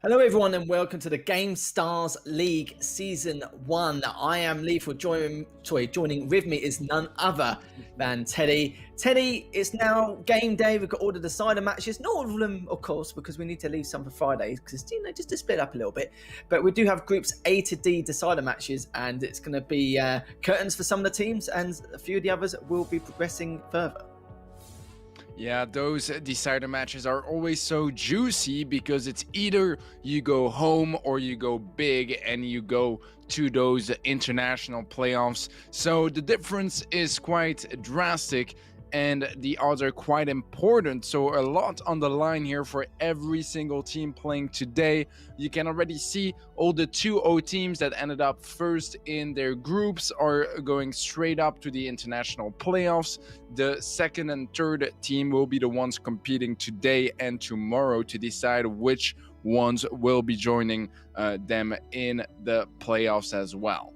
Hello, everyone, and welcome to the Gamestars League Season 1. I am Lee. Joining with me is none other than Teddy. Teddy, it's now game day. We've got all the decider matches. Not all of them, of course, because we need to leave some for Fridays, because, just to split up a little bit. But we do have groups A to D decider matches, and it's going to be curtains for some of the teams, and a few of the others will be progressing further. Yeah, those decider matches are always so juicy because it's either you go home or you go big and you go to those international playoffs. So the difference is quite drastic and the odds are quite important. So a lot on the line here for every single team playing today. You can already see all the 2-0 teams that ended up first in their groups are going straight up to the international playoffs. The second and third team will be the ones competing today and tomorrow to decide which ones will be joining them in the playoffs as well.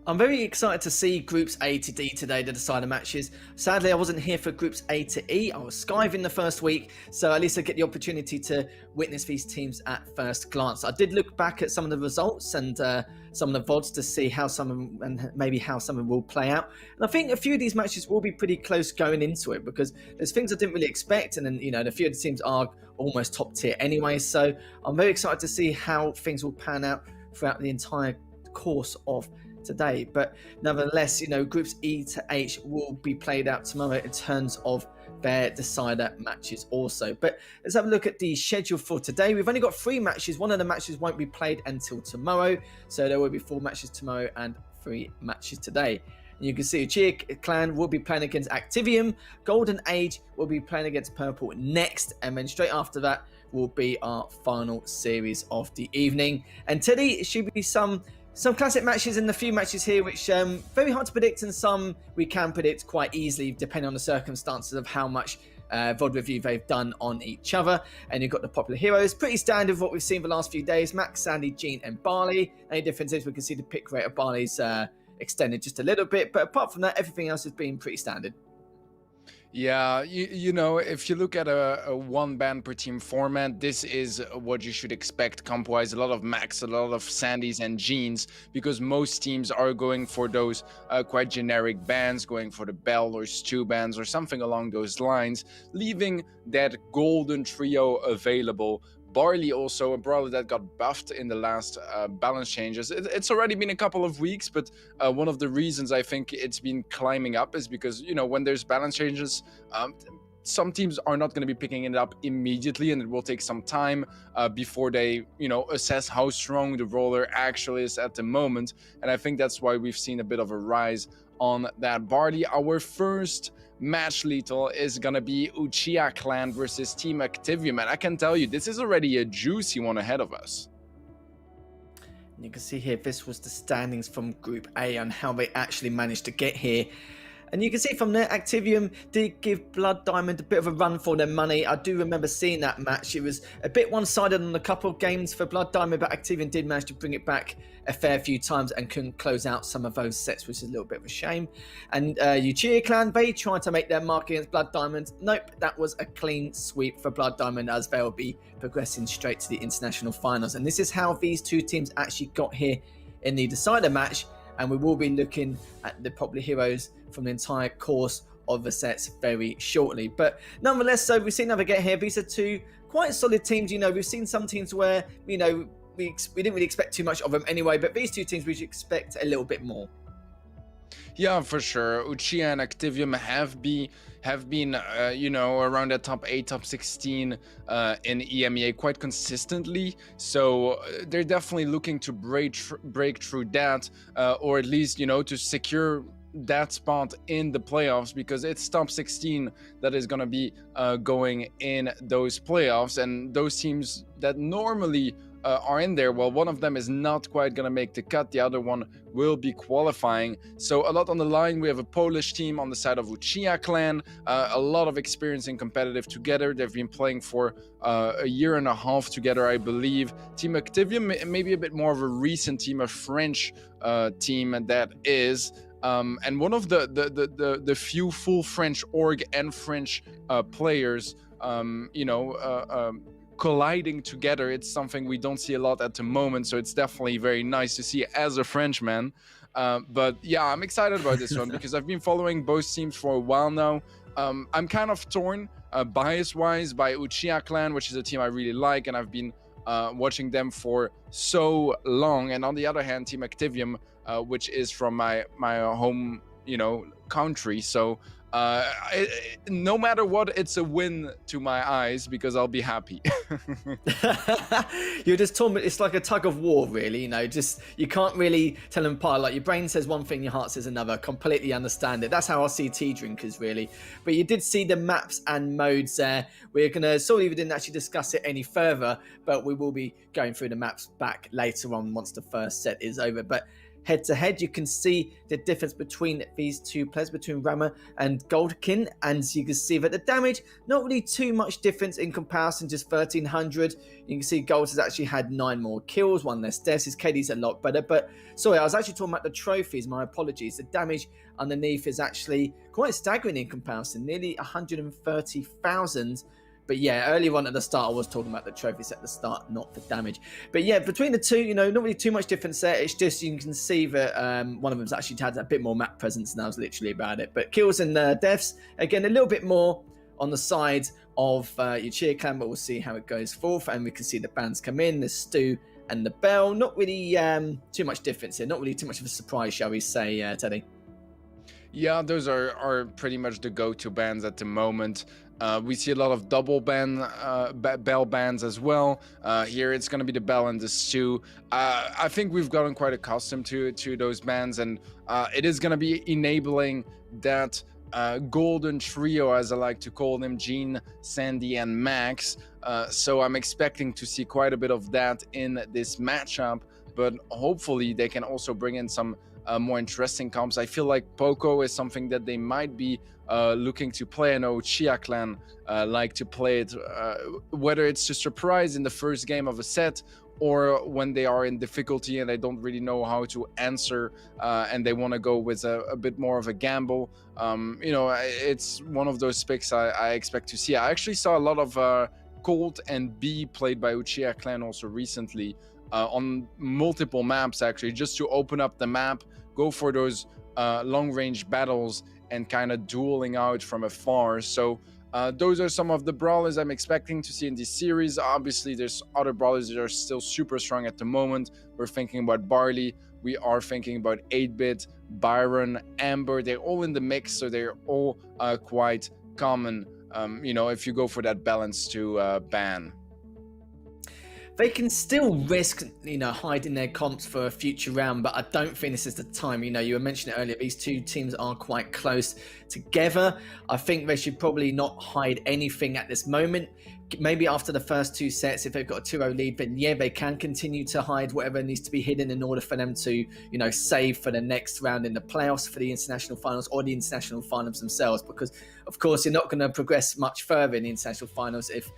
I'm very excited to see Groups A to D today, the decider matches. Sadly, I wasn't here for Groups A to E. I was skiving the first week, so at least I get the opportunity to witness these teams at first glance. I did look back at some of the results and some of the VODs to see how some of them, and maybe how some of them will play out. And I think a few of these matches will be pretty close going into it because there's things I didn't really expect, and then a few of the teams are almost top tier anyway. So I'm very excited to see how things will pan out throughout the entire course of today. But nevertheless, groups E to H will be played out tomorrow in terms of their decider matches also. But let's have a look at the schedule for today. We've only got 3 matches. One of the matches won't be played until tomorrow, so there will be 4 matches tomorrow and 3 matches today. And you can see Uchiha Clan will be playing against Activium. Golden Age will be playing against Purple next, and then straight after that will be our final series of the evening. And Teddy, it should be some classic matches and a few matches here which very hard to predict, and some we can predict quite easily depending on the circumstances of how much VOD review they've done on each other. And you've got the popular heroes, pretty standard of what we've seen for the last few days: Max, Sandy, Jean and Barley. Any difference is we can see the pick rate of Barley's extended just a little bit, but apart from that, everything else has been pretty standard. Yeah, if you look at a one ban per team format, this is what you should expect comp-wise. A lot of Max, a lot of Sandys and Jeans, because most teams are going for those quite generic bans, going for the Bell or Stu bans or something along those lines, leaving that golden trio available. Barley also, a brawler that got buffed in the last balance changes. It's already been a couple of weeks, but one of the reasons I think it's been climbing up is because, when there's balance changes, some teams are not going to be picking it up immediately, and it will take some time before they, assess how strong the brawler actually is at the moment. And I think that's why we've seen a bit of a rise on that Barley. Our first match lethal is gonna be Uchiha Clan versus Team Activium, and I can tell you this is already a juicy one ahead of us. And you can see here this was the standings from Group A and how they actually managed to get here. And you can see from there, Activium did give Blood Diamond a bit of a run for their money. I do remember seeing that match. It was a bit one-sided on a couple of games for Blood Diamond, but Activium did manage to bring it back a fair few times and couldn't close out some of those sets, which is a little bit of a shame. And Uchiha Clan, they tried to make their mark against Blood Diamond. Nope, that was a clean sweep for Blood Diamond, as they'll be progressing straight to the international finals. And this is how these two teams actually got here in the decider match. And we will be looking at the popular heroes from the entire course of the sets very shortly. But nonetheless, so we've seen how they get here. These are 2 quite solid teams. We've seen some teams where, we didn't really expect too much of them anyway, but these 2 teams we should expect a little bit more. Yeah, for sure. Uchiha and Activium have been around that top 8, top 16 in EMEA quite consistently. So they're definitely looking to break through that, or at least, to secure that spot in the playoffs, because it's top 16 that is going to be going in those playoffs. And those teams that normally are in there, well, one of them is not quite going to make the cut, the other one will be qualifying. So a lot on the line. We have a Polish team on the side of Uchiha Clan, a lot of experience in competitive together. They've been playing for a year and a half together, I believe. Team Activium, maybe a bit more of a recent team, a French team that is. And one of the few full French org and French players, colliding together. It's something we don't see a lot at the moment, so it's definitely very nice to see as a Frenchman. But yeah, I'm excited about this one because I've been following both teams for a while now. I'm kind of torn, bias-wise, by Uchiha Clan, which is a team I really like, and I've been watching them for so long. And on the other hand, Team Activium, which is from my home, country. So no matter what, it's a win to my eyes because I'll be happy. You're just torn. It's like a tug of war, really. Just you can't really tell them apart. Like your brain says one thing, your heart says another. Completely understand it. That's how I see tea drinkers, really. But you did see the maps and modes there. We're gonna we didn't actually discuss it any further, but we will be going through the maps back later on once the first set is over. But head to head, you can see the difference between these two players, between Rama and Goldkin, and you can see that the damage, not really too much difference in comparison, just 1300. You can see Gold has actually had 9 more kills, 1 less deaths. His KD's a lot better, but sorry, I was actually talking about the trophies, my apologies. The damage underneath is actually quite staggering in comparison, nearly 130,000. But yeah, earlier on at the start, I was talking about the trophies at the start, not the damage. But yeah, between the two, not really too much difference there. It's just you can see that one of them's actually had a bit more map presence, and that was literally about it. But kills and deaths, again, a little bit more on the side of your cheer clan, but we'll see how it goes forth. And we can see the bands come in, the Stu and the Bell. Not really too much difference here. Not really too much of a surprise, shall we say, Teddy? Yeah, those are pretty much the go-to bands at the moment. We see a lot of double bell bands as well. Here it's going to be the Bell and the Stu. I think we've gotten quite accustomed to those bands, and it is going to be enabling that golden trio, as I like to call them, Gene, Sandy, and Max. So I'm expecting to see quite a bit of that in this matchup, but hopefully they can also bring in some more interesting comps. I feel like Poco is something that they might be looking to play. I know Chia Clan like to play it, whether it's to surprise in the first game of a set or when they are in difficulty and they don't really know how to answer and they want to go with a bit more of a gamble. It's one of those picks I expect to see. I actually saw a lot of Colt and B played by Uchiha Clan also recently on multiple maps, actually, just to open up the map, go for those long-range battles and kind of dueling out from afar. So those are some of the brawlers I'm expecting to see in this series. Obviously, there's other brawlers that are still super strong at the moment. We're thinking about Barley. We are thinking about 8-Bit, Byron, Amber. They're all in the mix, so they're all quite common, if you go for that balance to ban. They can still risk, hiding their comps for a future round, but I don't think this is the time. You were mentioning it earlier, these two teams are quite close together. I think they should probably not hide anything at this moment. Maybe after the first 2 sets, if they've got a 2-0 lead, then yeah, they can continue to hide whatever needs to be hidden in order for them to, save for the next round in the playoffs, for the international finals or the international finals themselves. Because, of course, you're not going to progress much further in the international finals if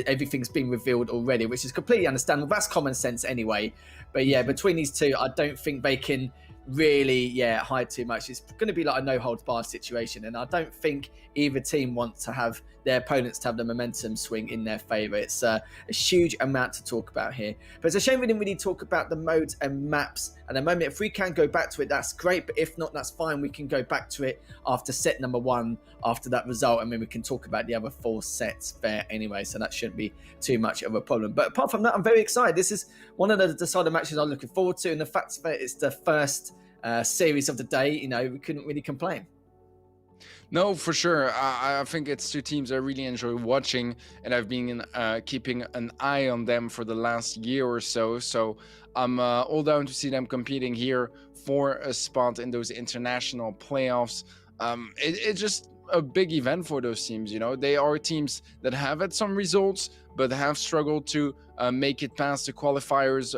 everything's been revealed already, which is completely understandable. That's common sense anyway. But yeah, between these two, I don't think they can really hide too much. It's going to be like a no holds barred situation, and I don't think either team wants to have their opponents to have the momentum swing in their favor. It's a huge amount to talk about here, but it's a shame we didn't really talk about the modes and maps at the moment. If we can go back to it, that's great, but if not, that's fine. We can go back to it after set number 1, after that result, and then we can talk about the other 4 sets there anyway, so that shouldn't be too much of a problem. But apart from that, I'm very excited. This is one of the decided matches I'm looking forward to, and the fact that it's the first series of the day, we couldn't really complain. No, for sure. I think it's 2 teams I really enjoy watching, and I've been keeping an eye on them for the last year or so. So I'm all down to see them competing here for a spot in those international playoffs. It's just a big event for those teams. They are teams that have had some results, but have struggled to make it past the qualifiers,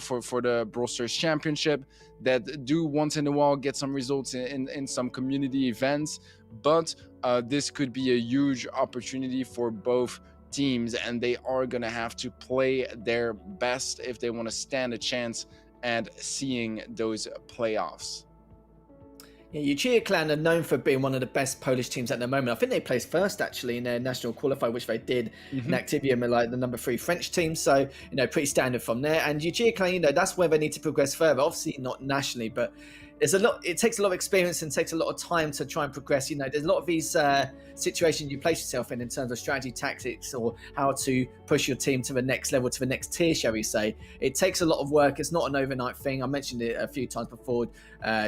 for the Brawl Stars Championship, that do once in a while get some results in some community events. But this could be a huge opportunity for both teams, and they are going to have to play their best if they want to stand a chance at seeing those playoffs. Yeah, Uchiha Clan are known for being one of the best Polish teams at the moment. I think they placed first actually in their national qualifier, which they did. And Hmm. Activium are like the number 3 French team, so pretty standard from there. And Uchiha Clan, that's where they need to progress further. Obviously, not nationally, but there's a lot. It takes a lot of experience and takes a lot of time to try and progress. There's a lot of these situations you place yourself in terms of strategy, tactics, or how to push your team to the next level, to the next tier, shall we say. It takes a lot of work. It's not an overnight thing. I mentioned it a few times before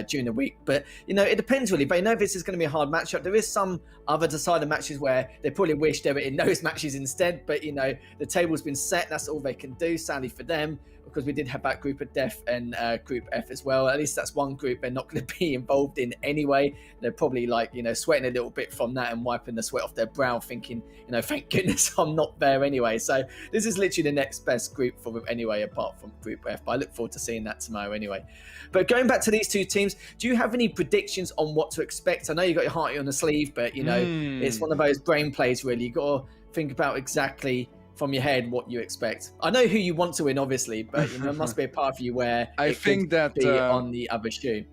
during the week, but it depends really. But this is going to be a hard matchup. There is some other decided matches where they probably wish they were in those matches instead, but the table's been set. That's all they can do, sadly for them, because we did have that group of death and group F as well. At least that's one group they're not going to be involved in anyway. They're probably sweating a little bit from that and wiping the sweat off their brow, thinking, thank goodness I'm not there anyway. So this is literally the next best group for them anyway, apart from group F. But I look forward to seeing that tomorrow anyway. But going back to these two teams, do you have any predictions on what to expect? I know you got your heart on the sleeve, but it's one of those brain plays really. You got to think about exactly from your head what you expect. I know who you want to win, obviously, but there must be a part of you where I think that be on the other shoe.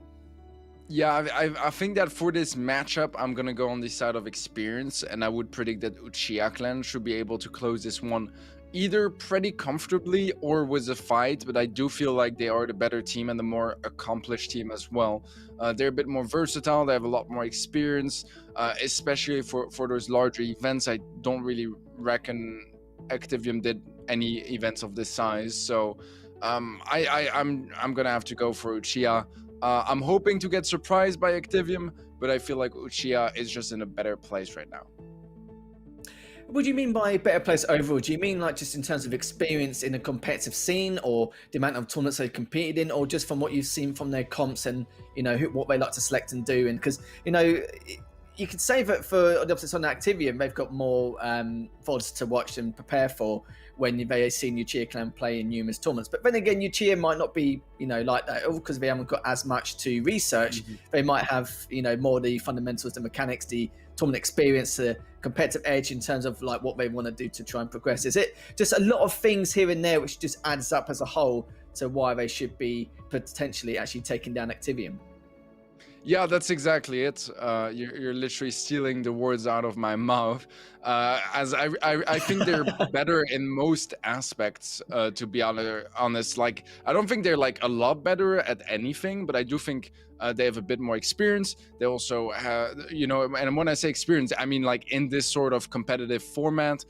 Yeah, I think that for this matchup, I'm gonna go on the side of experience, and I would predict that Uchiha Clan should be able to close this one either pretty comfortably or with a fight. But I do feel like they are the better team and the more accomplished team as well. They're a bit more versatile. They have a lot more experience, especially for those larger events. I don't really reckon Activium did any events of this size, so I'm gonna have to go for Uchiha. I'm hoping to get surprised by Activium, but I feel like Uchiha is just in a better place right now. What do you mean by better place overall? Do you mean like just in terms of experience in a competitive scene, or the amount of tournaments they competed in, or just from what you've seen from their comps and what they like to select and do? And because you could say that for the opposite on Activium, they've got more VODs to watch and prepare for when they've seen Uchiha Clan play in numerous tournaments. But then again, Uchiha might not be, like that, because they haven't got as much to research. Mm-hmm. They might have, more of the fundamentals, the mechanics, the tournament experience, the competitive edge in terms of like what they want to do to try and progress. Is it just a lot of things here and there which just adds up as a whole to why they should be potentially actually taking down Activium? Yeah, that's exactly it. You're literally stealing the words out of my mouth. As I think they're better in most aspects, to be honest. Like, I don't think they're like a lot better at anything, but I do think they have a bit more experience. They also have, and when I say experience, I mean like in this sort of competitive format,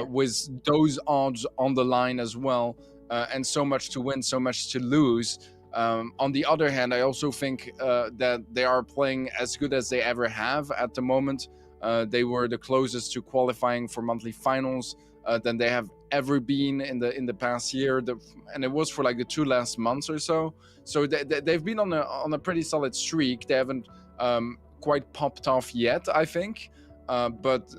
with those odds on the line as well, and so much to win, so much to lose. On the other hand, I also think that they are playing as good as they ever have at the moment. They were the closest to qualifying for monthly finals than they have ever been in the past year, and it was for like the 2 last months or so. So they've been on a pretty solid streak. They haven't quite popped off yet, I think, but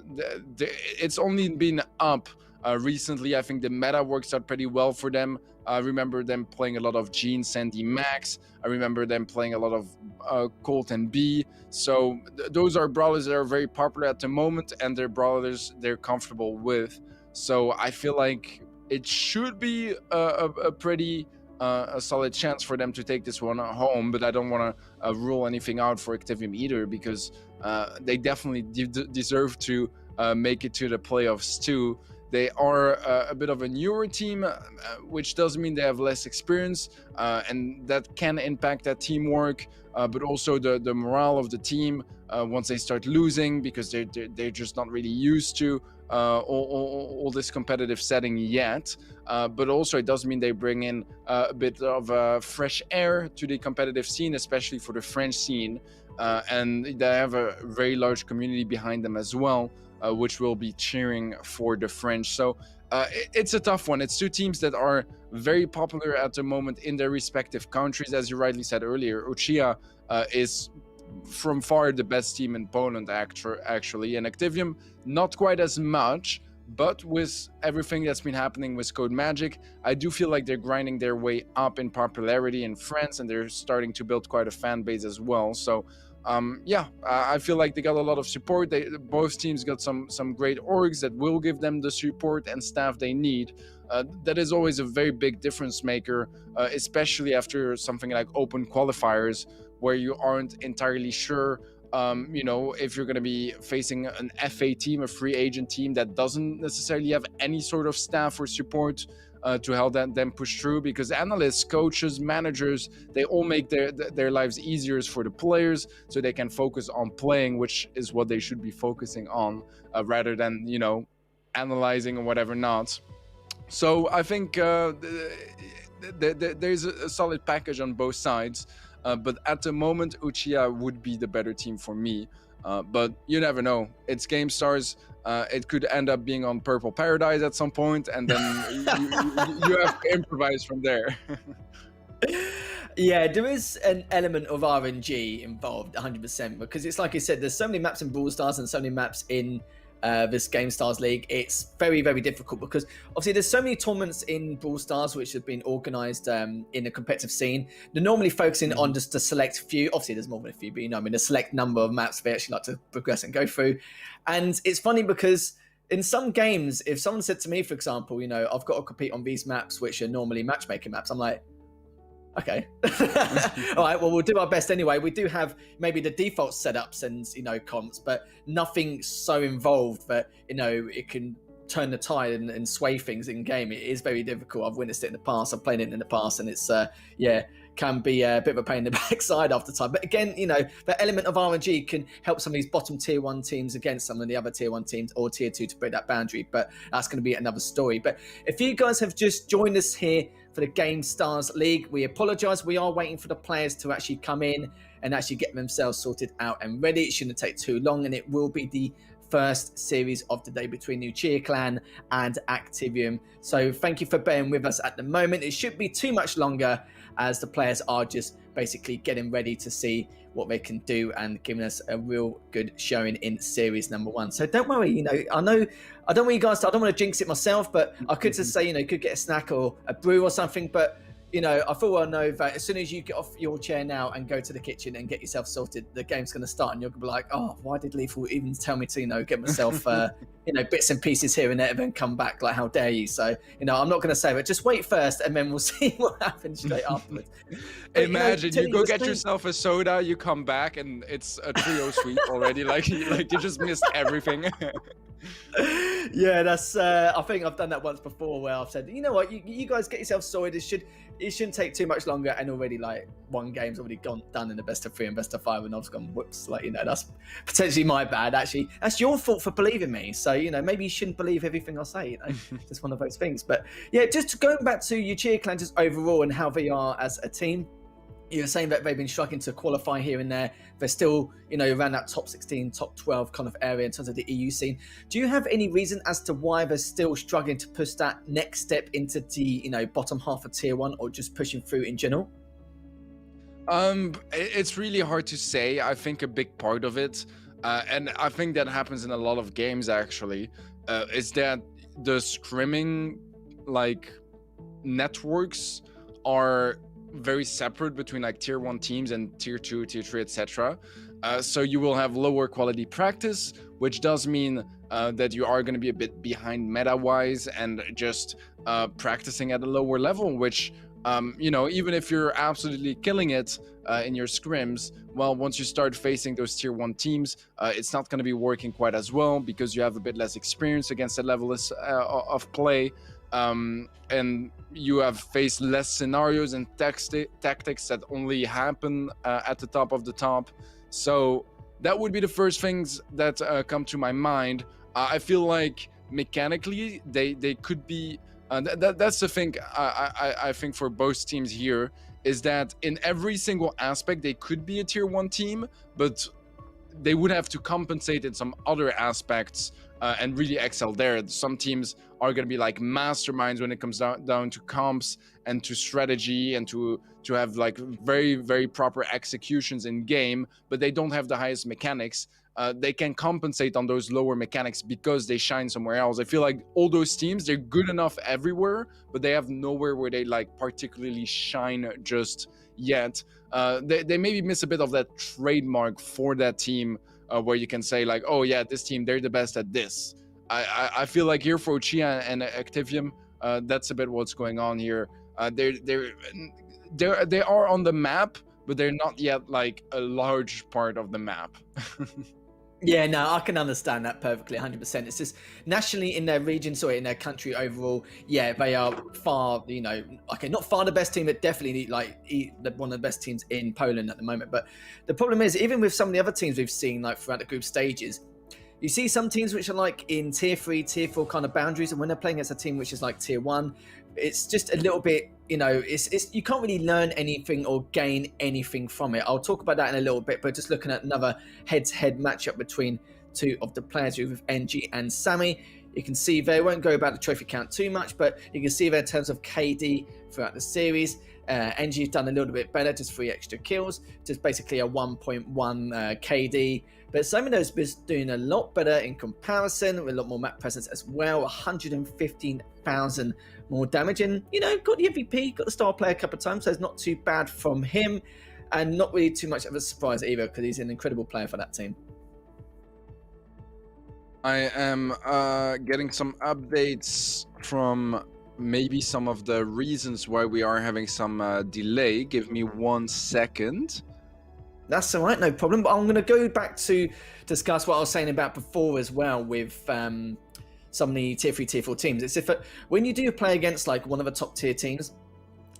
it's only been up recently. I think the meta works out pretty well for them. I remember them playing a lot of Gene, Sandy, Max. I remember them playing a lot of Colt and B. So those are brawlers that are very popular at the moment, and they're brawlers they're comfortable with. So I feel like it should be a pretty a solid chance for them to take this one home. But I don't want to rule anything out for Activium either, because they definitely deserve to make it to the playoffs too. They are a bit of a newer team, which doesn't mean they have less experience, and that can impact that teamwork, but also the morale of the team once they start losing, because they're just not really used to all this competitive setting yet. But also it doesn't mean they bring in a bit of fresh air to the competitive scene, especially for the French scene, and they have a very large community behind them as well. Which will be cheering for the French. So it's a tough one. It's two teams that are very popular at the moment in their respective countries. As you rightly said earlier, Uchiha is from far the best team in Poland, actually, and Activium not quite as much. But with everything that's been happening with Code Magic, I do feel like they're grinding their way up in popularity in France, and they're starting to build quite a fan base as well. So I feel like they got a lot of support. Both teams got some great orgs that will give them the support and staff they need. That is always a very big difference maker, especially after something like open qualifiers, where you aren't entirely sure, if you're going to be facing an FA team, a free agent team that doesn't necessarily have any sort of staff or support to help them push through, because analysts, coaches, managers, they all make their lives easier for the players so they can focus on playing, which is what they should be focusing on, rather than analyzing or whatever not. So I think there's a solid package on both sides, but at the moment Uchiha would be the better team for me. But you never know. It's Gamestars. It could end up being on Purple Paradise at some point, and then you have to improvise from there. Yeah, there is an element of RNG involved, 100%, because it's like you said, there's so many maps in Brawl Stars and so many maps in this Gamestars League. It's very, very difficult because obviously there's so many tournaments in Brawl Stars which have been organised in the competitive scene. They're normally focusing on just a select few. Obviously there's more than a few, but a select number of maps they actually like to progress and go through. And it's funny because in some games, if someone said to me, for example, I've got to compete on these maps which are normally matchmaking maps, I'm like, okay. All right, well, we'll do our best anyway. We do have maybe the default setups and comps, but nothing so involved that it can turn the tide and sway things in game. It is very difficult. I've witnessed it in the past. I've played it in the past, and it's can be a bit of a pain in the backside after time. But again, the element of RNG can help some of these bottom tier 1 teams against some of the other tier 1 teams or tier 2 to break that boundary. But that's going to be another story. But if you guys have just joined us here for the Gamestars League, we apologize. We are waiting for the players to actually come in and actually get themselves sorted out and ready. It shouldn't take too long, and it will be the first series of the day between Uchiha Clan and Activium. So thank you for bearing with us at the moment. It shouldn't be too much longer as the players are just basically getting ready to see what they can do and giving us a real good showing in series number 1. So don't worry, I know I don't want you guys to, I don't want to jinx it myself, but I could just say, you could get a snack or a brew or something, but I full well know that as soon as you get off your chair now and go to the kitchen and get yourself sorted, the game's going to start, and you're going to be like, oh, why did Lethal even tell me to, get myself, bits and pieces here and there, and then come back? Like, how dare you? So, I'm not going to say that. Just wait first, and then we'll see what happens straight afterwards. But, Imagine you go get yourself a soda, you come back, and it's a trio sweep already. Like you just missed everything. Yeah, that's. I think I've done that once before, where I've said, you know what, you guys get yourself sorted. It shouldn't take too much longer, and already like one game's already done in the best of 3 and best of 5, and I've gone whoops, that's potentially my bad. Actually, that's your fault for believing me. So maybe you shouldn't believe everything I say. Just one of those things. But yeah, just going back to Uchiha Clan just overall and how they are as a team. You're saying that they've been struggling to qualify here and there. They're still, around that top 16, top 12 kind of area in terms of the EU scene. Do you have any reason as to why they're still struggling to push that next step into the, bottom half of tier 1, or just pushing through in general? It's really hard to say. I think a big part of it, and I think that happens in a lot of games actually, is that the scrimming networks are very separate between tier 1 teams and tier 2, tier 3, etc. So you will have lower quality practice, which does mean that you are going to be a bit behind meta wise and just practicing at a lower level, which even if you're absolutely killing it in your scrims, well, once you start facing those tier 1 teams, it's not going to be working quite as well because you have a bit less experience against that level of play. And you have faced less scenarios and tactics that only happen at the top of the top. So that would be the first things that come to my mind. I feel like mechanically they could be, that's the thing I think for both teams here, is that in every single aspect they could be a tier 1 team, but they would have to compensate in some other aspects and really excel there. Some teams are going to be like masterminds when it comes down to comps and to strategy and to have very, very proper executions in game, but they don't have the highest mechanics. They can compensate on those lower mechanics because they shine somewhere else. I feel like all those teams, they're good enough everywhere, but they have nowhere where they particularly shine just yet. They maybe miss a bit of that trademark for that team, where you can say oh yeah, this team, they're the best at this. I feel like here for Uchiha and Activium, that's a bit what's going on here. They are on the map, but they're not yet like a large part of the map. Yeah, no, I can understand that perfectly, 100%. It's just nationally in their region, sorry, in their country overall, yeah, they are far, okay, not far the best team, but definitely one of the best teams in Poland at the moment. But the problem is, even with some of the other teams we've seen like throughout the group stages, you see some teams which are like in tier 3, tier 4 kind of boundaries, and when they're playing against a team which is like tier 1, it's just a little bit, it's you can't really learn anything or gain anything from it. I'll talk about that in a little bit, but just looking at another head-to-head matchup between two of the players with NG and Sammy, you can see they won't go about the trophy count too much, but you can see there in terms of KD throughout the series. NG has done a little bit better, just 3 extra kills, just basically a 1.1 KD. But Somino's been doing a lot better in comparison, with a lot more map presence as well, 115,000 more damage. And, got the MVP, got the star player a couple of times, so it's not too bad from him. And not really too much of a surprise either, because he's an incredible player for that team. I am getting some updates from maybe some of the reasons why we are having some delay. Give me 1 second. That's all right, no problem. But I'm going to go back to discuss what I was saying about before as well with some of the tier 3, tier 4 teams. It's if when you do play against like one of the top tier teams,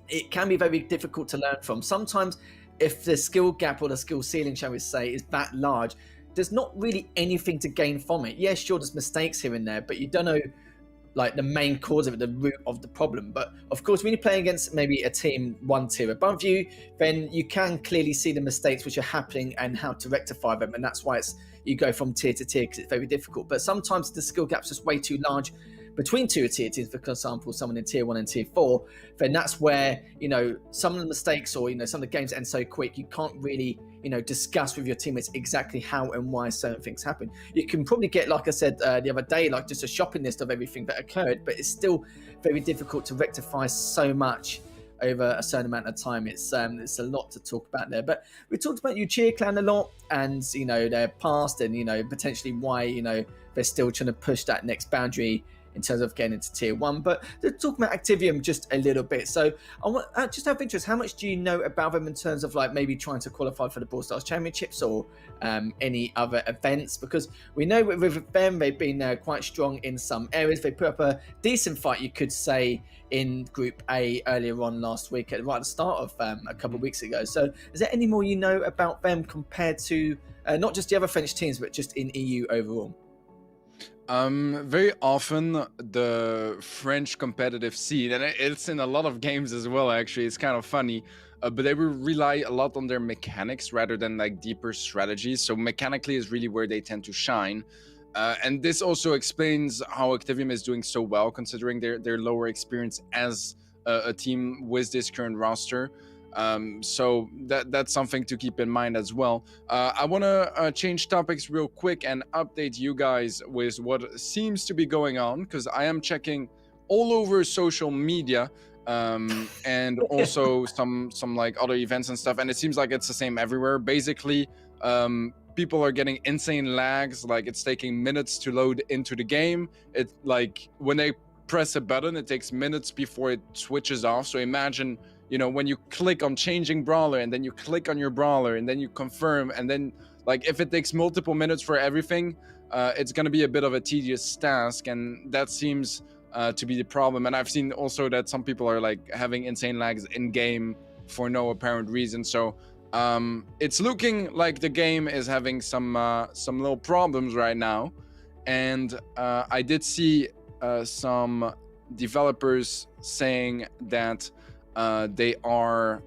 it can be very difficult to learn from. Sometimes if the skill gap or the skill ceiling, shall we say, is that large, there's not really anything to gain from it. Yeah, sure, there's mistakes here and there, but you don't know like the main cause of it, the root of the problem. But of course, when you're playing against maybe a team 1 tier above you, then you can clearly see the mistakes which are happening and how to rectify them. And that's why you go from tier to tier, because it's very difficult. But sometimes the skill gap's just way too large between 2 tier teams. For example, someone in tier 1 and tier 4, then that's where some of the mistakes or some of the games end so quick, you can't really discuss with your teammates exactly how and why certain things happen. You can probably get, like I said the other day, like just a shopping list of everything that occurred, but it's still very difficult to rectify so much over a certain amount of time. It's a lot to talk about there. But we talked about Cheer Clan a lot, and their past, and potentially why they're still trying to push that next boundary in terms of getting into tier 1. But to talk about Activium just a little bit, so I want just out of interest, how much do you know about them in terms of like maybe trying to qualify for the Brawl Stars Championships or any other events? Because we know with them, they've been quite strong in some areas. They put up a decent fight, you could say, in Group A earlier on last week, right at the start of a couple of weeks ago. So is there any more you know about them compared to not just the other French teams, but just in EU overall? Very often the French competitive scene, and it's in a lot of games as well, actually, it's kind of funny, but they will rely a lot on their mechanics rather than like deeper strategies. So mechanically is really where they tend to shine. And this also explains how Activium is doing so well, considering their lower experience as a team with this current roster. So that's something to keep in mind as well. I want to change topics real quick and update you guys with what seems to be going on, because I am checking all over social media and also some like other events and stuff, and it seems like it's the same everywhere. Basically, people are getting insane lags, like it's taking minutes to load into the game. It like when they press a button, it takes minutes before it switches off. So imagine when you click on changing brawler, and then you click on your brawler, and then you confirm, and then like if it takes multiple minutes for everything, it's going to be a bit of a tedious task, and that seems to be the problem. And I've seen also that some people are like having insane lags in game for no apparent reason. So it's looking like the game is having some little problems right now. And I did see some developers saying that they are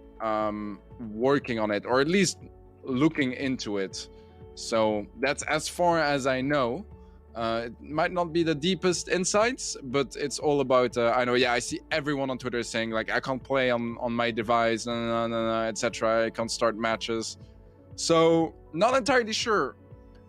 working on it, or at least looking into it. So that's as far as I know. It might not be the deepest insights, but it's all about I know, I see everyone on Twitter saying like, I can't play on my device, etc. I can't start matches. So not entirely sure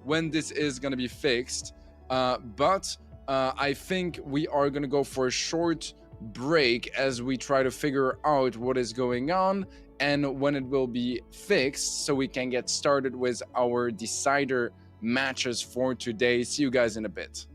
when this is going to be fixed, but I think we are going to go for a short break as we try to figure out what is going on and when it will be fixed, so we can get started with our decider matches for today. See you guys in a bit.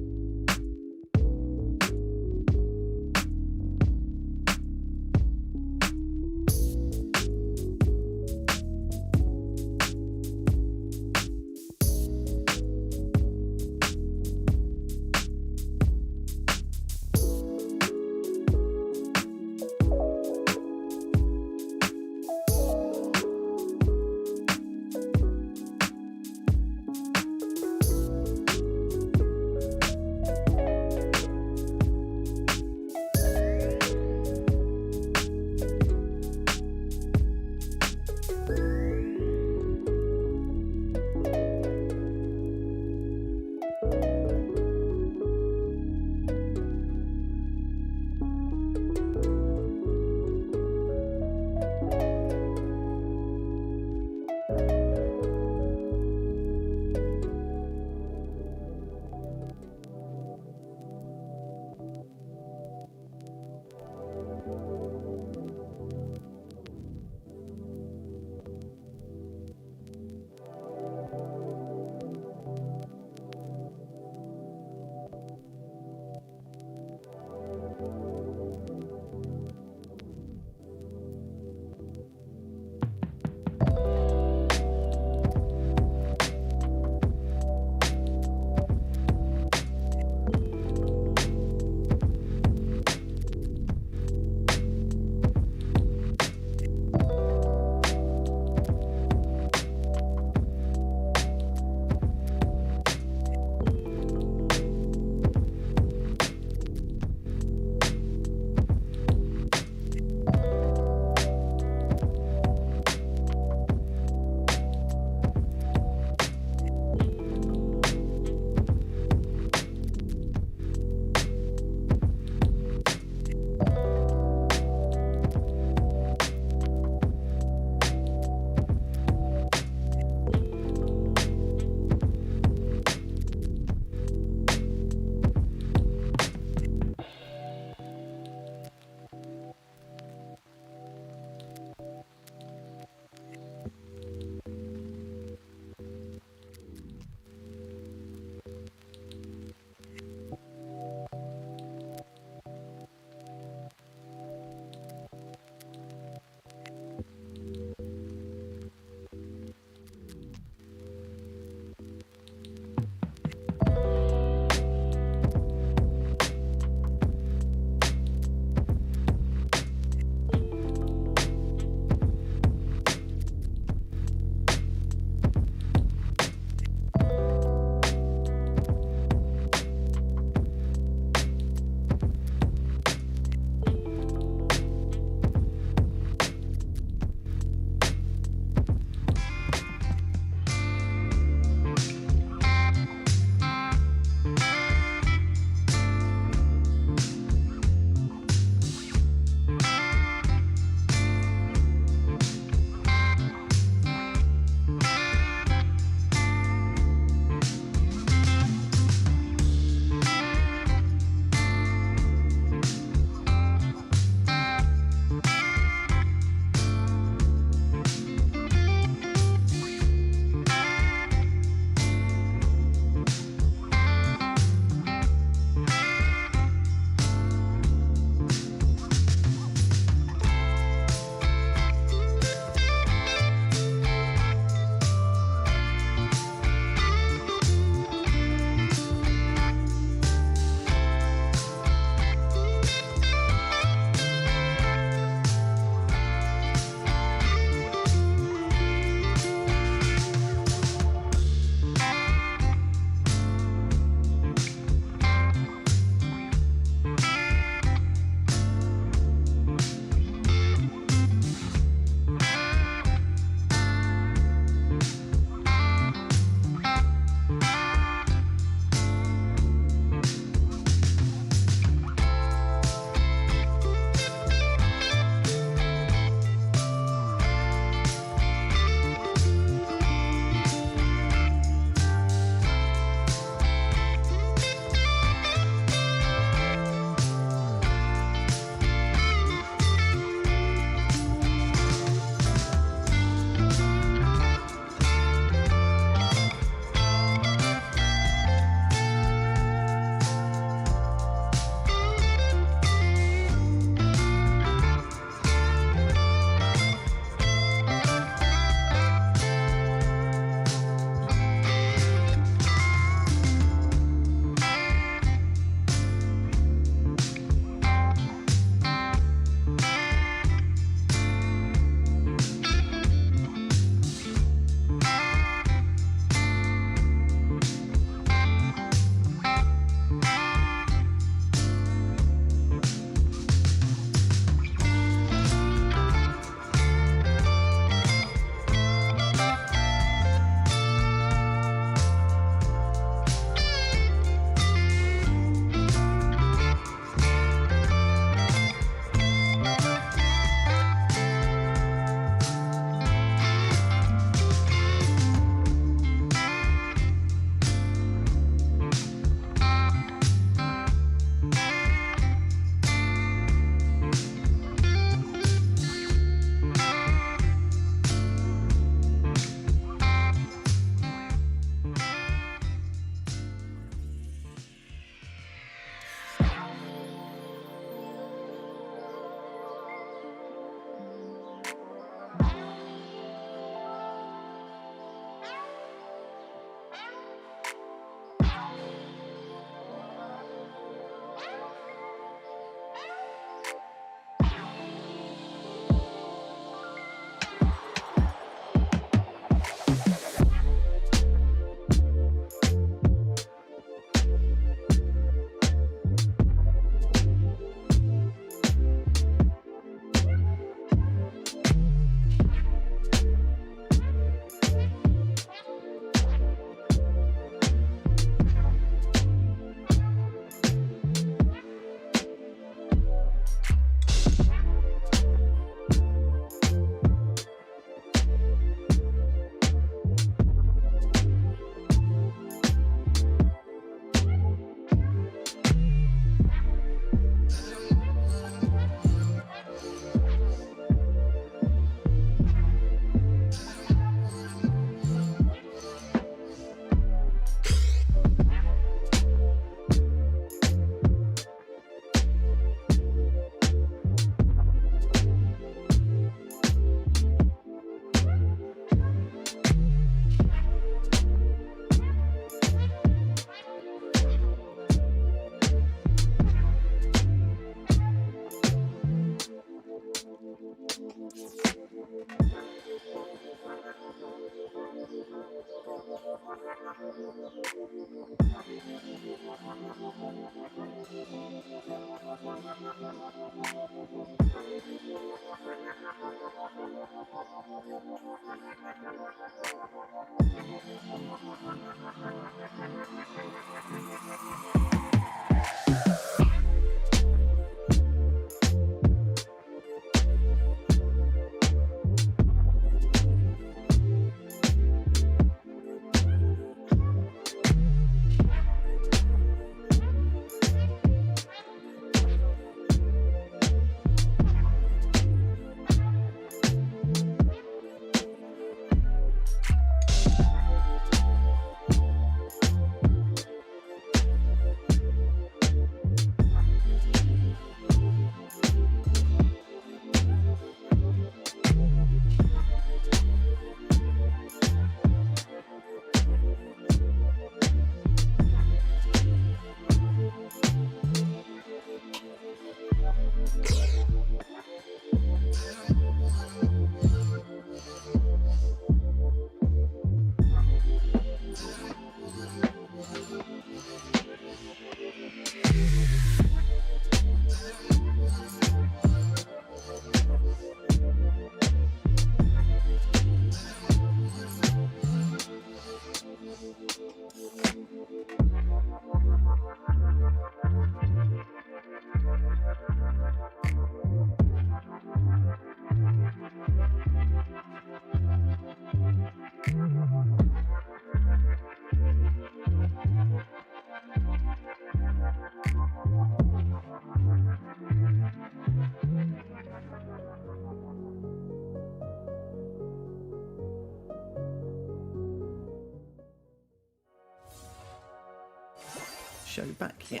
show back. Yeah.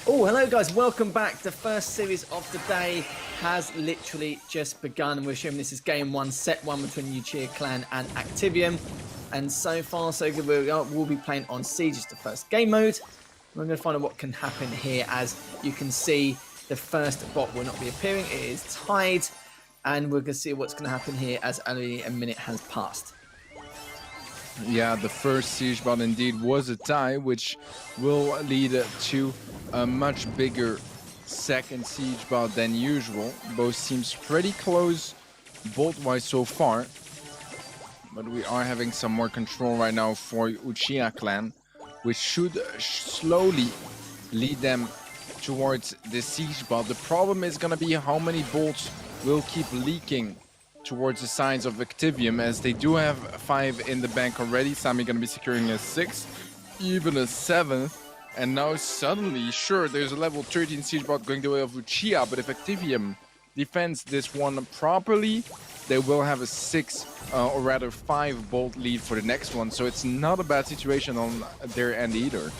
Oh, hello guys, welcome back. The first series of the day has literally just begun. We're assuming this is game 1, set 1 between Uchiha Clan and Activium. And so far, so good. We'll be playing on Siege, it's the first game mode. We're going to find out what can happen here. As you can see, the first bot will not be appearing. It is tied. And we're going to see what's going to happen here as only a minute has passed. Yeah, the first siege bot indeed was a tie, which will lead to a much bigger second siege bot than usual. Both teams pretty close bolt-wise so far. But we are having some more control right now for Uchiha Clan, which should slowly lead them towards the siege bot. The problem is going to be how many bolts will keep leaking towards the sides of Activium, as they do have 5 in the bank already. Sami going to be securing a 6th, even a 7th. And now suddenly, sure, there's a level 13 siege bot going the way of Uchiha, but if Activium defends this one properly, they will have a 6 or rather 5 bolt lead for the next one. So it's not a bad situation on their end either.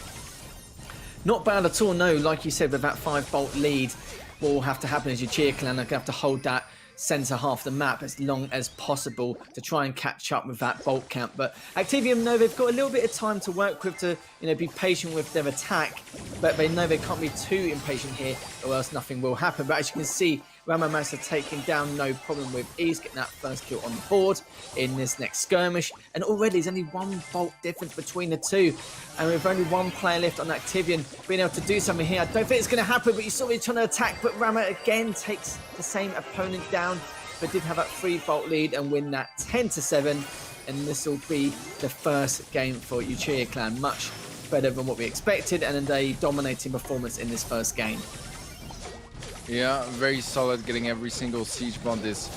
Not bad at all, no. Like you said, with that 5 bolt lead, what will have to happen is Uchiha Clan are going to have to hold that center half the map as long as possible to try and catch up with that bolt count. But Activium know they've got a little bit of time to work with to, be patient with their attack, but they know they can't be too impatient here or else nothing will happen. But as you can see, Rama managed to take him down no problem with ease, getting that first kill on the board in this next skirmish. And already there's only 1 bolt difference between the two. And with only 1 player left on Activium being able to do something here, I don't think it's going to happen, but you saw me trying to attack, but Rama again takes the same opponent down, but did have that 3 bolt lead and win that 10-7. And this will be the first game for Uchiha Clan. Much better than what we expected, and a dominating performance in this first game. Yeah, very solid, getting every single siege bot this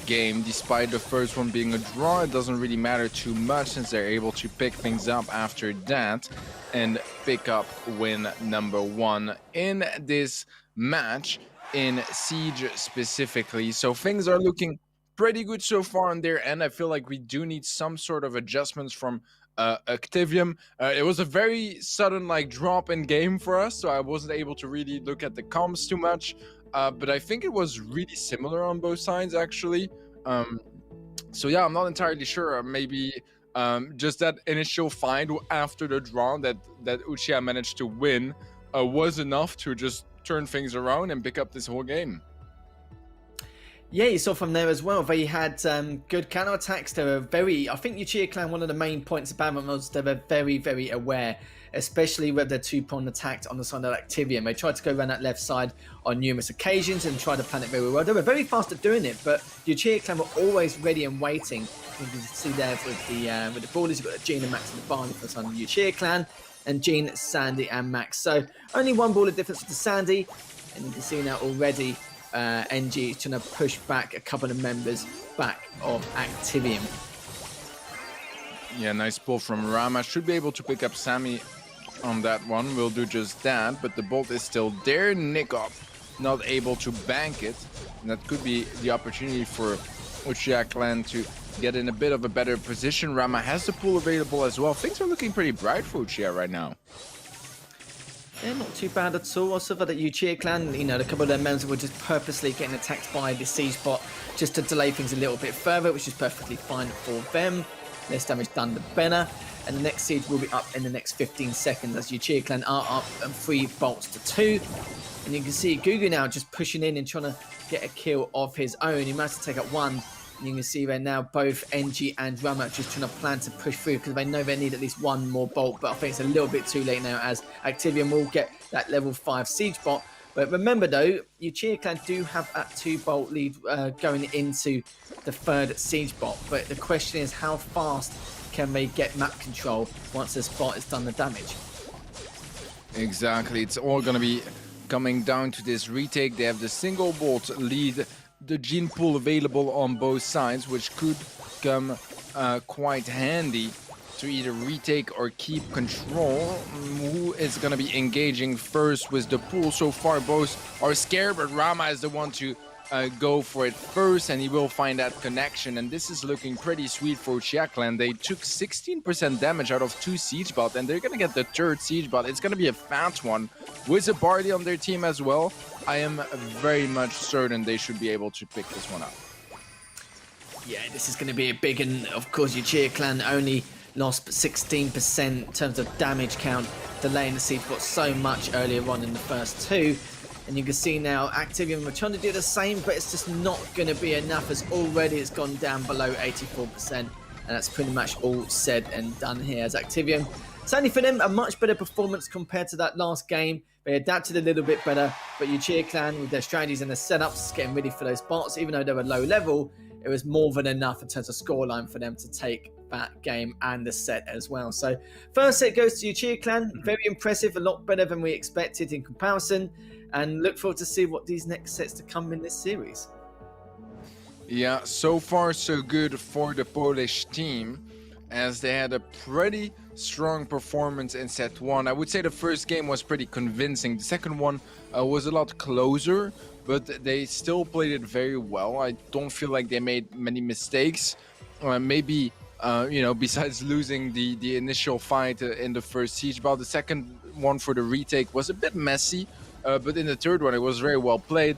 game. Despite the first one being a draw, it doesn't really matter too much since they're able to pick things up after that and pick up win number 1 in this match, in Siege specifically. So things are looking pretty good so far on their end. I feel like we do need some sort of adjustments from Activium. It was a very sudden drop in game for us, so I wasn't able to really look at the comms too much, but I think it was really similar on both sides actually. So yeah, I'm not entirely sure. Maybe just that initial find after the draw that Uchiha managed to win was enough to just turn things around and pick up this whole game. Yeah, you saw from there as well, they had good counter-attacks. They were I think Uchiha Clan, one of the main points about them was they were very, very aware, especially with their 2-pronged attack on the side of Activium. They tried to go around that left side on numerous occasions and tried to plan it very well. They were very fast at doing it, but Uchiha Clan were always ready and waiting. You can see there with the borders, you've got Gene and Max and the Barney for the side of Uchiha Clan, and Gene, Sandy, and Max. So only 1 ball of difference to Sandy, and you can see now already NG is trying to push back a couple of members back of Activium. Yeah, nice pull from Rama. Should be able to pick up Sami on that one. We'll do just that, but the bolt is still there. Nikop not able to bank it. And that could be the opportunity for Uchiha Clan to get in a bit of a better position. Rama has the pool available as well. Things are looking pretty bright for Uchiha right now. Yeah, not too bad at all. Also for the Uchiha Clan, a couple of their members were just purposely getting attacked by the siege bot just to delay things a little bit further, which is perfectly fine for them. Less damage done, the better. And the next siege will be up in the next 15 seconds as Uchiha Clan are up and 3 bolts to 2. And you can see Gugu now just pushing in and trying to get a kill of his own. He managed to take up 1. And you can see there now both NG and Rama just trying to plan to push through because they know they need at least 1 more bolt. But I think it's a little bit too late now as Activium will get that level 5 siege bot. But remember though, Uchiha Clan do have that 2 bolt lead going into the 3rd siege bot. But the question is how fast can they get map control once this bot has done the damage? Exactly, it's all going to be coming down to this retake. They have the single bolt lead, the gene pool available on both sides, which could come quite handy to either retake or keep control. Who is going to be engaging first with the pool? So far both are scared, but Rama is the one to go for it first, and he will find that connection. And this is looking pretty sweet for Uchiha Clan. They took 16% damage out of 2 siege bot, and they're gonna get the 3rd siege bot. It's gonna be a fat one with a Barley on their team as well. I am very much certain they should be able to pick this one up. Yeah, this is going to be a big, and of course Uchiha Clan only lost 16% in terms of damage count, delaying the siege bot so much earlier on in the first 2. And you can see now Activium are trying to do the same, but it's just not going to be enough, as already it's gone down below 84%. And that's pretty much all said and done here, as Activium, certainly for them, a much better performance compared to that last game. They adapted a little bit better, but Uchiha Clan, with their strategies and their setups, getting ready for those bots, even though they were low level, it was more than enough in terms of scoreline for them to take that game and the set as well. So first set goes to Uchiha Clan. Very impressive, a lot better than we expected in comparison, and look forward to see what these next sets to come in this series. Yeah, so far so good for the Polish team, as they had a pretty strong performance in set 1. I would say the first game was pretty convincing. The second one was a lot closer, but they still played it very well. I don't feel like they made many mistakes. Maybe, besides losing the initial fight in the first siege bot, the second one for the retake was a bit messy, but in the third one it was very well played.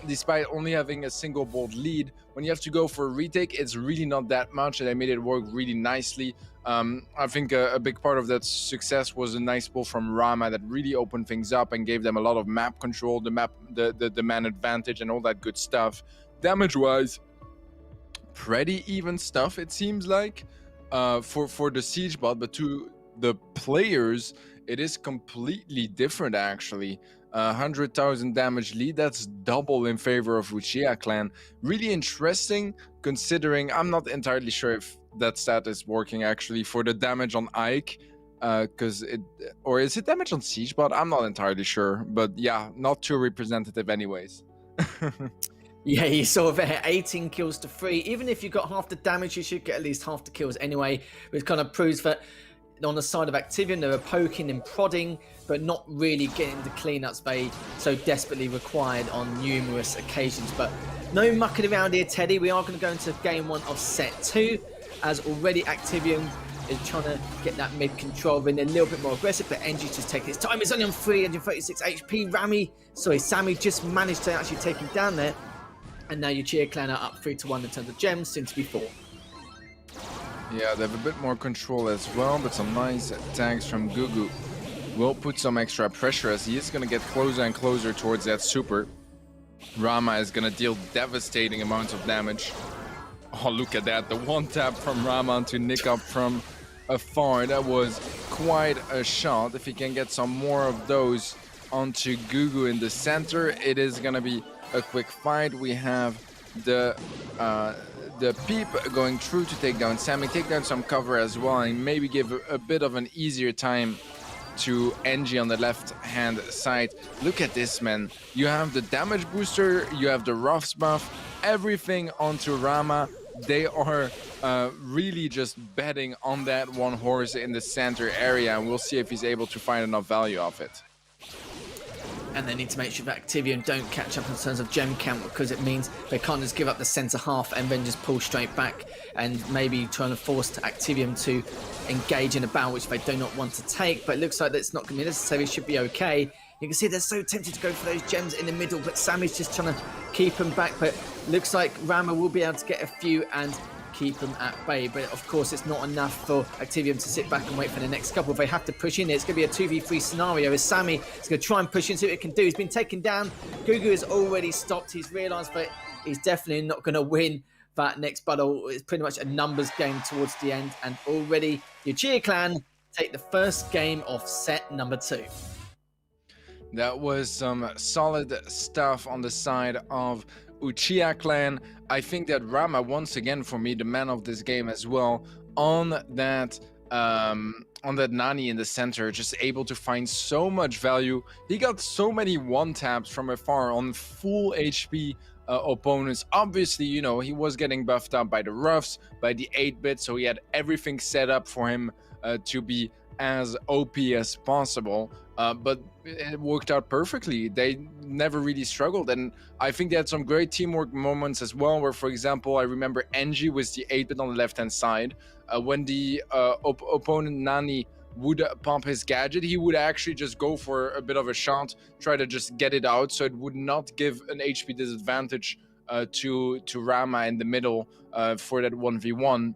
Despite only having a single bolt lead, when you have to go for a retake, it's really not that much, and they made it work really nicely. I think a big part of that success was a nice pull from Rama that really opened things up and gave them a lot of map control, the man advantage, and all that good stuff. Damage-wise, pretty even stuff, it seems like, for the siege bot, but to the players, it is completely different, actually. 100,000 damage lead, that's double in favor of Uchiha Clan. Really interesting, considering I'm not entirely sure if that stat is working actually for the damage on Ike, or is it damage on Siegebot? I'm not entirely sure, but yeah, not too representative anyways. Yeah, you saw there 18 kills to 3. Even if you got half the damage, you should get at least half the kills anyway, which kind of proves that on the side of Activium, they were poking and prodding, but not really getting the cleanups they so desperately required on numerous occasions. But no mucking around here, Teddy. We are going to go into game 1 of set 2, as already Activium is trying to get that mid control, being a little bit more aggressive, but NG's just taking his time. It's only on 336 HP. Sammy just managed to actually take him down there. And now Uchiha Clan are up 3-1 in terms of gems, soon to be 4. Yeah, they have a bit more control as well, but some nice attacks from Gugu will put some extra pressure, as he is going to get closer and closer towards that super. Rama is going to deal devastating amounts of damage. Oh, look at that. The one tap from Rama to nick up from afar. That was quite a shot. If he can get some more of those onto Gugu in the center, it is going to be a quick fight. We have the Peep going through to take down Sammy, take down some cover as well, and maybe give a bit of an easier time to NG on the left hand side. Look at this, man. You have the damage booster, you have the Ruffs buff, everything onto Rama. They are really just betting on that one horse in the center area, and we'll see if he's able to find enough value off it. And they need to make sure that Activium don't catch up in terms of gem count, because it means they can't just give up the centre half and then just pull straight back and maybe trying to force Activium to engage in a battle which they do not want to take. But it looks like that's not going to be necessary. It should be okay. You can see they're so tempted to go for those gems in the middle, but Sammy's just trying to keep them back. But looks like Rama will be able to get a few and keep them at bay. But of course, it's not enough for Activium to sit back and wait for the next couple. They have to push in. It's going to be a 2v3 scenario as Sammy is going to try and push in, see what it can do. He's been taken down. Gugu has already stopped. He's realised that he's definitely not going to win that next battle. It's pretty much a numbers game towards the end. And already Uchiha Clan take the first game of set number 2. That was some solid stuff on the side of Uchiha Clan. I think that Rama, once again, for me, the man of this game as well, on that Nani in the center, just able to find so much value. He got so many one-taps from afar on full HP opponents. Obviously, you know, he was getting buffed up by the Ruffs, by the 8-bit, so he had everything set up for him to be as OP as possible. But it worked out perfectly. They never really struggled, and I think they had some great teamwork moments as well. Where, for example, I remember Engie was the 8-bit on the left-hand side. When the opponent Nani would pump his gadget, he would actually just go for a bit of a shot, try to just get it out, so it would not give an HP disadvantage to Rama in the middle for that 1v1.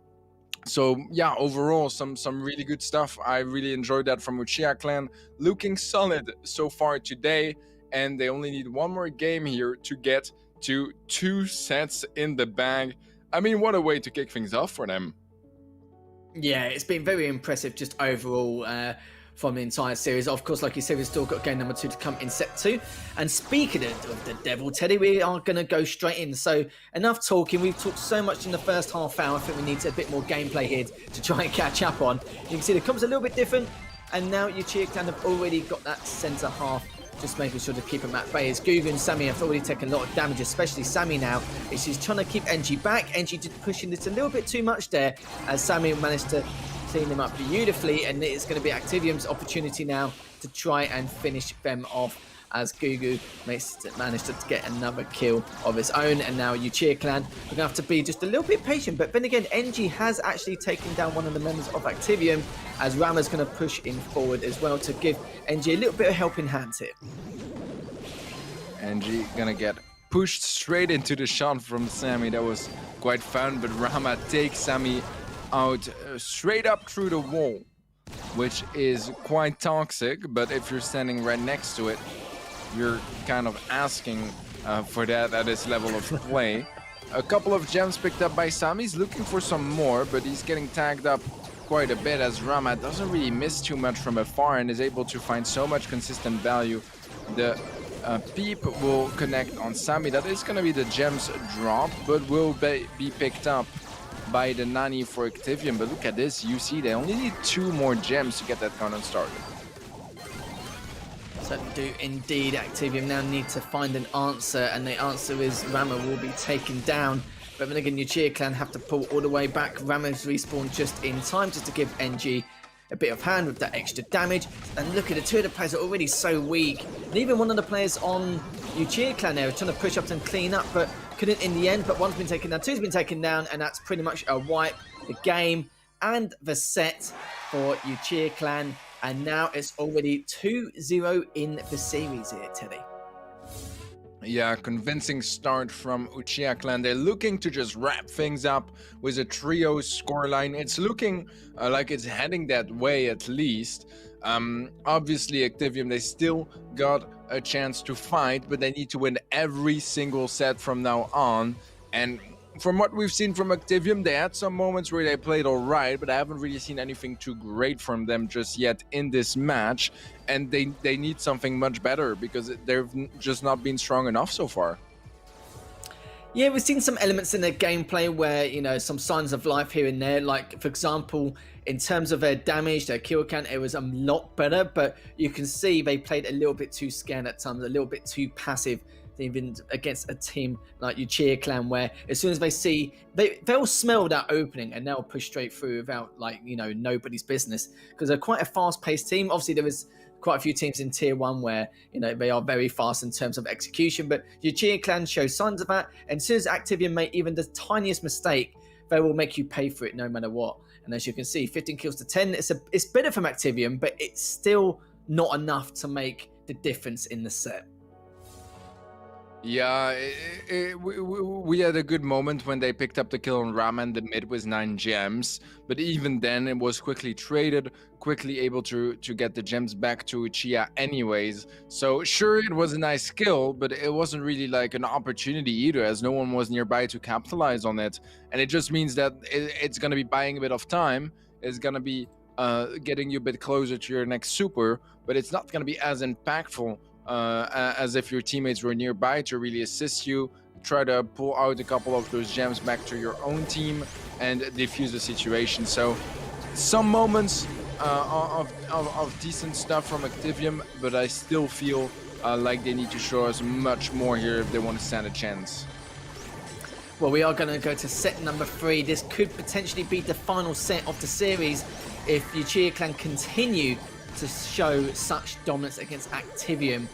So yeah, overall some really good stuff. I really enjoyed that from Uchiha clan, looking solid so far today, and they only need one more game here to get to 2 sets in the bag. I mean, what a way to kick things off for them. Yeah, it's been very impressive just overall from the entire series. Of course, like you said, we've still got game number 2 to come in set 2. And speaking of the devil, Teddy, we are going to go straight in. So enough talking. We've talked so much in the first half hour. I think we need a bit more gameplay here to try and catch up on. You can see the comps a little bit different. And now Uchiha clan have already got that centre half, just making sure to keep him at bay. As Gugu and Sammy have already taken a lot of damage, especially Sammy now. She's trying to keep Engie back. Engie just pushing this a little bit too much there, as Sammy managed to clean them up beautifully, and it's going to be Activium's opportunity now to try and finish them off, as Gugu managed to get another kill of his own. And now Uchiha clan are going to have to be just a little bit patient, but then again, Engie has actually taken down one of the members of Activium, as Rama's going to push in forward as well to give Engie a little bit of helping hands here. Engie gonna get pushed straight into the shot from Sammy. That was quite fun, but Rama takes Sammy out straight up through the wall, which is quite toxic. But if you're standing right next to it, you're kind of asking for that at this level of play. A couple of gems picked up by Sammy. He's looking for some more, but he's getting tagged up quite a bit, as Rama doesn't really miss too much from afar and is able to find so much consistent value. The Peep will connect on Sammy. That is going to be the gems drop, but will be picked up by the Nani for Activium. But look at this, you see they only need 2 more gems to get that countdown started. So do indeed. Activium now need to find an answer, and the answer is Rama will be taken down. But then again, Uchiha clan have to pull all the way back. Rama's respawned just in time, just to give Engie a bit of hand with that extra damage. And look at the 2 of the players are already so weak. And even one of the players on Uchiha clan there was trying to push up and clean up, but couldn't in the end. But 1's been taken down, 2's been taken down, and that's pretty much a wipe. The game and the set for Uchiha clan. And now it's already 2-0 in the series here, Teddy. Yeah, convincing start from Uchiha clan. They're looking to just wrap things up with a trio scoreline. It's looking like it's heading that way, at least. Obviously, Activium, they still got a chance to fight, but they need to win every single set from now on. And from what we've seen from Activium, they had some moments where they played all right, but I haven't really seen anything too great from them just yet in this match. And they need something much better, because they've just not been strong enough so far. Yeah, we've seen some elements in their gameplay where, you know, some signs of life here and there. Like, for example, in terms of their damage, their kill count, it was a lot better. But you can see they played a little bit too scared at times, a little bit too passive, even against a team like Uchiha clan, where as soon as they see, they'll smell that opening and they'll push straight through without, like, you know, nobody's business, because they're quite a fast-paced team. Obviously, there is quite a few teams in tier 1 where, you know, they are very fast in terms of execution, but Uchiha clan show signs of that. And as soon as Activium make even the tiniest mistake, they will make you pay for it no matter what. And as you can see, 15 kills to 10, it's better from Activium, but it's still not enough to make the difference in the set. Yeah, we had a good moment when they picked up the kill on Rama in the mid with 9 gems, but even then it was quickly traded, quickly able to get the gems back to Uchiha anyways. So sure, it was a nice kill, but it wasn't really like an opportunity either, as no one was nearby to capitalize on it. And it just means that it's going to be buying a bit of time. It's going to be getting you a bit closer to your next super, but it's not going to be as impactful as if your teammates were nearby to really assist you, try to pull out a couple of those gems back to your own team and defuse the situation. So some moments of decent stuff from Activium, but I still feel like they need to show us much more here if they want to stand a chance. Well, we are going to go to set number 3. This could potentially be the final set of the series. if Yuchia Clan continue to show such dominance against Activium,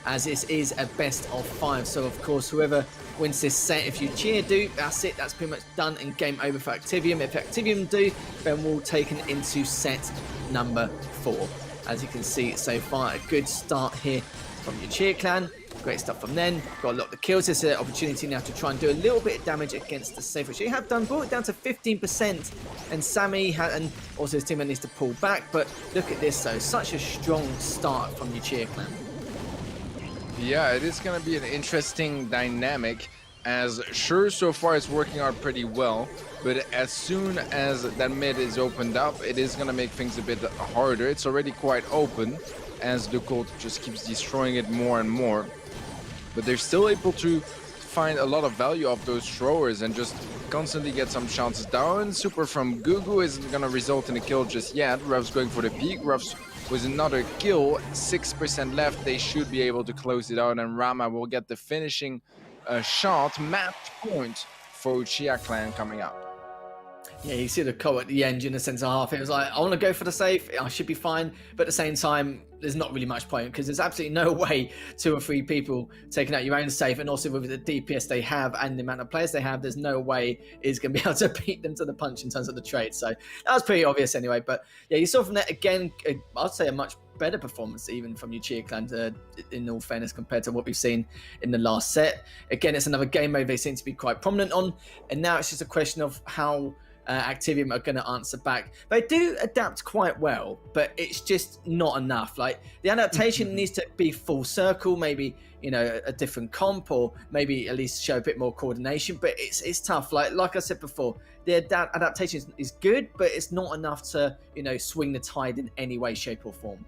as this is a best of 5. So of course, whoever wins this set, if Yuchia do, that's it, that's pretty much done and game over for Activium. If Activium do, then we'll take it into set number 4. As you can see so far, a good start here from Yuchia Clan. Great stuff from them. Got a lot of the kills. There's an opportunity now to try and do a little bit of damage against the safe, which they have done. Brought it down to 15%. And Sammy and also his teammate needs to pull back. But look at this though. Such a strong start from Yuchia Clan. Yeah, it is going to be an interesting dynamic, as sure so far it's working out pretty well, but as soon as that mid is opened up, it is going to make things a bit harder. It's already quite open as the Colt just keeps destroying it more and more, but they're still able to find a lot of value of those throwers and just constantly get some shots down. Super from Gugu isn't going to result in a kill just yet. Ruff's going for the peak. Ruff's with another kill, 6% left. They should be able to close it out, and Rama will get the finishing shot. Match point for Uchiha Clan coming up. Yeah, you see the call at the end in the centre half. It was like, I want to go for the safe. I should be fine. But at the same time, there's not really much point because there's absolutely no way 2 or 3 people taking out your own safe. And also with the DPS they have and the amount of players they have, there's no way it's going to be able to beat them to the punch in terms of the trade. So that was pretty obvious anyway. But yeah, you saw from that again, I'd say a much better performance even from Yuchia Clan in all fairness compared to what we've seen in the last set. Again, it's another game mode they seem to be quite prominent on. And now it's just a question of how Activium are going to answer back. They do adapt quite well, but it's just not enough. Like the adaptation needs to be full circle, maybe, you know, a different comp, or maybe at least show a bit more coordination. But it's tough. Like I said before, the adaptation is good, but it's not enough to, you know, swing the tide in any way, shape, or form.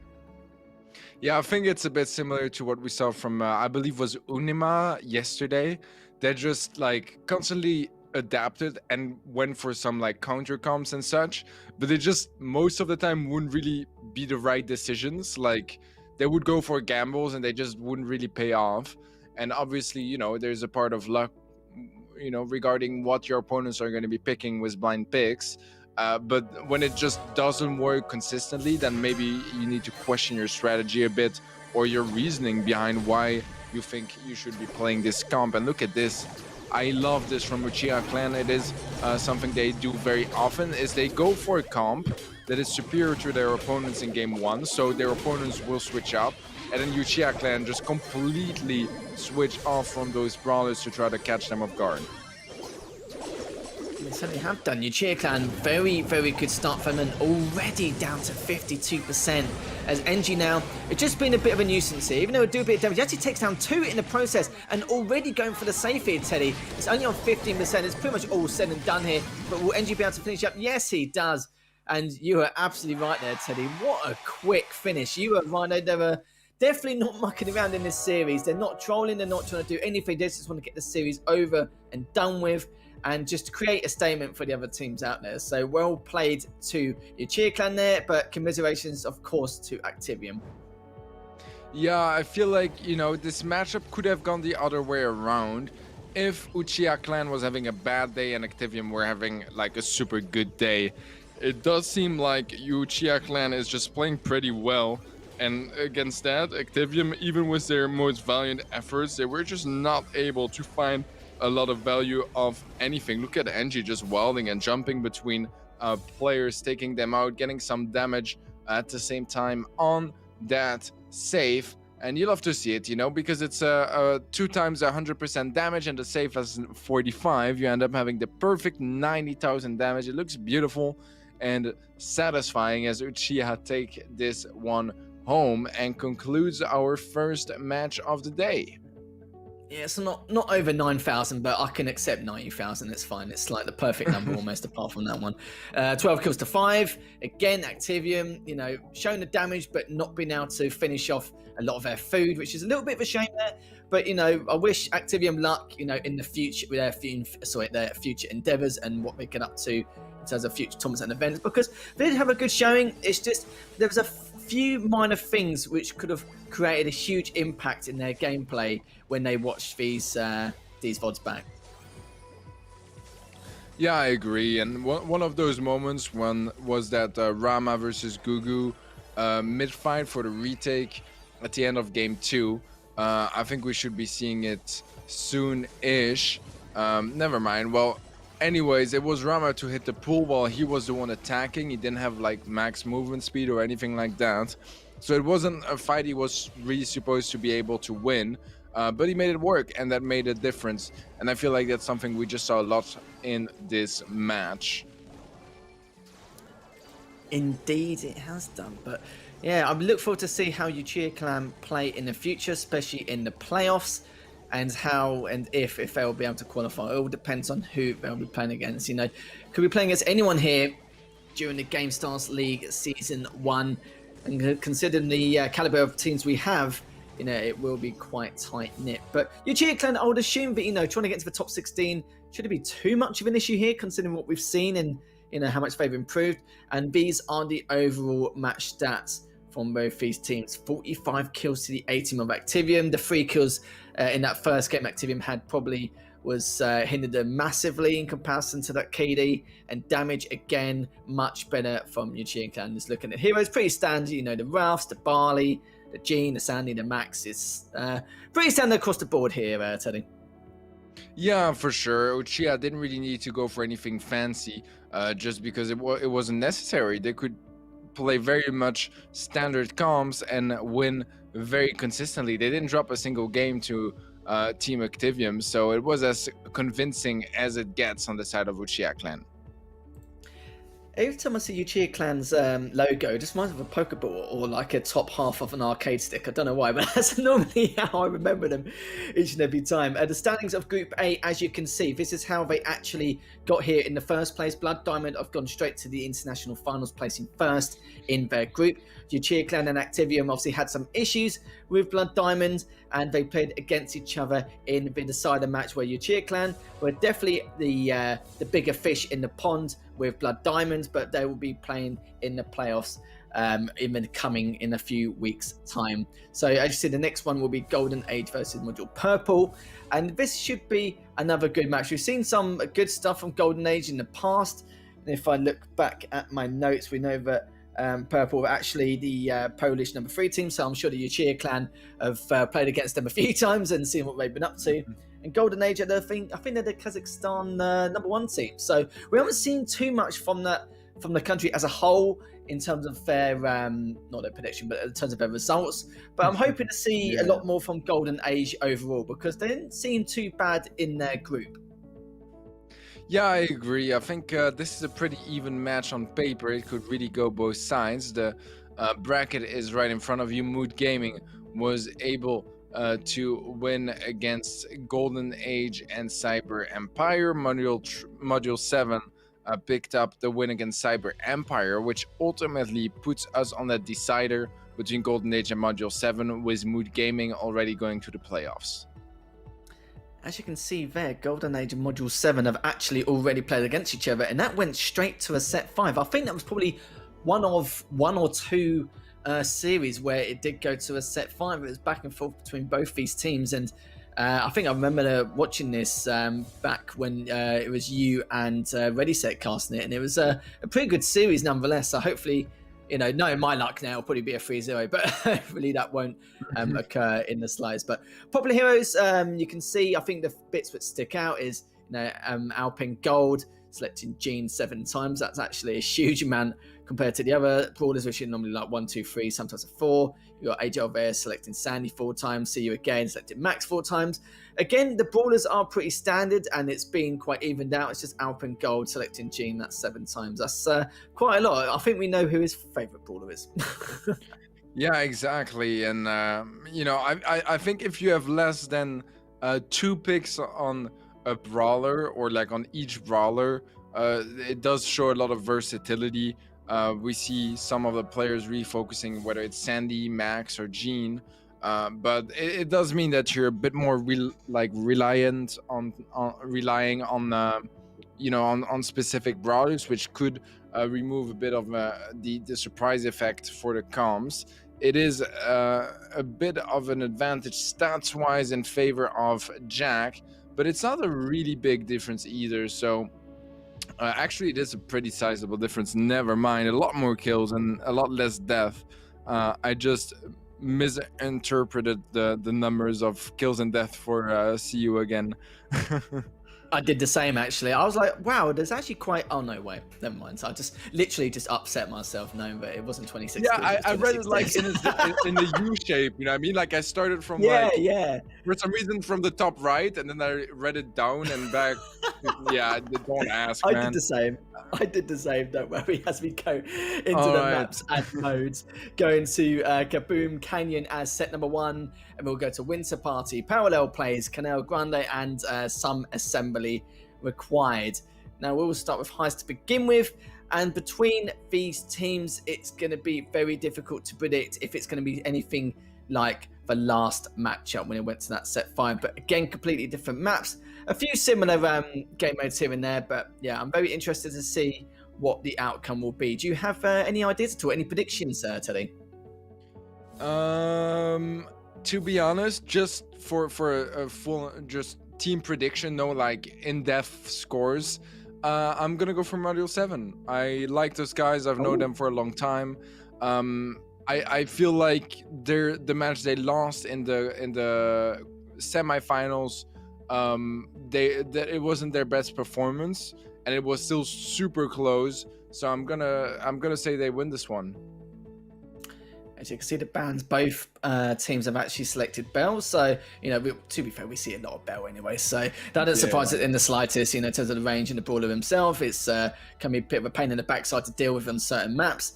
Yeah, I think it's a bit similar to what we saw from I believe was Unima yesterday. They're just like constantly adapted and went for some like counter comps and such, but they just most of the time wouldn't really be the right decisions. Like they would go for gambles and they just wouldn't really pay off. And obviously, you know, there's a part of luck, you know, regarding what your opponents are going to be picking with blind picks. But when it just doesn't work consistently, then maybe you need to question your strategy a bit or your reasoning behind why you think you should be playing this comp. And look at this. I love this from Uchiha Clan. It is something they do very often, is they go for a comp that is superior to their opponents in game 1, so their opponents will switch up, and then Uchiha Clan just completely switch off from those brawlers to try to catch them off guard. They certainly have done. Yuchia Clan, very, very good start from them, already down to 52%. As NG now, it's just been a bit of a nuisance here. Even though it do a bit of damage, he actually takes down 2 in the process and already going for the safe here, Teddy. It's only on 15%. It's pretty much all said and done here. But will NG be able to finish up? Yes, he does. And you are absolutely right there, Teddy. What a quick finish. You are right. They were definitely not mucking around in this series. They're not trolling. They're not trying to do anything. They just want to get the series over and done with, and just create a statement for the other teams out there. So well played to Yuchia Clan there, but commiserations, of course, to Activium. Yeah, I feel like, you know, this matchup could have gone the other way around if Uchiha Clan was having a bad day and Activium were having like a super good day. It does seem like Uchiha Clan is just playing pretty well, and against that, Activium, even with their most valiant efforts, they were just not able to find a lot of value of anything. Look at NG just wilding and jumping between players, taking them out, getting some damage at the same time on that safe. And you love to see it, you know, because it's 2 times 100% damage and the safe has 45. You end up having the perfect 90,000 damage. It looks beautiful and satisfying as Uchiha take this one home and concludes our first match of the day. Yeah, so not over 9,000, but I can accept 90,000. It's fine. It's like the perfect number almost, apart from that one. 12 kills to 5. Again, Activium, you know, showing the damage, but not being able to finish off a lot of their food, which is a little bit of a shame there. But, you know, I wish Activium luck, you know, in the future with their future endeavors and what they get up to in terms of future tournaments and events, because they did have a good showing. It's just there was a few minor things which could have created a huge impact in their gameplay when they watched these VODs back. Yeah, I agree. And one of those moments when was that Rama versus Gugu mid fight for the retake at the end of game two. I think we should be seeing it soon-ish. Never mind. Well, anyways, it was Rama to hit the pool while he was the one attacking. He didn't have like max movement speed or anything like that. So it wasn't a fight he was really supposed to be able to win. But he made it work, and that made a difference. And I feel like that's something we just saw a lot in this match. Indeed, it has done. But yeah, I look forward to see how Uchiha Clan play in the future, especially in the playoffs, and how and if they'll be able to qualify. It all depends on who they'll be playing against. You know, could be playing against anyone here during the Gamestars League Season 1. And considering the caliber of teams we have, you know, it will be quite tight-knit. But Uchiha Clan, I would assume that, you know, trying to get to the top 16 shouldn't be too much of an issue here, considering what we've seen and, you know, how much they've improved. And these are the overall match stats from both these teams. 45 kills to the 18 of Activium. The 3 kills in that first game Activium had probably was hindered them massively in comparison to that KD, and damage again much better from Uchiha Clan. Just looking at heroes, pretty standard, you know, the Ralphs, the Barley, the Gene, the Sandy, the Max. Is pretty standard across the board here, Teddy. Yeah, for sure. Uchiha didn't really need to go for anything fancy, just because it wasn't necessary. They could play very much standard comps and win very consistently. They didn't drop a single game to Team Activium, so it was as convincing as it gets on the side of Uchiha Clan. Every time I see Uchiha Clan's logo, it just reminds me of a Pokeball or like a top half of an arcade stick. I don't know why, but that's normally how I remember them each and every time. The standings of Group A, as you can see, this is how they actually got here in the first place. Blood Diamond have gone straight to the international finals, placing first in their group. Uchiha Clan and Activium obviously had some issues with Blood Diamond, and they played against each other in the decider match where Uchiha Clan were definitely the bigger fish in the pond with Blood Diamonds, but they will be playing in the playoffs in a few weeks' time. So as you see, the next one will be Golden Age versus Module Purple, and this should be another good match. We've seen some good stuff from Golden Age in the past, and if I look back at my notes, we know that Purple were actually the Polish number 3 team, so I'm sure the Uchiha Clan have played against them a few times and seen what they've been up to. And Golden Age, I think they're the Kazakhstan number 1 team. So we haven't seen too much from the country as a whole in terms of their not their prediction, but in terms of their results. But I'm hoping to see a lot more from Golden Age overall, because they didn't seem too bad in their group. Yeah, I agree. I think this is a pretty even match on paper. It could really go both sides. The bracket is right in front of you. Mood Gaming was able to win against Golden Age and Cyber Empire. Module 7 picked up the win against Cyber Empire, which ultimately puts us on that decider between Golden Age and Module 7, with Mood Gaming already going to the playoffs. As you can see there, Golden Age and Module 7 have actually already played against each other, and that went straight to a set 5. I think that was probably one or two series where it did go to a set 5. It was back and forth between both these teams, and I think I remember watching this back when it was you and Ready Set casting it, and it was a pretty good series nonetheless. So hopefully, you know, knowing my luck now, it'll probably be a 3-0, but hopefully that won't occur in the slides. But popular heroes, you can see, I think the bits that stick out is, you know, Alpine Gold selecting Gene 7 times. That's actually a huge amount compared to the other brawlers, which are normally like 1, 2, 3, sometimes a 4. You got AJ Alvarez selecting Sandy 4 times. See you again selecting Max 4 times. Again, the brawlers are pretty standard, and it's been quite evened out. It's just Alpine Gold selecting Gene. That's 7 times. That's quite a lot. I think we know who his favorite brawler is. Yeah, exactly. And you know, I think if you have less than 2 picks on a brawler, or like on each brawler, it does show a lot of versatility. We see some of the players refocusing whether it's Sandy, Max, or Gene, but it does mean that you're a bit more relying on you know, on specific brawlers, which could remove a bit of the surprise effect for the comms. It is a bit of an advantage stats wise in favor of Jack, but it's not a really big difference either. So Actually, it is a pretty sizable difference. Never mind, a lot more kills and a lot less death. I just misinterpreted the numbers of kills and death for CU again. I did the same actually. I was like, wow, there's actually quite. Oh no, wait, never mind. So I just literally just upset myself knowing that it wasn't 26. Yeah, kills, I read it 26 like deaths. in the U shape. You know what I mean? Like I started from Yeah, like yeah. for some reason from the top right, and then I read it down and back. Yeah, don't ask, I man. did the same. I did the same. Don't worry. As we go into All the right. maps and modes, going to Kaboom Canyon as set number 1, and we'll go to Winter Party, Parallel Plays, Canal Grande, and some assembly required. Now we'll start with Heist to begin with, and between these teams, it's going to be very difficult to predict if it's going to be anything like the last matchup when it went to that set 5. But again, completely different maps. A few similar game modes here and there, but yeah, I'm very interested to see what the outcome will be. Do you have any ideas at all? Any predictions, Teddy? To be honest, just for a full just team prediction, no like in-depth scores. I'm gonna go for Module 7. I like those guys. I've known them for a long time. I feel like the match they lost in the semifinals. It wasn't their best performance, and it was still super close. So I'm gonna say they win this one. As you can see, the bands, both teams have actually selected Bell. So, you know, to be fair, we see a lot of Bell anyway. So that doesn't surprise us in the slightest, you know, in terms of the range and the brawler himself. It's can be a bit of a pain in the backside to deal with on certain maps.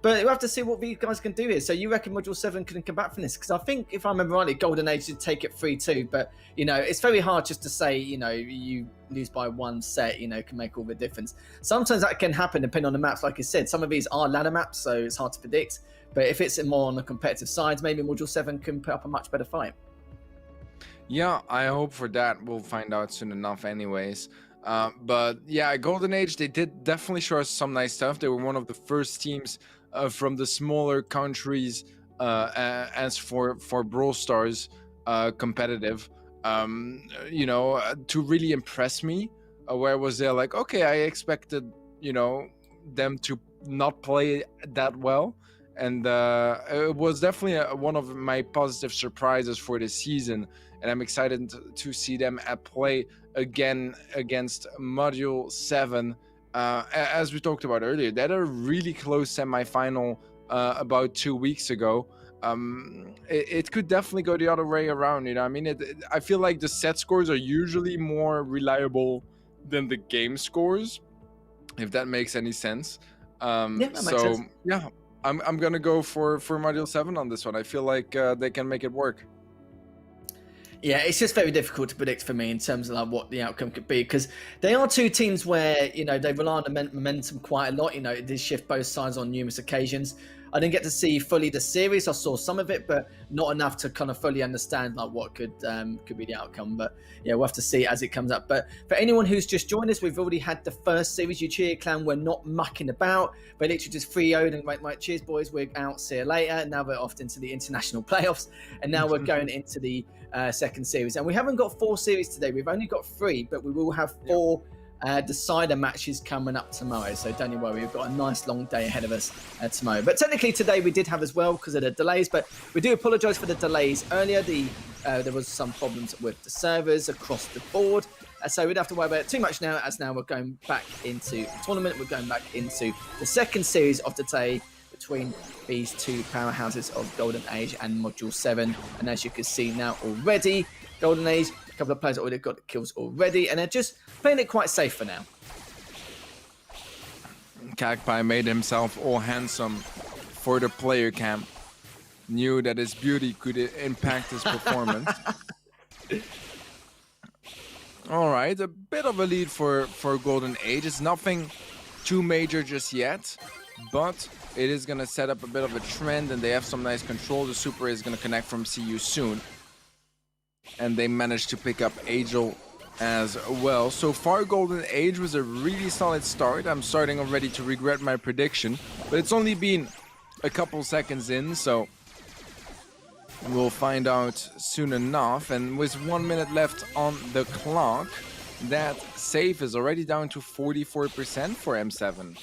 But we'll have to see what these guys can do here. So you reckon Module 7 can come back from this? Because I think, if I remember rightly, Golden Age did take it 3-2. But, you know, it's very hard just to say, you know, you lose by one set, you know, can make all the difference. Sometimes that can happen depending on the maps. Like I said, some of these are ladder maps, so it's hard to predict. But if it's more on the competitive side, maybe Module 7 can put up a much better fight. Yeah, I hope for that. We'll find out soon enough anyways. But yeah, Golden Age, they did definitely show us some nice stuff. They were one of the first teams from the smaller countries as for Brawl Stars competitive, you know, to really impress me. Where was there like, okay, I expected, you know, them to not play that well. And it was definitely one of my positive surprises for this season. And I'm excited to see them at play again against Module 7. As we talked about earlier, they had a really close semifinal about 2 weeks ago. It could definitely go the other way around. You know, I mean, I feel like the set scores are usually more reliable than the game scores, if that makes any sense. Yeah, that makes sense. Yeah, I'm gonna go for Module 7 on this one. I feel like they can make it work. Yeah, it's just very difficult to predict for me in terms of like what the outcome could be, because they are two teams where, you know, they rely on the momentum quite a lot. You know, it did shift both sides on numerous occasions. I didn't get to see fully the series. I saw some of it, but not enough to kind of fully understand like what could be the outcome. But yeah, we'll have to see as it comes up. But for anyone who's just joined us, we've already had the first series. Uchiha Clan were not mucking about. They literally just 3-0'd and right, cheers boys, we're out, see you later. Now we're off into the international playoffs, and now we're going into the second series. And we haven't got 4 series today. We've only got 3, but we will have 4 decider matches coming up tomorrow, so don't you worry, we've got a nice long day ahead of us tomorrow. But technically today we did have as well because of the delays, but we do apologize for the delays earlier. There was some problems with the servers across the board, so we don't have to worry about it too much now, as now we're going back into the tournament. We're going back into the second series of the day between these two powerhouses of Golden Age and Module 7. And as you can see now already, Golden Age, a couple of players already got the kills already, and they're just playing it quite safe for now. Cagpie made himself all handsome for the player camp. Knew that his beauty could impact his performance. All right, a bit of a lead for Golden Age. It's nothing too major just yet, but it is going to set up a bit of a trend, and they have some nice control. The super is going to connect from CU soon. And they managed to pick up Angel as well. So far, Golden Age was a really solid start. I'm starting already to regret my prediction, but it's only been a couple seconds in, so we'll find out soon enough. And with 1 minute left on the clock, that save is already down to 44% for M7.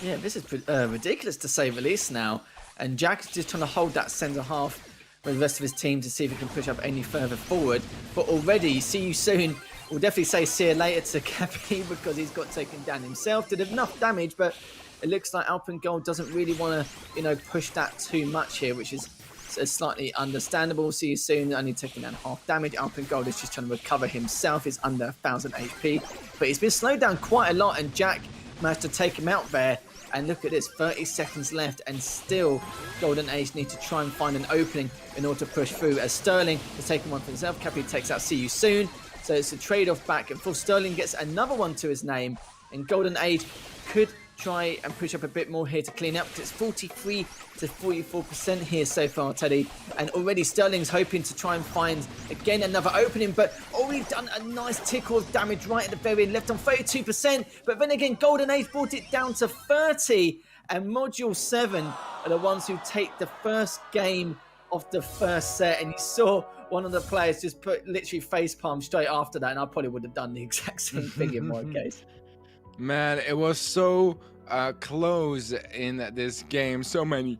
Yeah, this is ridiculous to say the least now. And Jack is just trying to hold that centre half with the rest of his team to see if he can push up any further forward. But already, see you soon. We'll definitely say see you later to Cappy because he's got taken down himself. Did enough damage, but it looks like Alpengold doesn't really want to, push that too much here, which is slightly understandable. See you soon. Only taking down half damage. Alpengold is just trying to recover himself. He's under 1,000 HP, but he's been slowed down quite a lot, and Jack managed to take him out there. And look at this, 30 seconds left, and still Golden Age need to try and find an opening in order to push through, as Sterling has taken one for himself. Cappy takes out See You Soon. So it's a trade-off back and forth. Sterling gets another one to his name, and Golden Age could try and push up a bit more here to clean up, because it's 43 to 44% here so far, Teddy. And already Sterling's hoping to try and find, again, another opening, but already done a nice tickle of damage right at the very end, left on 32%. But then again, Golden Age brought it down to 30, and Module 7 are the ones who take the first game of the first set. And you saw one of the players just put literally facepalm straight after that, and I probably would have done the exact same thing in my case. Man, it was so close in this game. So many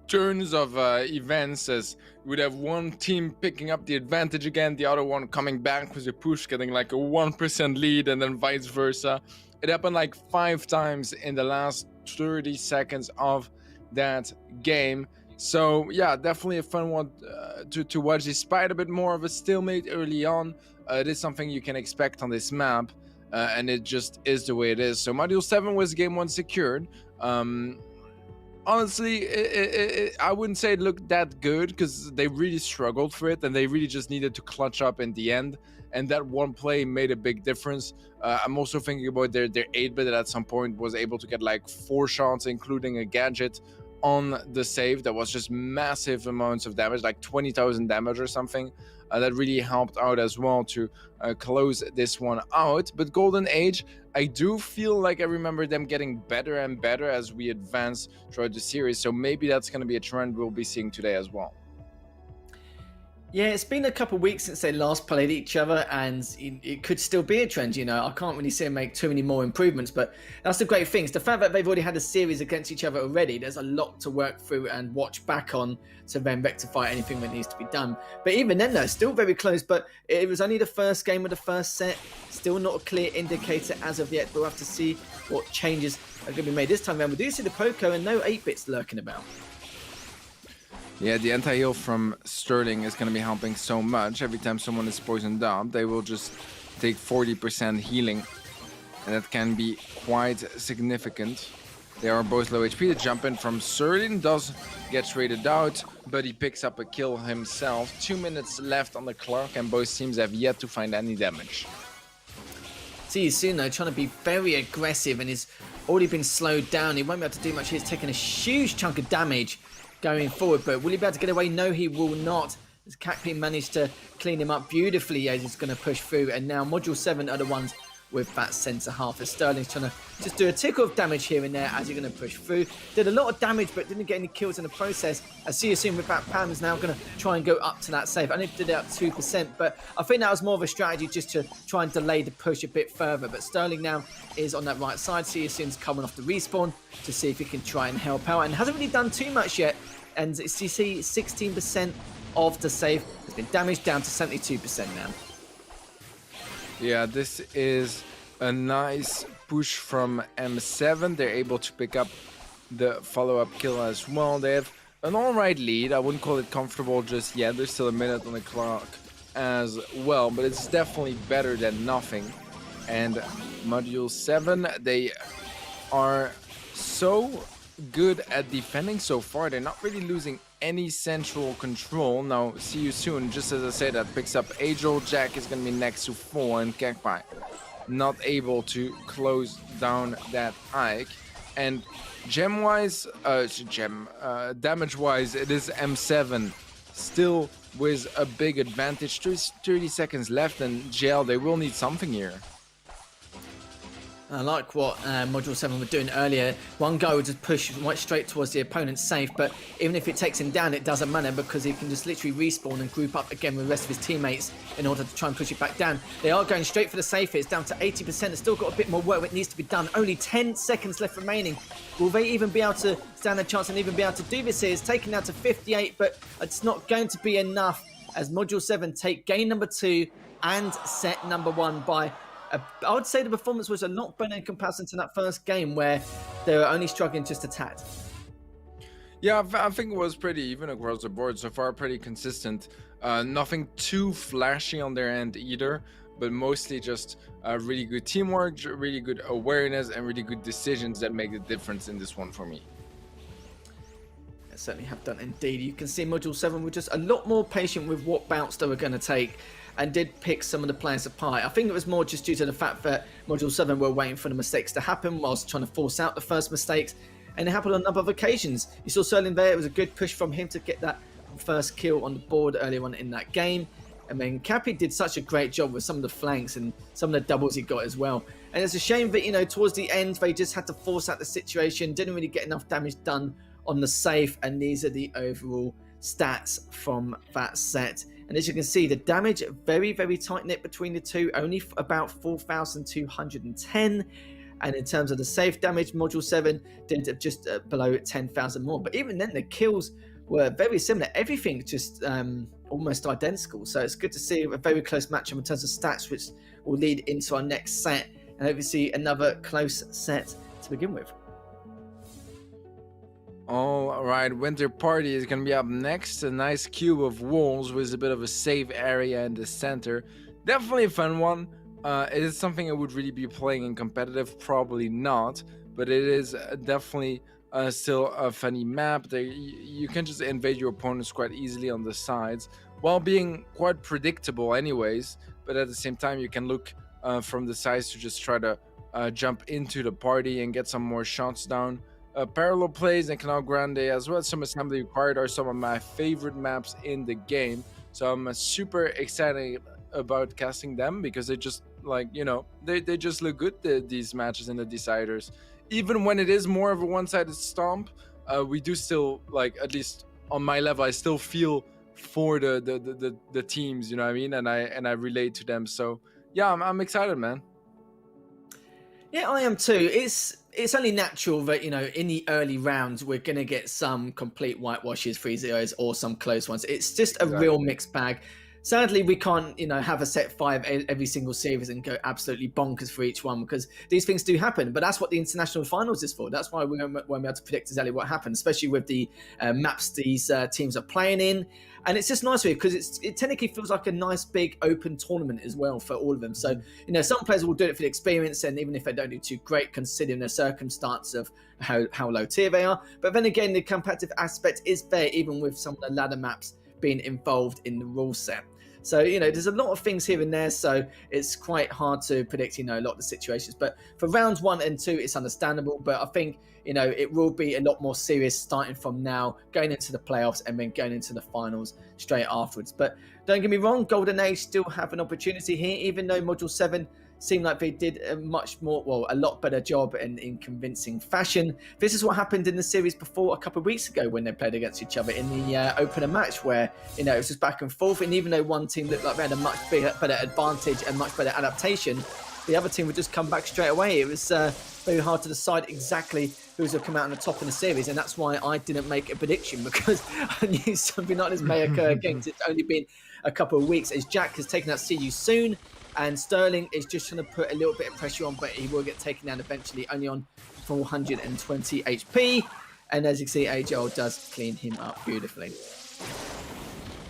turns of events, as you would have one team picking up the advantage again, the other one coming back with a push, getting like a 1% lead, and then vice versa. It happened like 5 times in the last 30 seconds of that game. So yeah, definitely a fun one to watch, despite a bit more of a stalemate early on. It is something you can expect on this map. And it just is the way it is. So Module 7 was game 1 secured. Honestly, I wouldn't say it looked that good, because they really struggled for it, and they really just needed to clutch up in the end. And that one play made a big difference. I'm also thinking about their 8-bit that at some point was able to get like 4 shots, including a gadget, on the save. That was just massive amounts of damage, like 20,000 damage or something. That really helped out as well to close this one out. But Golden Age, I do feel like I remember them getting better and better as we advance throughout the series. So maybe that's going to be a trend we'll be seeing today as well. Yeah, it's been a couple of weeks since they last played each other, and it could still be a trend, I can't really see them make too many more improvements, but that's the great thing. It's the fact that they've already had a series against each other already. There's a lot to work through and watch back on to then rectify anything that needs to be done. But even then, though, still very close, but it was only the first game of the first set. Still not a clear indicator as of yet. We'll have to see what changes are going to be made this time around. We do see the Poco and no 8-bits lurking about. Yeah, the anti-heal from Sterling is going to be helping so much. Every time someone is poisoned up, they will just take 40% healing. And that can be quite significant. They are both low HP. The jump in from Sterling does get traded out, but he picks up a kill himself. 2 minutes left on the clock, and both teams have yet to find any damage. See you soon, though, trying to be very aggressive, and he's already been slowed down. He won't be able to do much. He's taken a huge chunk of damage going forward, but will he be able to get away? No, he will not. As Cappy managed to clean him up beautifully as he's going to push through, and now Module 7 are the ones with that centre half, as Sterling's trying to just do a tickle of damage here and there as you're going to push through. Did a lot of damage, but didn't get any kills in the process. As See You Soon with that Pam is now going to try and go up to that save. Only did it up 2%, but I think that was more of a strategy just to try and delay the push a bit further. But Sterling now is on that right side. See You Soon's coming off the respawn to see if he can try and help out, and hasn't really done too much yet. And you see 16% of the save has been damaged, down to 72% now. Yeah, this is a nice push from M7. They're able to pick up the follow-up kill as well. They have an alright lead. I wouldn't call it comfortable just yet. There's still a minute on the clock as well, but it's definitely better than nothing. And Module 7, they are so good at defending so far. They're not really losing any central control. Now, See You Soon, just as I said, that picks up age-old Jack is going to be next to 4, and Kekpai not able to close down that Ike. And damage-wise, it is M7 still with a big advantage. 30 seconds left, and JL, they will need something here. I like what Module 7 were doing earlier. One guy would just push right straight towards the opponent's safe, but even if it takes him down, it doesn't matter because he can just literally respawn and group up again with the rest of his teammates in order to try and push it back down. They are going straight for the safe. It's down to 80%. It's still got a bit more work that needs to be done. Only 10 seconds left remaining. Will they even be able to stand a chance and even be able to do this here? It's taken down to 58, but it's not going to be enough as Module 7 take game number 2 and set number 1 by... I would say the performance was a lot better in comparison to that first game where they were only struggling just a tad. Yeah, I think it was pretty even across the board so far, pretty consistent. Nothing too flashy on their end either, but mostly just really good teamwork, really good awareness, and really good decisions that make the difference in this one for me. They certainly have done indeed. You can see Module 7 were just a lot more patient with what bounce they were going to take, and did pick some of the players apart. I think it was more just due to the fact that Module 7 were waiting for the mistakes to happen whilst trying to force out the first mistakes, and it happened on a number of occasions. You saw Sterling there, it was a good push from him to get that first kill on the board earlier on in that game. And then Cappy did such a great job with some of the flanks and some of the doubles he got as well. And it's a shame that, you know, towards the end, they just had to force out the situation, didn't really get enough damage done on the safe, and these are the overall stats from that set. And as you can see, the damage very, very tight-knit between the two, only about 4,210. And in terms of the safe damage, Module 7 did just below 10,000 more. But even then, the kills were very similar. Everything just almost identical. So it's good to see a very close matchup in terms of stats, which will lead into our next set. And obviously another close set to begin with. All right, Winter Party is going to be up next. A nice cube of walls with a bit of a safe area in the center. Definitely a fun one. It is something I would really be playing in competitive, probably not, but it is definitely still a funny map. You can just invade your opponents quite easily on the sides, while being quite predictable anyways, but at the same time you can look from the sides to just try to jump into the party and get some more shots down. Parallel plays and Canal Grande as well as some assembly required are some of my favorite maps in the game, so I'm super excited about casting them because they just, like, you know, they just look good, these matches in the deciders. Even when it is more of a one-sided stomp, we do still, like, at least on my level, I still feel for the teams, you know what I mean, and I relate to them. So yeah, I'm excited, man. Yeah, I am too. It's only natural that, you know, in the early rounds we're gonna get some complete whitewashes, 3-0s, or some close ones. It's just a real mixed bag. Sadly, we can't, you know, have a set 5 every single series and go absolutely bonkers for each one, because these things do happen. But that's what the international finals is for. That's why we won't be able to predict exactly what happens, especially with the maps these teams are playing in. And it's just nice here because it technically feels like a nice big open tournament as well for all of them. So, you know, some players will do it for the experience, and even if they don't do too great considering the circumstance of how low tier they are. But then again, the competitive aspect is there even with some of the ladder maps being involved in the rule set. So, you know, there's a lot of things here and there, so it's quite hard to predict, you know, a lot of the situations. But for rounds 1 and 2, it's understandable. But I think, you know, it will be a lot more serious starting from now, going into the playoffs, and then going into the finals straight afterwards. But don't get me wrong, Golden Age still have an opportunity here, even though Module 7 seemed like they did a lot better job in convincing fashion. This is what happened in the series before a couple of weeks ago when they played against each other in the opener match, where, you know, it was just back and forth, and even though one team looked like they had a much better advantage and much better adaptation, the other team would just come back straight away. It was very hard to decide exactly who's going to come out on the top in the series, and that's why I didn't make a prediction, because I knew something like this may occur again. It's only been a couple of weeks as Jack has taken out See You Soon, and Sterling is just trying to put a little bit of pressure on, but he will get taken down eventually, only on 420 HP. And as you can see, AJL does clean him up beautifully.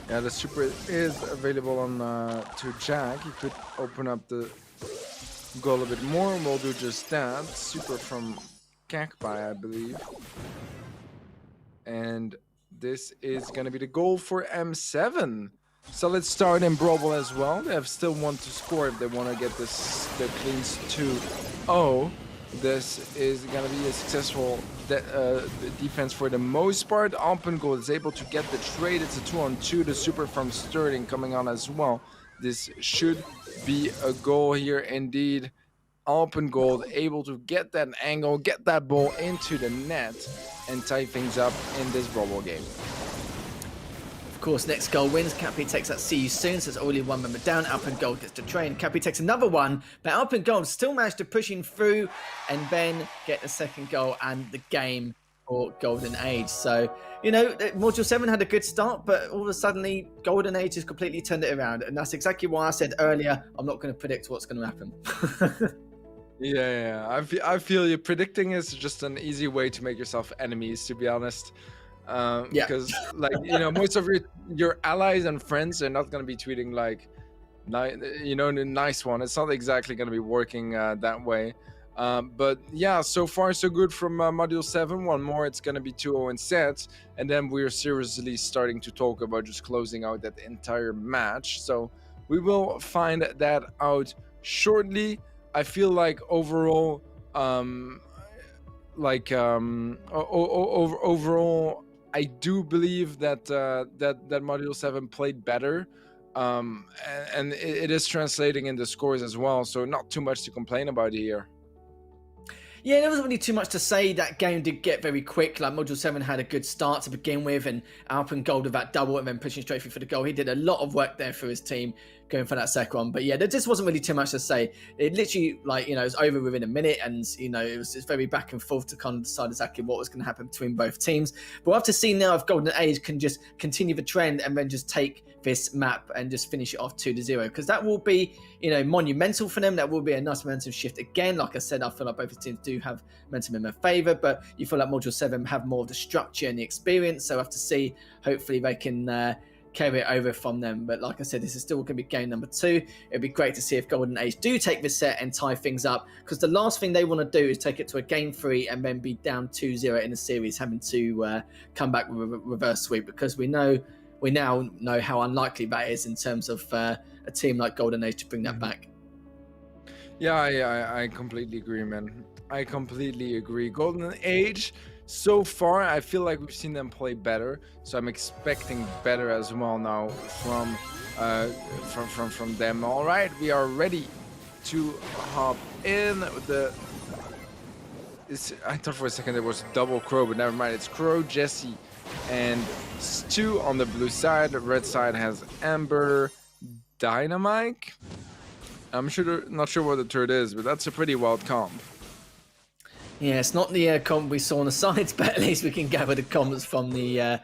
Yeah, the super is available on to Jack. He could open up the goal a bit more, and we'll do just that. Super from Kakbai, I believe. And this is going to be the goal for M7. So let's start in Brawl as well. They have still one to score if they want to get this the cleans 2-0. This is going to be a successful defense for the most part. Alpengold is able to get the trade. It's a 2-on-2. The super from Sterling coming on as well. This should be a goal here indeed. Alpengold able to get that angle, get that ball into the net, and tie things up in this Brawl game. Of course, next goal wins. Cappy takes that see you soon, so it's only one member down. Alpengold gets to train. Cappy takes another one, but Alpengold still managed to push him through and then get the second goal and the game for Golden Age. So, you know, Module 7 had a good start, but all of a sudden, Golden Age has completely turned it around. And that's exactly why I said earlier, I'm not going to predict what's going to happen. Yeah. I feel you. Predicting is just an easy way to make yourself enemies, to be honest. Because, like, you know, most of your allies and friends are not going to be tweeting like, you know, the nice one. It's not exactly going to be working that way. But yeah, so far so good from Module 7. One more, it's going to be 2-0 in sets. And then we're seriously starting to talk about just closing out that entire match. So we will find that out shortly. I feel like overall, overall, I do believe that that Module 7 played better. And it is translating in the scores as well. So not too much to complain about here. Yeah, there wasn't really too much to say. That game did get very quick. Like, Module 7 had a good start to begin with, and Alpengold with that double and then pushing straight through for the goal. He did a lot of work there for his team going for that second one. But yeah, there just wasn't really too much to say. It literally, like, you know, it was over within a minute, and, you know, it was just very back and forth to kind of decide exactly what was going to happen between both teams. But we'll have to see now if Golden Age can just continue the trend and then just take this map and just finish it off 2-0, because that will be, you know, monumental for them. That will be a nice momentum shift again. Like I said, I feel like both teams do have momentum in their favor, but you feel like Module 7 have more of the structure and the experience, so I have to see. Hopefully they can carry it over from them. But like I said, this is still going to be game number 2. It'd be great to see if Golden Age do take this set and tie things up, because the last thing they want to do is take it to a game 3 and then be down 2-0 in the series, having to come back with a reverse sweep, because we now know how unlikely that is in terms of a team like Golden Age to bring that back. Yeah, I completely agree, man. I completely agree. Golden Age, so far, I feel like we've seen them play better, so I'm expecting better as well now from them. All right, we are ready to hop in. I thought for a second it was double Crow, but never mind. It's Crow, Jesse, and Stu on the blue side. The red side has Amber, Dynamite. I'm not sure what the third is, but that's a pretty wild comp. Yeah, it's not the comp we saw on the sides, but at least we can gather the comps from the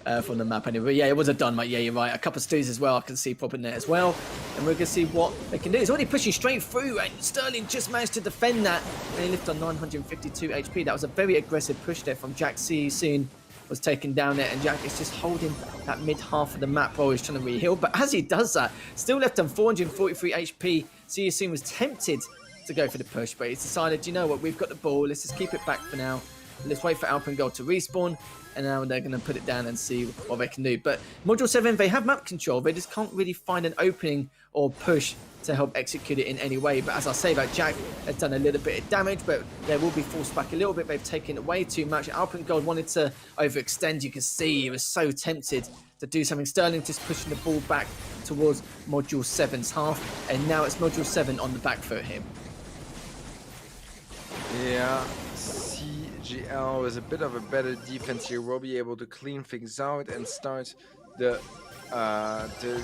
map anyway. But yeah, it was a Dynamite. Yeah, you're right. A couple of Stews as well I can see popping there as well. And we're going to see what they can do. He's already pushing straight through, and Sterling just managed to defend that. And he lifted on 952 HP. That was a very aggressive push there from Jack. See you soon. Was taken down there, and Jack is just holding that mid half of the map while he's trying to re-heal. But as he does that, still left on 443 HP. See you soon was tempted to go for the push, but he's decided, you know what, we've got the ball, let's just keep it back for now. Let's wait for Alpengold to respawn, and now they're going to put it down and see what they can do. But Module 7, they have map control, they just can't really find an opening or push to help execute it in any way. But as I say, that Jack has done a little bit of damage, but they will be forced back a little bit. They've taken away too much. Alpengold wanted to overextend. You can see he was so tempted to do something. Sterling just pushing the ball back towards Module 7's half, and now it's Module 7 on the back foot here. Yeah, CGL with a bit of a better defense here will be able to clean things out and start the to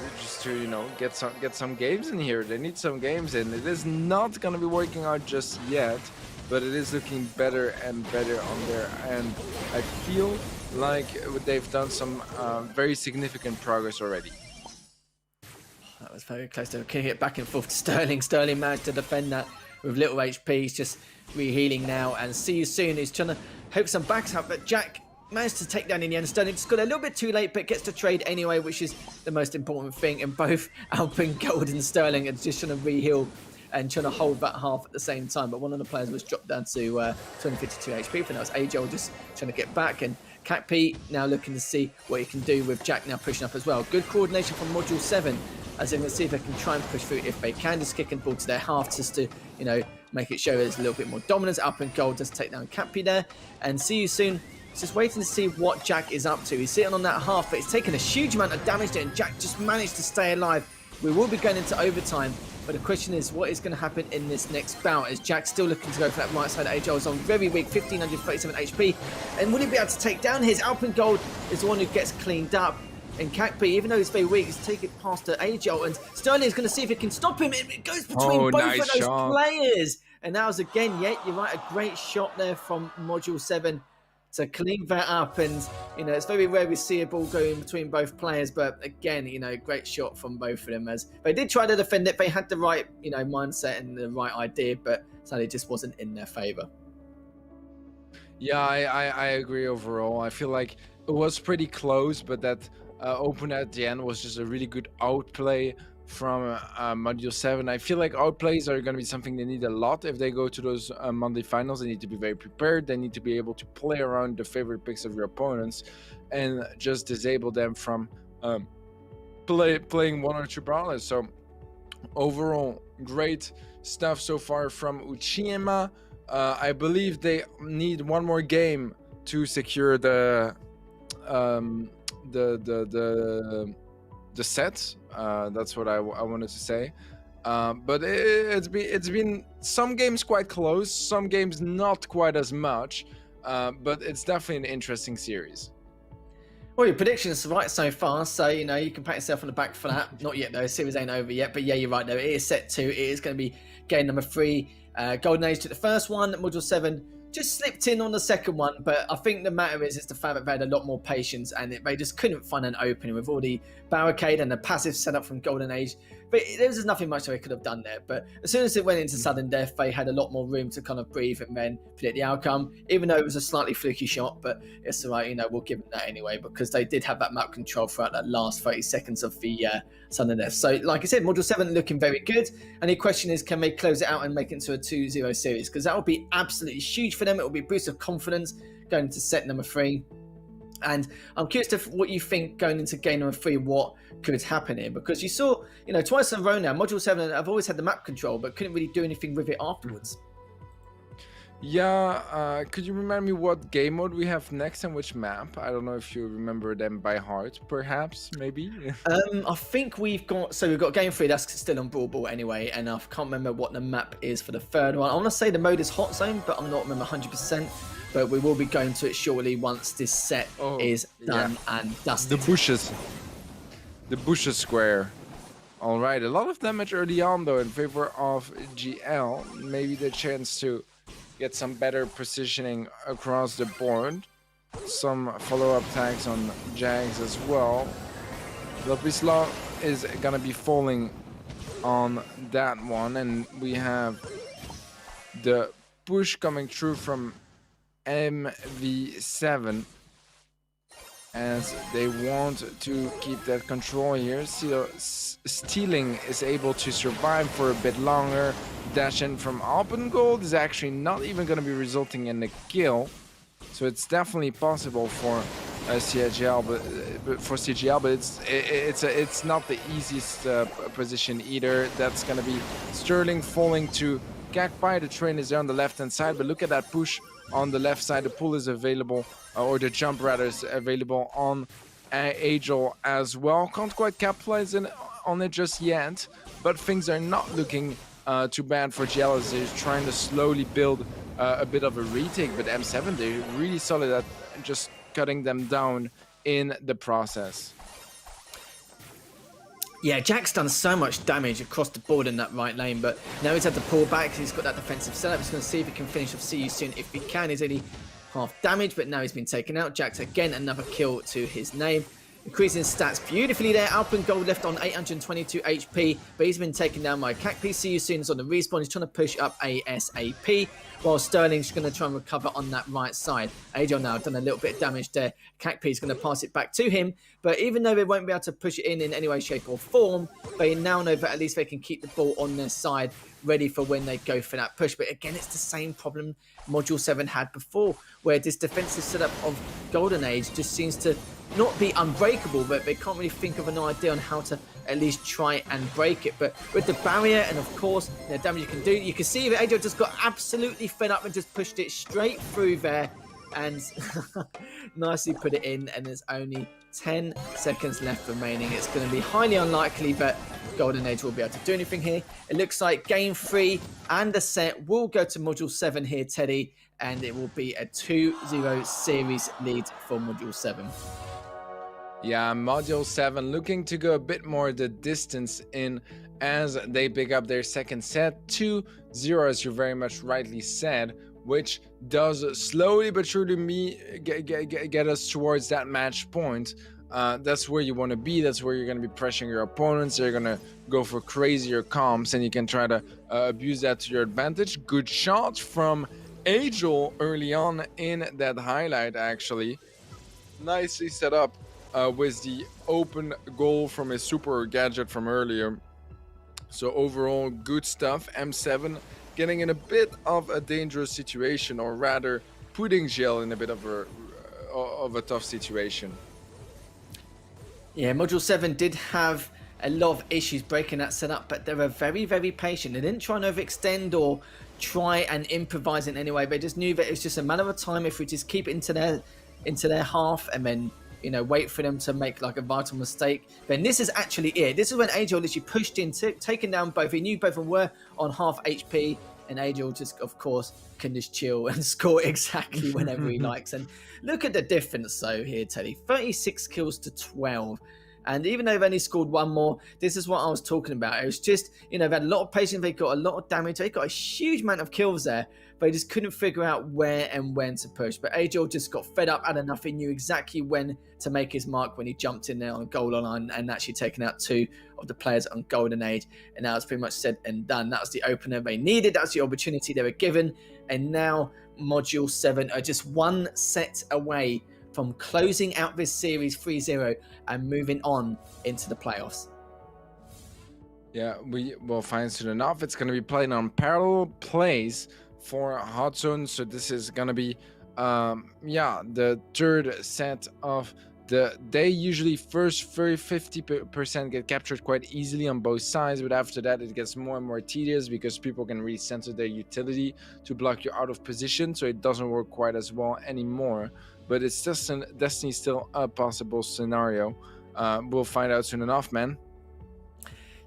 you know get some games in here. They need some games in. It is not gonna be working out just yet, but it is looking better and better on their end. I feel like they've done some very significant progress already. That was very close to kicking it back and forth to Sterling. Sterling managed to defend that with little HP. He's just re-healing now, and see you soon. He's trying to hope some backs up, but Jack managed to take down in the end. Sterling just got a little bit too late, but gets to trade anyway, which is the most important thing. And both Alpengold and Sterling are just trying to re-heal and trying to hold that half at the same time. But one of the players was dropped down to 252 HP, and that was AJ just trying to get back. And Catp now looking to see what he can do with Jack now pushing up as well. Good coordination from Module 7, as in, let's see if they can try and push through if they can. Just kicking the ball to their half just to, you know, make it show there's a little bit more dominance. Alpengold just take down Catp there. And see you soon. Just waiting to see what Jack is up to. He's sitting on that half, but he's taken a huge amount of damage there, and Jack just managed to stay alive We will be going into overtime, but the question is, what is going to happen in this next bout? As Jack's still looking to go for that right side. AJ is on very weak, 1537 HP. And will he be able to take down his? Alpengold is the one who gets cleaned up. And Cacpi, even though he's very weak, he's taking it past to AJ. And Sterling is going to see if he can stop him. It goes between both of those players. And that was, again, yeah, you're right, a great shot there from Module 7 to clean that up. And, you know, it's very rare we see a ball going between both players. But, again, you know, great shot from both of them. As they did try to defend it. They had the right, you know, mindset and the right idea. But sadly, it just wasn't in their favor. Yeah, I agree overall. I feel like it was pretty close, but that open at the end was just a really good outplay from Module 7. I feel like outplays are going to be something they need a lot if they go to those Monday finals. They need to be very prepared. They need to be able to play around the favorite picks of your opponents and just disable them from playing one or two brawlers. So overall, great stuff so far from Uchiyama. I believe they need one more game to secure the set. That's what I wanted to say. But it's been some games quite close, some games not quite as much. But it's definitely an interesting series. Well, your predictions are right so far, so you know you can pat yourself on the back for that. Not yet though, series ain't over yet. But yeah, you're right though. It is set 2. It is going to be game number 3. Golden Age took the first one. Module 7 just slipped in on the second one, but I think the matter is it's the fact that they had a lot more patience and they just couldn't find an opening with all the barricade and the passive setup from Golden Age. But there was just nothing much they could have done there. But as soon as it went into sudden death, they had a lot more room to kind of breathe and then predict the outcome, even though it was a slightly fluky shot. But it's all right, you know, we'll give them that anyway, because they did have that map control throughout that last 30 seconds of the sudden death. So like I said, Module 7 looking very good. And the question is, can they close it out and make it into a 2-0 series? Because that would be absolutely huge for them. It will be a boost of confidence going into set number 3. And I'm curious to what you think going into game number 3, what could happen here, because you saw, you know, twice in a row now, Module 7 have always had the map control, but couldn't really do anything with it afterwards. Yeah, could you remind me what game mode we have next and which map? I don't know if you remember them by heart, perhaps, maybe? I think we've got game 3, that's still on Brawl Ball anyway, and I can't remember what the map is for the third one. I want to say the mode is Hot Zone, but I'm not remember 100%. But we will be going to it shortly once this set is done and dusted. The bushes square. All right, a lot of damage early on though in favor of GL. Maybe the chance to get some better positioning across the board. Some follow-up tags on Jags as well. Lopislaw is gonna be falling on that one, and we have the push coming through from MV7 as they want to keep that control here. So Stealing is able to survive for a bit longer. Dash in from Alpengold is actually not even going to be resulting in a kill, so it's definitely possible for CGL, but it's not the easiest position either. That's going to be Sterling falling to Cacpi. The train is there on the left hand side, but look at that push on the left side. The pull is available, or the jump rather is available on Angel as well. Can't quite capitalize on it just yet, but things are not looking too bad for GL as they're trying to slowly build a bit of a retake. But M7, they're really solid at just cutting them down in the process. Yeah, Jack's done so much damage across the board in that right lane, but now he's had to pull back. He's got that defensive setup. He's going to see if he can finish off See You Soon. If he can, he's only half damage, but now he's been taken out. Jack's again another kill to his name. Increasing stats beautifully there. Alpengold left on 822 HP, but he's been taken down by Cacpi. See You Soon is on the respawn. He's trying to push up ASAP, while Sterling's going to try and recover on that right side. Angel now done a little bit of damage there. Cacpi's going to pass it back to him, but even though they won't be able to push it in any way, shape or form, they now know that at least they can keep the ball on their side, ready for when they go for that push. But again, it's the same problem Module 7 had before, where this defensive setup of Golden Age just seems to not be unbreakable, but they can't really think of an idea on how to at least try and break it. But with the barrier and of course the damage you can do, you can see that Angel just got absolutely fed up and just pushed it straight through there and nicely put it in, and there's only 10 seconds left remaining. It's going to be highly unlikely that Golden Age will be able to do anything here. It looks like game 3 and the set will go to Module 7 here, Teddy, and it will be a 2-0 series lead for Module 7. Yeah, Module 7 looking to go a bit more the distance in as they pick up their second set. 2-0, as you very much rightly said, which does slowly but surely get us towards that match point. That's where you want to be. That's where you're going to be pressuring your opponents. You're going to go for crazier comps, and you can try to abuse that to your advantage. Good shot from Angel early on in that highlight, actually. Nicely set up with the open goal from his super gadget from earlier. So overall, good stuff. M7 getting in a bit of a dangerous situation, or rather putting Gel in a bit of a tough situation. Yeah, Module 7 did have a lot of issues breaking that setup, but they were very, very patient. They didn't try and overextend or try and improvise in any way. They just knew that it was just a matter of time if we just keep it into their half and then, you know, wait for them to make like a vital mistake. Then this is actually it. This is when Angel literally pushed into, taken down both. He knew both of them were on half HP, and Angel just, of course, can just chill and score exactly whenever he likes. And look at the difference, though, here, Teddy. 36 kills to 12. And even though they've only scored one more, this is what I was talking about. It was just, you know, they had a lot of patience. They got a lot of damage. They got a huge amount of kills there. But they just couldn't figure out where and when to push. But Angel just got fed up, had enough. He knew exactly when to make his mark when he jumped in there on goal line and actually taken out 2 of the players on Golden Age. And that was pretty much said and done. That was the opener they needed. That was the opportunity they were given. And now Module 7 are just one set away from closing out this series 3-0 and moving on into the playoffs. Yeah, we will find soon enough. It's going to be playing on parallel plays for Hot Zone. So this is going to be, the third set of the day. Usually first 50% get captured quite easily on both sides, but after that it gets more and more tedious because people can really censor their utility to block you out of position, so it doesn't work quite as well anymore. But it's just Destiny's still a possible scenario. We'll find out soon enough, man.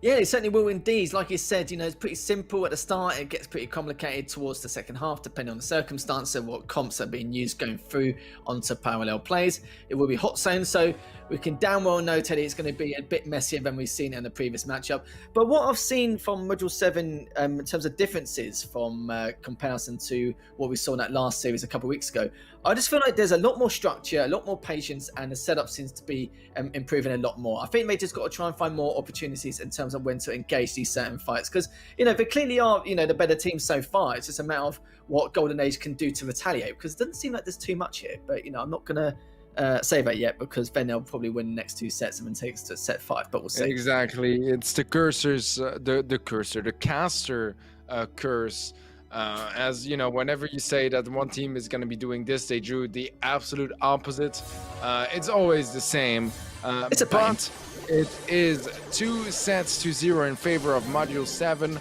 Yeah, it certainly will indeed. Like you said, you know, it's pretty simple at the start. It gets pretty complicated towards the second half, depending on the circumstance and what comps are being used going through onto parallel plays. It will be Hot Zone, so we can damn well know, Teddy, it's going to be a bit messier than we've seen in the previous matchup. But what I've seen from Module 7 in terms of differences from comparison to what we saw in that last series a couple of weeks ago, I just feel like there's a lot more structure, a lot more patience, and the setup seems to be improving a lot more. I think they just got to try and find more opportunities in terms of when to engage these certain fights, because, you know, they clearly are, you know, the better team so far. It's just a matter of what Golden Age can do to retaliate, because it doesn't seem like there's too much here. But, you know, I'm not going to say that yet, because then they'll probably win the next 2 sets and then take us to set 5, but we'll see. Exactly. It's the cursors, the caster curse. As you know, whenever you say that one team is going to be doing this, they do the absolute opposite. It's always the same. It's a pain. But it is 2-0 in favor of Module 7.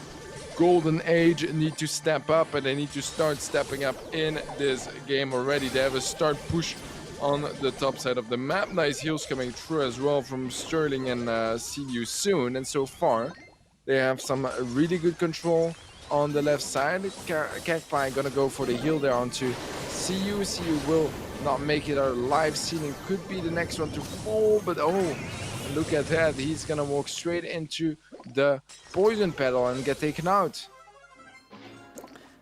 Golden Age need to step up, and they need to start stepping up in this game already. They have a start push on the top side of the map. Nice heals coming through as well from Sterling and See You Soon. And so far, they have some really good control on the left side. Cacti gonna go for the heal there onto See You. See You will not make it out alive. Ceiling could be the next one to fall, but oh, look at that. He's gonna walk straight into the poison pedal and get taken out.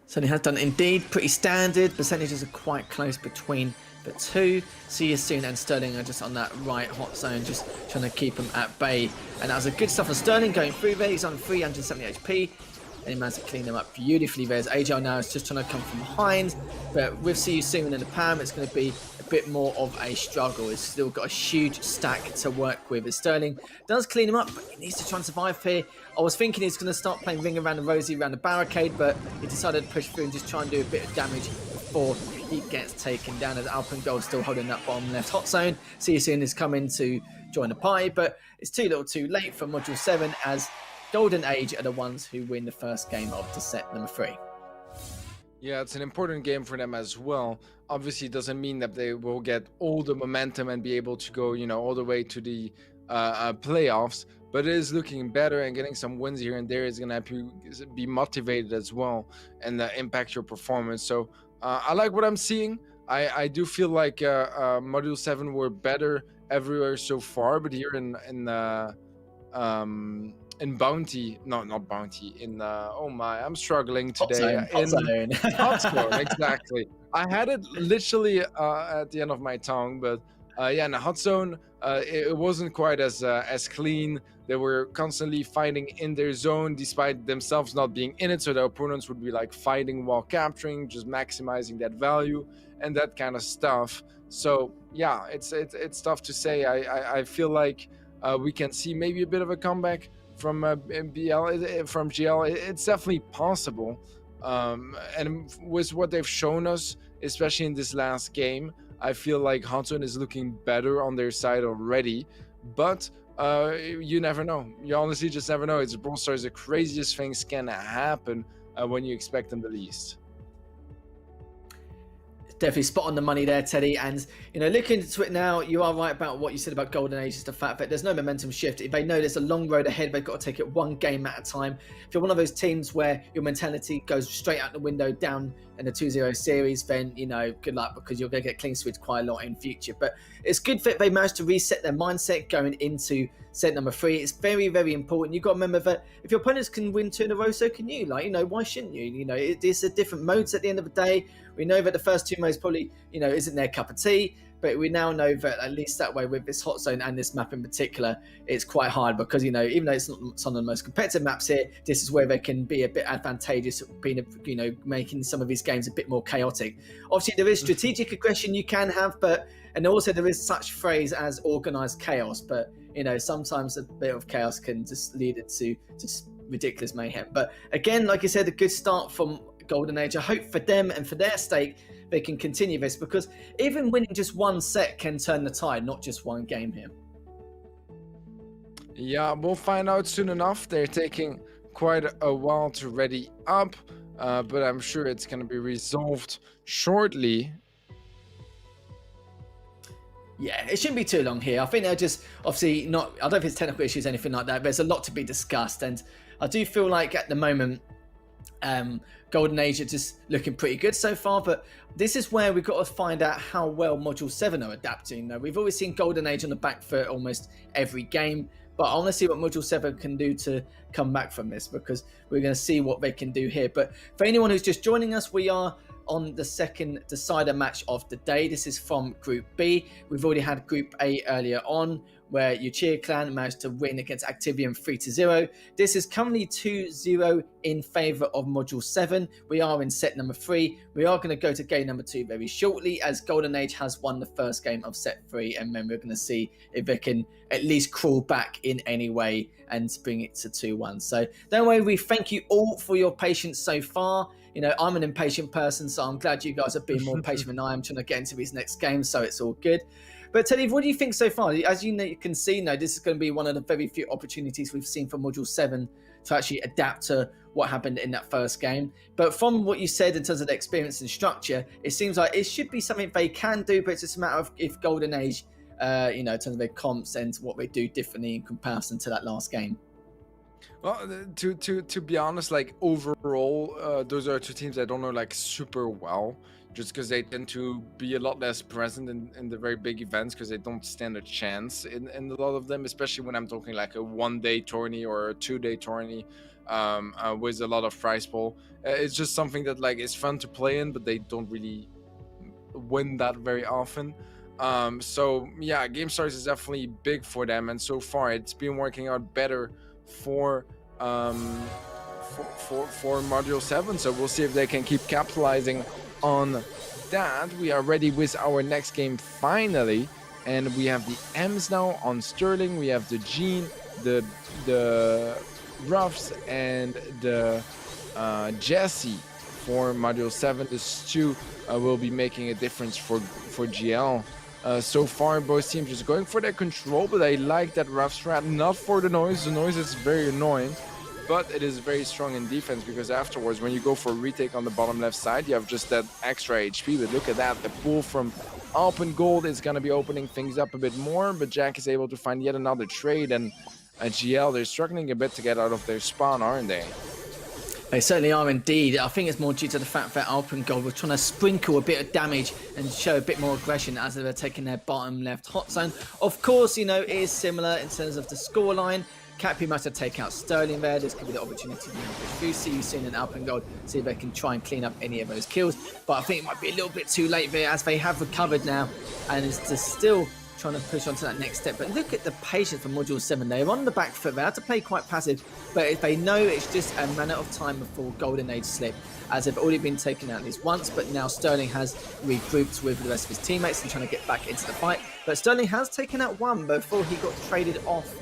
So he has done indeed. Pretty standard. Percentages are quite close between the two. See You Soon and Sterling are just on that right Hot Zone, just trying to keep him at bay. And that was a good stuff on Sterling going through there. He's on 370 HP. And he managed to clean them up beautifully. There's AJ now is just trying to come from behind. But with See You Soon and the Pam, it's going to be a bit more of a struggle. He's still got a huge stack to work with. As Sterling does clean him up, but he needs to try and survive here. I was thinking he's going to start playing Ring Around the Rosie around the barricade, but he decided to push through and just try and do a bit of damage before he gets taken down. As Alpen Gold still holding that bottom left Hot Zone. See You Soon is coming to join the party, but it's too little too late for Module 7 as Golden Age are the ones who win the first game of the set number 3. Yeah, it's an important game for them as well. Obviously, it doesn't mean that they will get all the momentum and be able to go, all the way to the playoffs. But it is looking better, and getting some wins here and there is going to help you be motivated as well and impact your performance. So I like what I'm seeing. I do feel like Module 7 were better everywhere so far, but here in Bounty, no, not Bounty, in oh my, I'm struggling Hot today. zone, hot zone. Hot Zone, exactly. I had it literally at the end of my tongue, but yeah, in the Hot Zone, it wasn't quite as clean. They were constantly fighting in their zone, despite themselves not being in it. So the opponents would be like fighting while capturing, just maximizing that value and that kind of stuff. So yeah, it's tough to say. I feel like we can see maybe a bit of a comeback from from GL. It's definitely possible. And with what they've shown us, especially in this last game, I feel like Hudson is looking better on their side already. But you never know. You honestly just never know. It's Brawl Stars. The craziest things can happen when you expect them the least. Definitely spot on the money there, Teddy. And, looking into it now, you are right about what you said about Golden Age, is the fact that there's no momentum shift. If they know there's a long road ahead, they've got to take it one game at a time. If you're one of those teams where your mentality goes straight out the window down in the 2-0 series, then, good luck, because you're going to get clean sweeps quite a lot in future. But it's good that they managed to reset their mindset going into set number 3. It's very, very important. You've got to remember that if your opponents can win 2 in a row, so can you. Why shouldn't you? It's a different modes at the end of the day. We know that the first 2 modes probably, isn't their cup of tea, but we now know that at least that way with this hot zone and this map in particular, it's quite hard because, even though it's not some of the most competitive maps here, this is where they can be a bit advantageous, being, making some of these games a bit more chaotic. Obviously, there is strategic aggression you can have, and also there is such phrase as organized chaos, but, sometimes a bit of chaos can just lead it to just ridiculous mayhem. But again, like I said, a good start from Golden Age. I hope for them and for their stake they can continue this, because even winning just one set can turn the tide, not just one game here. Yeah, we'll find out soon enough. They're taking quite a while to ready up, but I'm sure it's going to be resolved shortly. Yeah, it shouldn't be too long here. I think they're just obviously not. I don't think it's technical issues, anything like that. There's a lot to be discussed, and I do feel like at the moment, Golden Age are just looking pretty good so far. But this is where we've got to find out how well Module 7 are adapting. Now, we've always seen Golden Age on the back foot almost every game, but I want to see what Module 7 can do to come back from this, because we're going to see what they can do here. But for anyone who's just joining us, we are on the second decider match of the day. This is from Group B. We've already had Group A earlier on, where Yuchia clan managed to win against Activium 3-0. This is currently 2-0 in favour of Module 7. We are in set number 3. We are going to go to game number 2 very shortly, as Golden Age has won the first game of set 3, and then we're going to see if they can at least crawl back in any way and bring it to 2-1. So don't worry, we thank you all for your patience so far. I'm an impatient person, so I'm glad you guys are being more patient than I am trying to get into these next games, so it's all good. But Teddy, what do you think so far? As you can see now, this is going to be one of the very few opportunities we've seen for Module 7 to actually adapt to what happened in that first game. But from what you said in terms of the experience and structure, it seems like it should be something they can do, but it's just a matter of if Golden Age, in terms of their comps and what they do differently in comparison to that last game. Well, to be honest, like overall, those are 2 teams I don't know like super well, just because they tend to be a lot less present in the very big events, because they don't stand a chance in a lot of them, especially when I'm talking like a 1-day tourney or a 2-day tourney with a lot of prize pool. It's just something that like is fun to play in, but they don't really win that very often. So yeah, Gamestars is definitely big for them, and so far it's been working out better for Module 7, so we'll see if they can keep capitalizing on that. We are ready with our next game finally, and we have the M's now on Sterling. We have the Gene, the Ruffs, and the Jesse for Module 7. This 2 will be making a difference for GL. So far, both teams just going for their control, but I like that rough strat, not for the noise. The noise is very annoying. but it is very strong in defense because afterwards, when you go for a retake on the bottom left side, you have just that extra HP. But look at that, the pull from Alpengold is going to be opening things up a bit more, but Jack is able to find yet another trade, and GL, they're struggling a bit to get out of their spawn, aren't they? They certainly are indeed. I think it's more due to the fact that Alpengold were trying to sprinkle a bit of damage and show a bit more aggression as they were taking their bottom left hot zone. Of course, you know, it is similar in terms of the scoreline. Cappy must have taken out Sterling there. This could be the opportunity to push through. See you soon in Alpengold. See if they can try and clean up any of those kills. But I think it might be a little bit too late there as they have recovered now. And it's just still trying to push on to that next step. But look at the patience for Module 7. They're on the back foot. They have to play quite passive. But if they know it's just a matter of time before Golden Age slip, as they've already been taken out at least once. But now Sterling has regrouped with the rest of his teammates and trying to get back into the fight. But Sterling has taken out one before he got traded off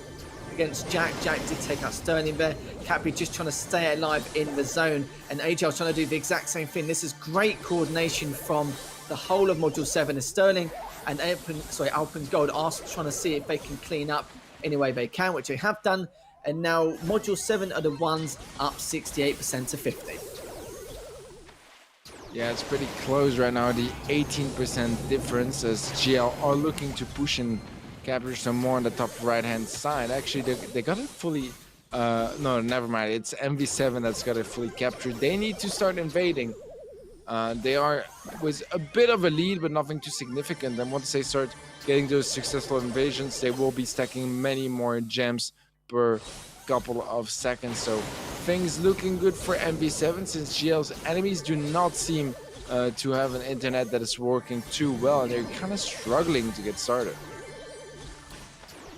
against Jack. Jack did take out Sterling there. Cappy just trying to stay alive in the zone. And AJL trying to do the exact same thing. This is great coordination from the whole of Module 7 as Sterling and Alpengold are trying to see if they can clean up any way they can, which they have done. And now Module 7 are the ones up 68% to 50. Yeah, it's pretty close right now. The 18% difference as GL are looking to push and capture some more on the top right-hand side. Actually, they got it fully... no, never mind. It's MV7 that's got it fully captured. They need to start invading. They are with a bit of a lead, but nothing too significant. And once they start getting those successful invasions, they will be stacking many more gems per couple of seconds. So things looking good for MV7 since GL's enemies do not seem to have an internet that is working too well. And they're kind of struggling to get started.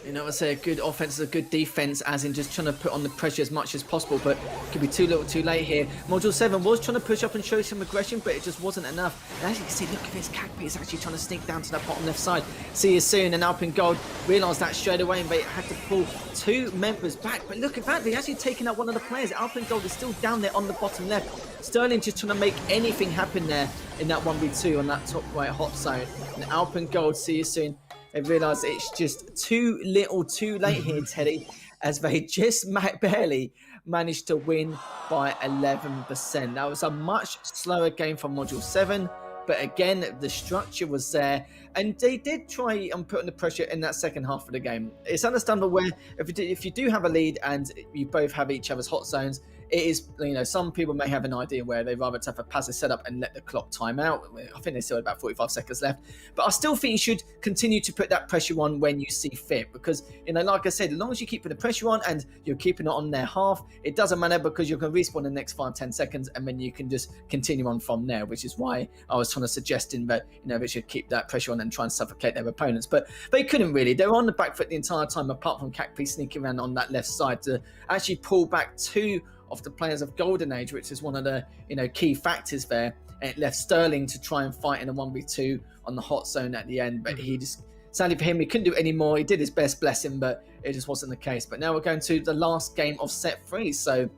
You know, I say a good offense is a good defense, as in just trying to put on the pressure as much as possible, but could be too little too late here. Module 7 was trying to push up and show some aggression, but it just wasn't enough. And as you can see, look at this, Cappy is actually trying to sneak down to that bottom left side. See you soon, and Alpengold realised that straight away, and they had to pull two members back. But look at that, they actually taken out one of the players. Alpengold is still down there on the bottom left. Sterling just trying to make anything happen there in that 1v2 on that top right hot zone. And Alpengold, see you soon. They realise it's just too little too late here, Teddy, as they just barely managed to win by 11%. That was a much slower game from Module 7, but again, the structure was there, and they did try and put on the pressure in that second half of the game. It's understandable where if you do have a lead and you both have each other's hot zones, it is, you know, some people may have an idea where they'd rather have a passive setup and let the clock time out. I think there's still about 45 seconds left. But I still think you should continue to put that pressure on when you see fit. Because, you know, like I said, as long as you keep putting the pressure on and you're keeping it on their half, it doesn't matter because you're going to respawn in the next 5-10 seconds and then you can just continue on from there, which is why I was trying to suggesting that, you know, they should keep that pressure on and try and suffocate their opponents. But they couldn't really. They were on the back foot the entire time, apart from Cacpi sneaking around on that left side to actually pull back two of the players of Golden Age, which is one of the, you know, key factors there. And it left Sterling to try and fight in a 1v2 on the hot zone at the end, but he just, sadly for him, he couldn't do any more. He did his best, bless him, but it just wasn't the case. But now we're going to the last game of set 3. So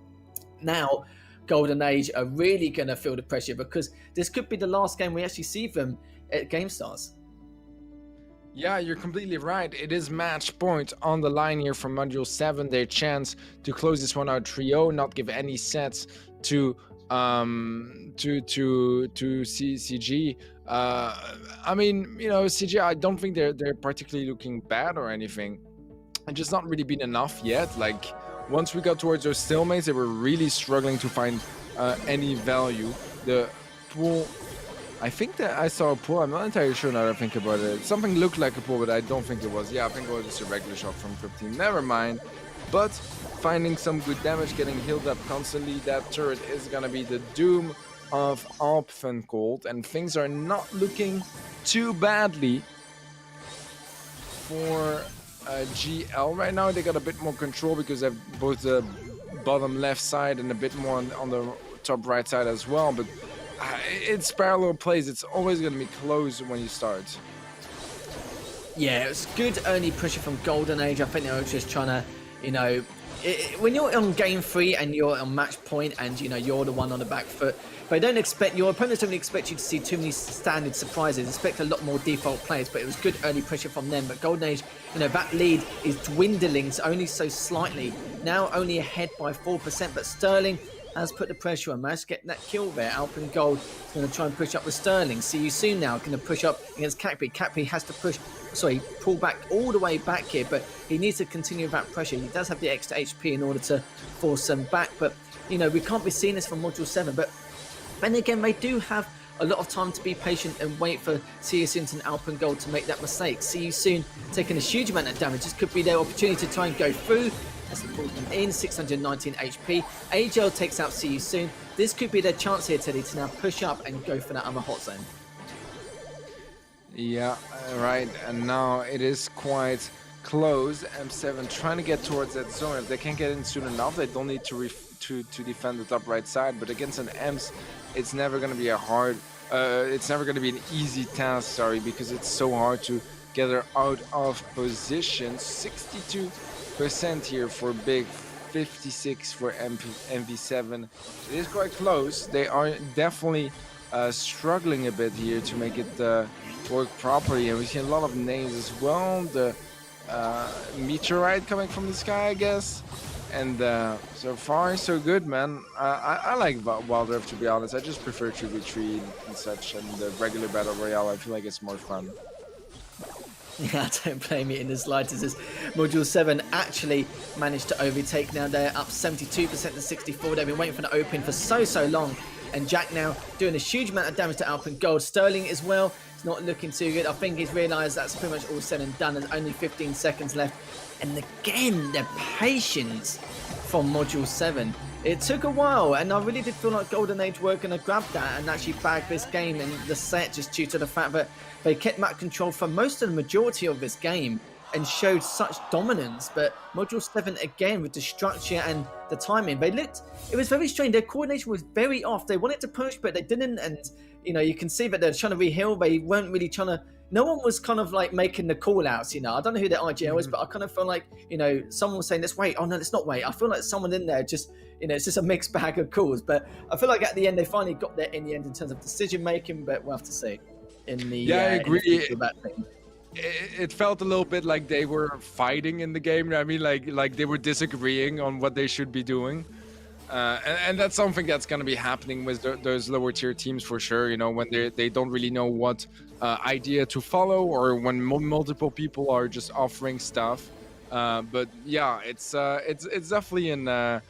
now Golden Age are really going to feel the pressure, because this could be the last game we actually see them at Gamestars. Yeah, you're completely right. It is match point on the line here from Module 7. Their chance to close this one out 3-0, not give any sets to CG. I mean, you know, CG, I don't think they're particularly looking bad or anything. It's just not really been enough yet. Like, once we got towards those stalemates, they were really struggling to find any value. The pool, I think that I saw a pull. I'm not entirely sure now that I think about it. Something looked like a pull, but I don't think it was. Yeah, I think it was just a regular shot from Crypt Team. Never mind. But finding some good damage, getting healed up constantly. That turret is going to be the doom of Alpengold. And things are not looking too badly for GL right now. They got a bit more control because they have both the bottom left side and a bit more on the top right side as well. But it's parallel plays. It's always going to be close when you start. Yeah, it was good early pressure from Golden Age. I think they were just trying to, you know, when you're on game 3 and you're on match point and you're the one on the back foot, but your opponents don't expect you to see too many standard surprises. Expect a lot more default plays, but it was good early pressure from them. But Golden Age, that lead is dwindling only so slightly. Now only ahead by 4%, but Sterling has put the pressure on. Managed to get that kill there. Alpen Gold is going to try and push up with Sterling. See you soon now. Going to push up against Capri. Capri has to pull back all the way back here, but he needs to continue that pressure. He does have the extra HP in order to force them back, but we can't be seeing this from Module 7. But then again, they do have a lot of time to be patient and wait for See You Soon and Alpen Gold to make that mistake. See You Soon taking a huge amount of damage. This could be their opportunity to try and go through. As he pulls them in, 619 HP. AJL takes out See You Soon. This could be their chance here, Teddy, to now push up and go for that other hot zone. Yeah, right. And now it is quite close. M7 trying to get towards that zone. If they can't get in soon enough, they don't need to defend the top right side. But against an EMS, it's never going to be it's never going to be an easy task, sorry, because it's so hard to get her out of position. 62% here for Big, 56 for MV7. It is quite close. They are definitely struggling a bit here to make it work properly, and we see a lot of names as well. The meteorite coming from the sky, I guess. And so far so good, man. I like Wildrift, to be honest. I just prefer 3v3 and such, and the regular battle royale. I feel like it's more fun. Yeah, don't blame me in the slightest. As Module 7 actually managed to overtake. Now they're up 72% to 64. They've been waiting for the open for so long. And Jack now doing a huge amount of damage to Alpen Gold. Sterling as well. It's not looking too good. I think he's realised that's pretty much all said and done. There's only 15 seconds left. And again, the patience from Module 7. It took a while, and I really did feel like Golden Age were going to grab that and actually bag this game in the set, just due to the fact that they kept map control for most of the majority of this game and showed such dominance. But Module 7, again, with the structure and the timing, it was very strange. Their coordination was very off. They wanted to push, but they didn't. And, you can see that they're trying to reheal. They weren't really trying to. No one was kind of like making the call outs, I don't know who their IGL is, but I kind of feel like, someone was saying, let's wait. Oh, no, let's not wait. I feel like someone in there just, it's just a mixed bag of calls. But I feel like at the end, they finally got there in the end in terms of decision making, but we'll have to see. I agree. It felt a little bit like they were fighting in the game. I mean, like they were disagreeing on what they should be doing. And that's something that's going to be happening with those lower tier teams for sure, when they don't really know what idea to follow, or when multiple people are just offering stuff. But yeah, it's definitely an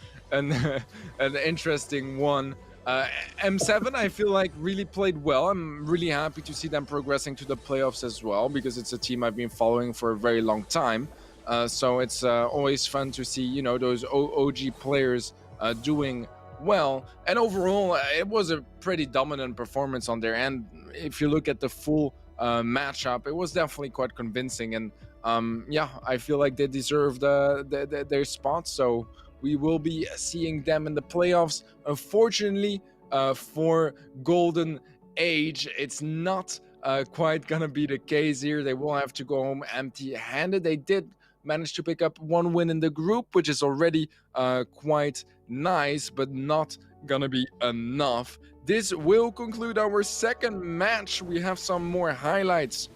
interesting one. M7, I feel like, really played well. I'm really happy to see them progressing to the playoffs as well, because it's a team I've been following for a very long time. So it's always fun to see, those OG players doing well. And overall, it was a pretty dominant performance on their end. If you look at the full matchup, it was definitely quite convincing. And yeah, I feel like they deserve their spot. So we will be seeing them in the playoffs. Unfortunately, for Golden Age, it's not quite gonna be the case here. They will have to go home empty-handed. They did manage to pick up one win in the group, which is already quite nice, but not gonna be enough. This will conclude our second match. We have some more highlights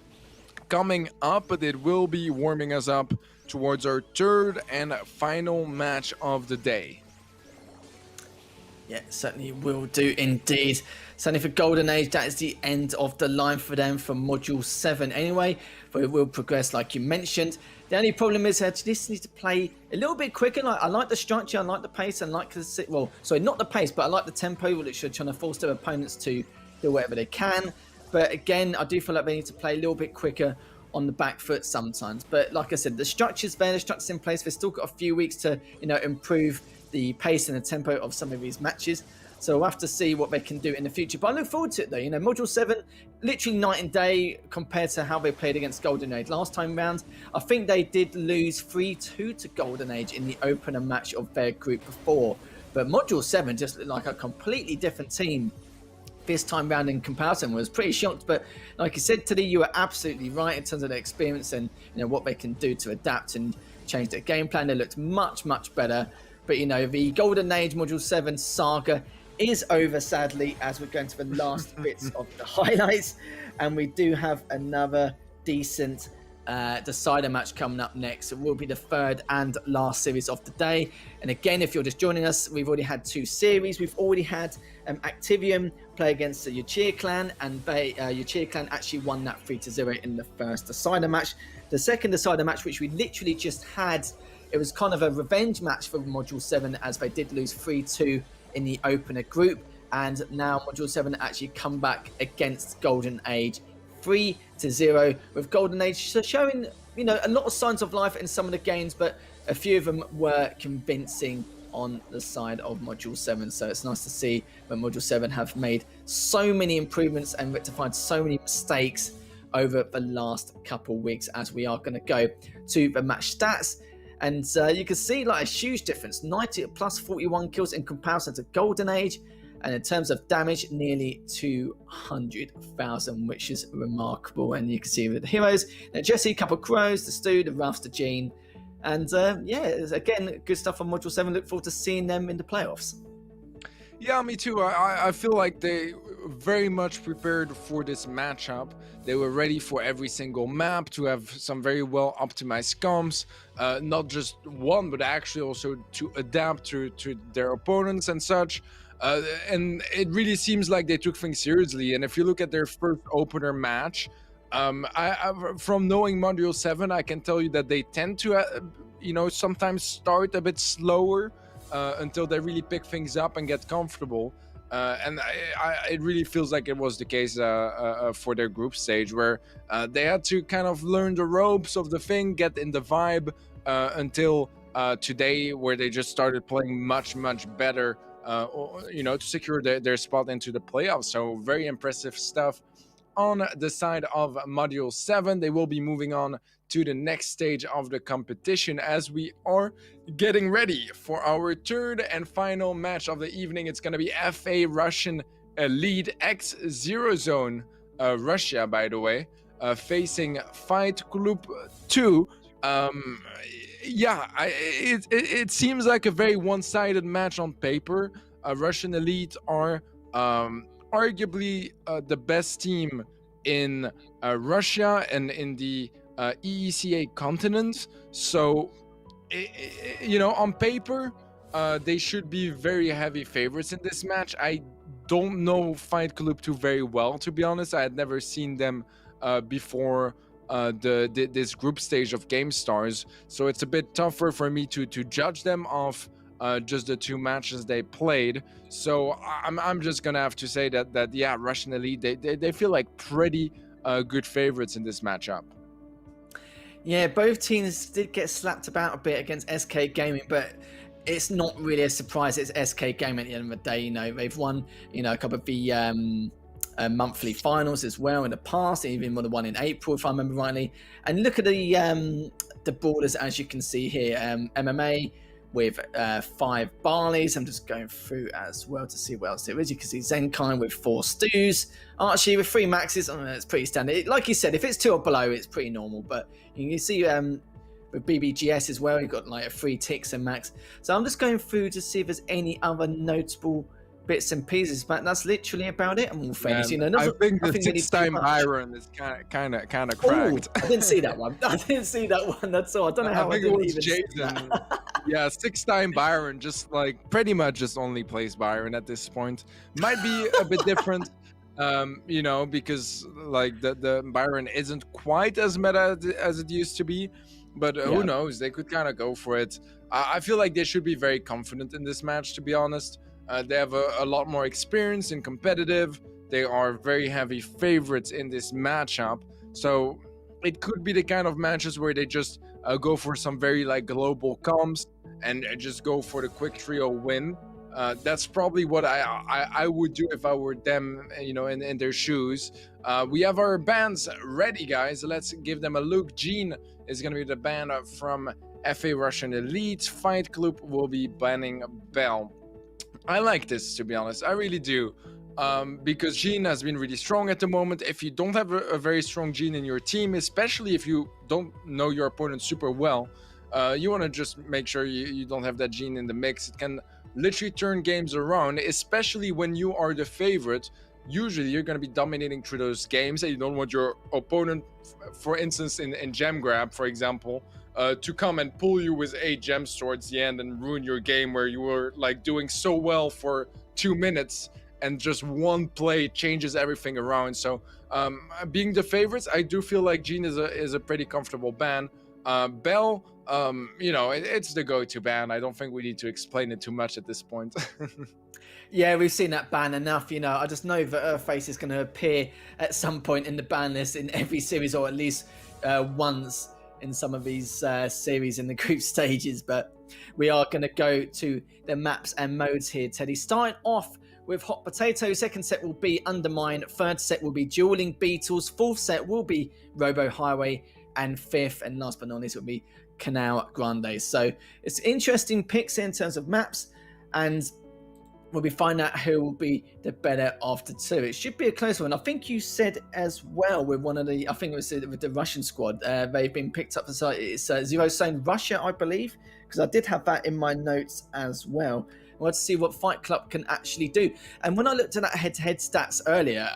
coming up, but it will be warming us up towards our third and final match of the day. Yeah, certainly will do indeed. Certainly for Golden Age, that is the end of the line for them for Module 7 anyway, but it will progress like you mentioned. The only problem is that this needs to play a little bit quicker. Like, I like the structure, I like the pace, and like the, well, sorry, not the pace, but I like the tempo, which are trying to force their opponents to do whatever they can. But again, I do feel like they need to play a little bit quicker on the back foot sometimes. But like I said, the structure's there, the structure's in place. They've still got a few weeks to, improve the pace and the tempo of some of these matches. So we'll have to see what they can do in the future. But I look forward to it though. Module 7, literally night and day compared to how they played against Golden Age. Last time round, I think they did lose 3-2 to Golden Age in the opener match of their group before. But Module 7 just looked like a completely different team this time round in comparison. Was pretty shocked, but like you said, today you were absolutely right in terms of their experience and what they can do to adapt and change their game plan. They looked much better. But the Golden Age Module 7 saga is over, sadly, as we're going to the last bits of the highlights, and we do have another decent decider match coming up next. It will be the third and last series of the day. And again, if you're just joining us, we've already had 2 series. We've already had Activium play against the Yuchir clan, and Yuchir clan actually won that 3-0 in the first decider match. The second decider match, which we literally just had, it was kind of a revenge match for Module 7, as they did lose 3-2 in the opener group, and now Module 7 actually come back against Golden Age 3-0, with Golden Age showing a lot of signs of life in some of the games, but a few of them were convincing on the side of Module 7. So it's nice to see that Module 7 have made so many improvements and rectified so many mistakes over the last couple weeks, as we are going to go to the match stats. And you can see like a huge difference, 90 plus 41 kills in comparison to Golden Age. And in terms of damage, nearly 200,000, which is remarkable. And you can see with the heroes, Jesse, Couple Crows, the Stu, the Ruffs, the Gene. And again, good stuff on Module 7. Look forward to seeing them in the playoffs. Yeah, me too. I feel like they very much prepared for this matchup. They were ready for every single map to have some very well optimized comms, not just one, but actually also to adapt to their opponents and such. And it really seems like they took things seriously. And if you look at their first opener match, from knowing Module 7, I can tell you that they tend to, sometimes start a bit slower until they really pick things up and get comfortable. And it really feels like it was the case for their group stage, where they had to kind of learn the ropes of the thing, get in the vibe until today, where they just started playing much better, to secure their spot into the playoffs. So very impressive stuff on the side of Module 7. They will be moving on to the next stage of the competition, as we are getting ready for our third and final match of the evening. It's going to be FA Russian Elite X Zero Zone, Russia, by the way, facing Fight Club 2. It seems like a very one-sided match on paper. Russian Elite are arguably the best team in Russia and in the EECA continent. So, on paper, they should be very heavy favorites in this match. I don't know Fight Club 2 very well, to be honest. I had never seen them before this group stage of Gamestars, so it's a bit tougher for me to judge them off just the 2 matches they played. So I'm just gonna have to say that Russian Elite, they feel like pretty good favorites in this matchup. Yeah, both teams did get slapped about a bit against SK Gaming, but it's not really a surprise. It's SK Gaming at the end of the day. They've won a couple of the monthly finals as well in the past, even the one in April, if I remember rightly. And look at the borders, as you can see here. MMA with 5 Barleys. I'm just going through as well to see what else there is. You can see Zenkai with 4 Stews. Archie with 3 Maxes. It's pretty standard. Like you said, if it's 2 or below, it's pretty normal. But you can see with BBGS as well, you've got like 3 Ticks and Max. So I'm just going through to see if there's any other notable bits and pieces, but that's literally about it. I'm all fairness, I think the 6-time Iron is kind of cracked. I didn't see that one. That's all. I don't know how I think it was Jason. Yeah, 6-time Byron, just like pretty much just only plays Byron at this point. Might be a bit different, because like the Byron isn't quite as meta as it used to be. But who knows? They could kind of go for it. I feel like they should be very confident in this match, to be honest. They have a lot more experience in competitive. They are very heavy favorites in this matchup. So it could be the kind of matches where they just go for some very global comps and just go for the quick trio win. That's probably what I would do if I were them, in their shoes. We have our bands ready, guys. Let's give them a look. Gene is going to be the band from FA Russian Elite. Fight Club will be banning Bell. I like this, to be honest. I really do. because Jean has been really strong at the moment. If you don't have a very strong Jean in your team, especially if you don't know your opponent super well, you want to just make sure you don't have that Jean in the mix. It can literally turn games around, especially when you are the favorite. Usually you're going to be dominating through those games, and you don't want your opponent, for instance in gem grab, for example, to come and pull you with 8 gems towards the end and ruin your game where you were like doing so well for 2 minutes, and just one play changes everything around. So being the favorites, I do feel like Jean is a pretty comfortable ban. Bell, it's the go-to ban. I don't think we need to explain it too much at this point. Yeah, we've seen that ban enough. I just know that Earthface is going to appear at some point in the ban list in every series, or at least once in some of these series in the group stages. But we are going to go to the maps and modes here, Teddy. Starting off with Hot Potato. Second set will be Undermine. Third set will be Dueling Beetles. Fourth set will be Robo Highway. And fifth and last but not least will be Canal Grande. So it's interesting picks in terms of maps, and we'll be finding out who will be the better after 2. It should be a close one. I think you said as well with one of the, I think it was with the Russian squad, they've been picked up. It's Zero Zone Russia, I believe, because I did have that in my notes as well. I want to see what Fight Club can actually do. And when I looked at that head-to-head stats earlier,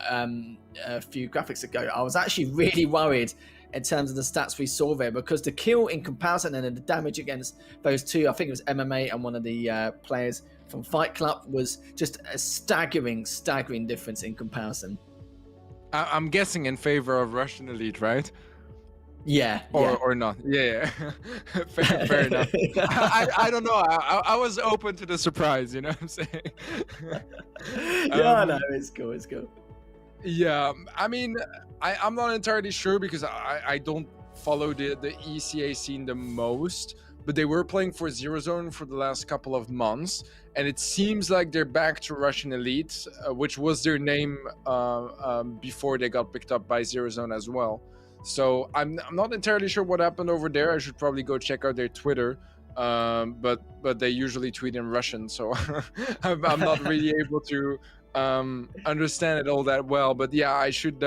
a few graphics ago, I was actually really worried in terms of the stats we saw there, because the kill in comparison and the damage against those two, I think it was MMA and one of the players from Fight Club, was just a staggering difference in comparison. I'm guessing in favor of Russian Elite, right? Yeah. Or not. Yeah. fair enough. I don't know. I was open to the surprise, you know what I'm saying? I know. It's cool. Yeah, I mean, I'm not entirely sure because I don't follow the ECA scene the most, but they were playing for Zero Zone for the last couple of months, and it seems like they're back to Russian Elite, which was their name before they got picked up by Zero Zone as well. So I'm not entirely sure what happened over there. I should probably go check out their Twitter, but they usually tweet in Russian, so I'm not really able to understand it all that well. But yeah, I should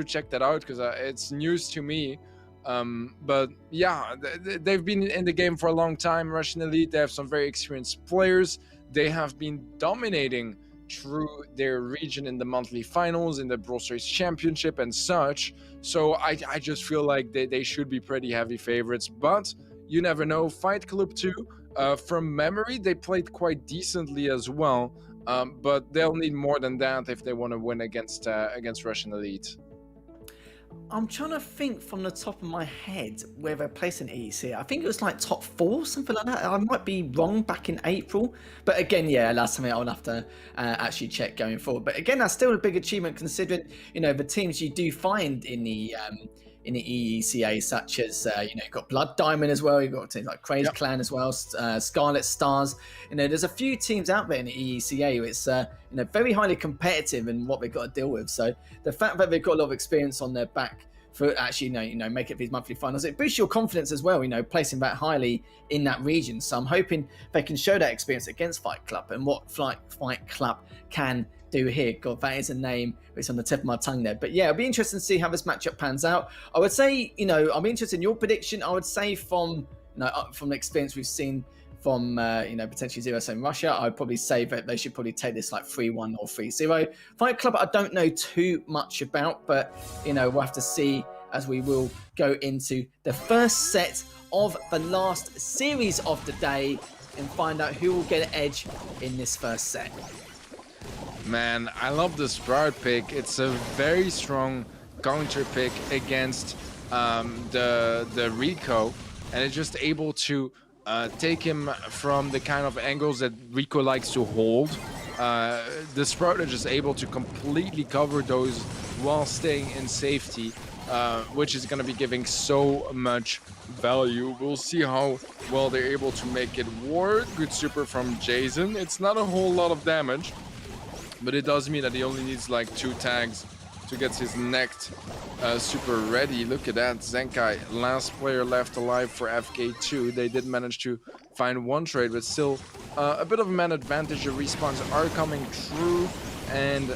check that out because it's news to me. But yeah, they've been in the game for a long time. Russian Elite, they have some very experienced players. They have been dominating through their region in the monthly finals, in the Brawl Stars Championship and such. So I just feel like they should be pretty heavy favorites, but you never know. Fight Club 2, from memory, they played quite decently as well. But they'll need more than that if they want to win against Russian Elite. I'm trying to think from the top of my head where they're placing EEC. I think it was like top 4, something like that. I might be wrong back in April. But again, yeah, that's something I'll have to actually check going forward. But again, that's still a big achievement considering, the teams you do find in the EECA, such as, you've got Blood Diamond as well. You've got teams like Crazy Clan as well, Scarlet Stars. There's a few teams out there in the EECA. It's, very highly competitive in what they've got to deal with. So the fact that they've got a lot of experience on their back for actually, make it these monthly finals, it boosts your confidence as well, placing that highly in that region. So I'm hoping they can show that experience against Fight Club and what Fight Club can do here. God, that is a name that's on the tip of my tongue there. But yeah, it'll be interesting to see how this matchup pans out. I would say, I'm interested in your prediction. I would say from the experience we've seen from potentially Zero Zone Russia, I'd probably say that they should probably take this like 3-1 or 3-0. Fight Club, I don't know too much about, but we'll have to see as we will go into the first set of the last series of the day and find out who will get an edge in this first set. Man, I love the Sprout pick. It's a very strong counter pick against the Rico, and it's just able to take him from the kind of angles that Rico likes to hold. The Sprout is just able to completely cover those while staying in safety, which is going to be giving so much value. We'll see how well they're able to make it work. Good super from Jason. It's not a whole lot of damage, but it does mean that he only needs like 2 tags to get his next super ready. Look at that, Zenkai, last player left alive for FK2. They did manage to find 1 trade, but still a bit of a man advantage. The respawns are coming through, and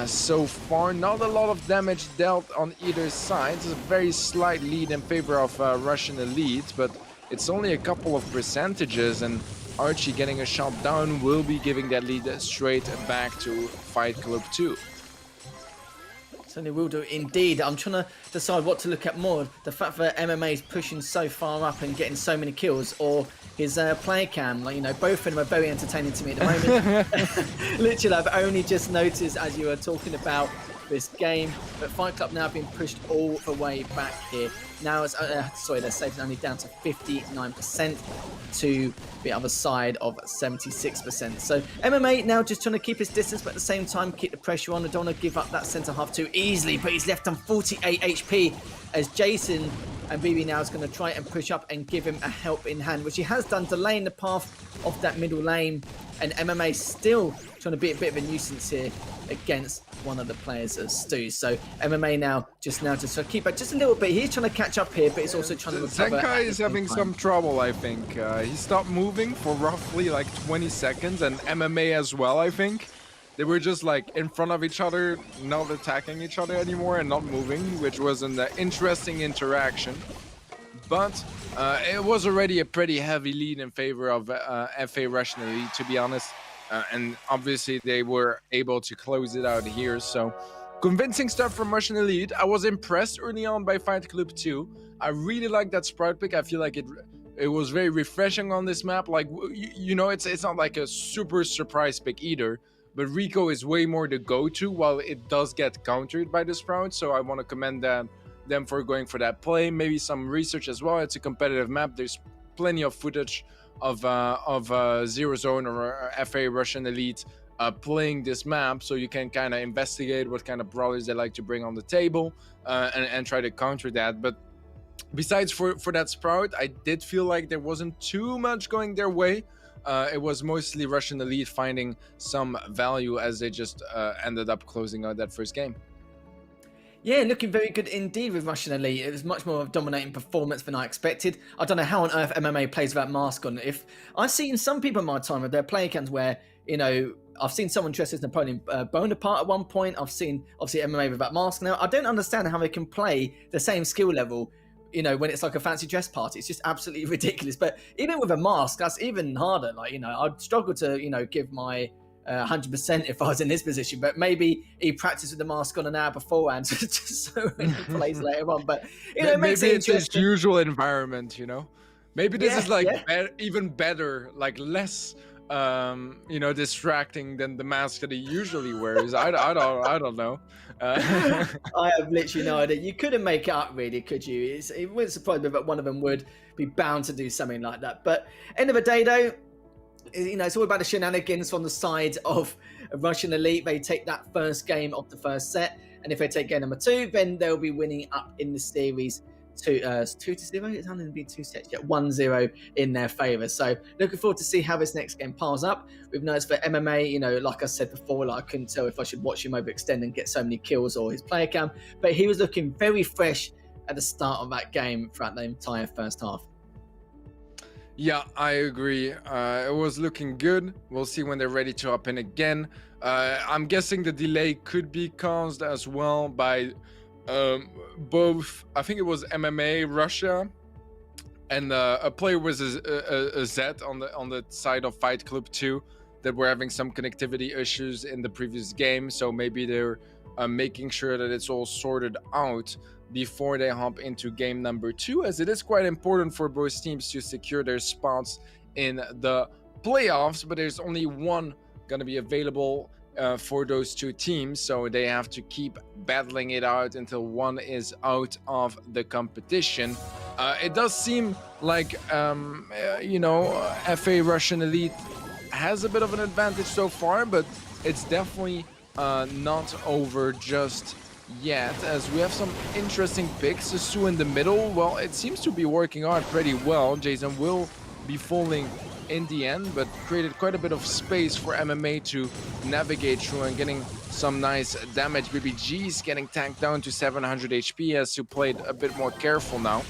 so far. Not a lot of damage dealt on either side. It's a very slight lead in favor of Russian Elite, but it's only a couple of percentages, and Archie getting a shot down will be giving that lead straight back to Fight Club 2. Certainly will do indeed. I'm trying to decide what to look at more. The fact that MMA is pushing so far up and getting so many kills, or his play cam. Like, you know, both of them are very entertaining to me at the moment. Literally, I've only just noticed as you were talking about this game, but Fight Club now being pushed all the way back here. Now it's sorry, they're saving only down to 59% to the other side of 76%. So MMA now just trying to keep his distance, but at the same time keep the pressure on. I don't want to give up that centre half too easily, but he's left on 48 HP as Jason and BB now is going to try and push up and give him a help in hand, which he has done, delaying the path of that middle lane. And MMA still trying to be a bit of a nuisance here against one of the players as Stu. So MMA now just to keep it just a little bit. He's trying to catch up here, but he's also trying to recover. Zenkai is having some trouble, I think. He stopped moving for roughly like 20 seconds, and MMA as well, I think. They were just like in front of each other, not attacking each other anymore and not moving, which was an interesting interaction. But it was already a pretty heavy lead in favor of FA Russian Elite, to be honest. And obviously they were able to close it out here. So convincing stuff from Russian Elite. I was impressed early on by Fight Club 2. I really like that Sprout pick. I feel like it was very refreshing on this map. Like, you know, it's not like a super surprise pick either. But Rico is way more the go-to, while it does get countered by the Sprout. So I want to commend them for going for that play. Maybe some research as well. It's a competitive map. There's plenty of footage of Zero Zone or FA Russian Elite playing this map, so you can kind of investigate what kind of brawlers they like to bring on the table and try to counter that. But besides for that Sprout, I did feel like there wasn't too much going their way. It was mostly Russian Elite finding some value as they just ended up closing out that first game. Yeah, looking very good indeed with Russian Elite. It was much more of a dominating performance than I expected. I don't know how on earth MMA plays without mask on. If I've seen some people in my time with their play cams where, you know, I've seen someone dressed as Napoleon Bonaparte at one point. I've seen obviously MMA without mask now. I don't understand how they can play the same skill level, you know, when it's like a fancy dress party. It's just absolutely ridiculous. But even with a mask, that's even harder. Like, you know, I'd struggle to, you know, give my 100% if I was in this position, but maybe he practiced with the mask on an hour beforehand just so when he plays later on. But you know, maybe it's his usual environment, you know. Maybe this is like even better, like less, you know, distracting than the mask that he usually wears. I don't know. I have literally no idea. You couldn't make it up, really, could you? It wouldn't surprise me that one of them would be bound to do something like that. But end of the day, though, you know, it's all about the shenanigans from the side of Russian Elite. They take that first game of the first set, and if they take game number 2, then they'll be winning up in the series 2-0. It's only going to be 2 sets yet, 1-0 in their favour. So looking forward to see how this next game piles up. We've noticed for MMA, you know, like I said before, like I couldn't tell if I should watch him over extend and get so many kills or his player cam, but he was looking very fresh at the start of that game throughout the entire first half. Yeah, I agree. It was looking good. We'll see when they're ready to hop in again. I'm guessing the delay could be caused as well by both, I think it was MMA Russia and a player was a Z on the side of Fight Club 2 that were having some connectivity issues in the previous game. So maybe they're making sure that it's all sorted out before they hop into game number 2, as it is quite important for both teams to secure their spots in the playoffs. But there's only one going to be available for those two teams, so they have to keep battling it out until one is out of the competition. It does seem like, you know, FA Russian Elite has a bit of an advantage so far, but it's definitely not over just yet, as we have some interesting picks. Su in the middle, well, it seems to be working out pretty well. Jason will be falling in the end, but created quite a bit of space for MMA to navigate through and getting some nice damage. BBG's getting tanked down to 700 HP as Su played a bit more careful now.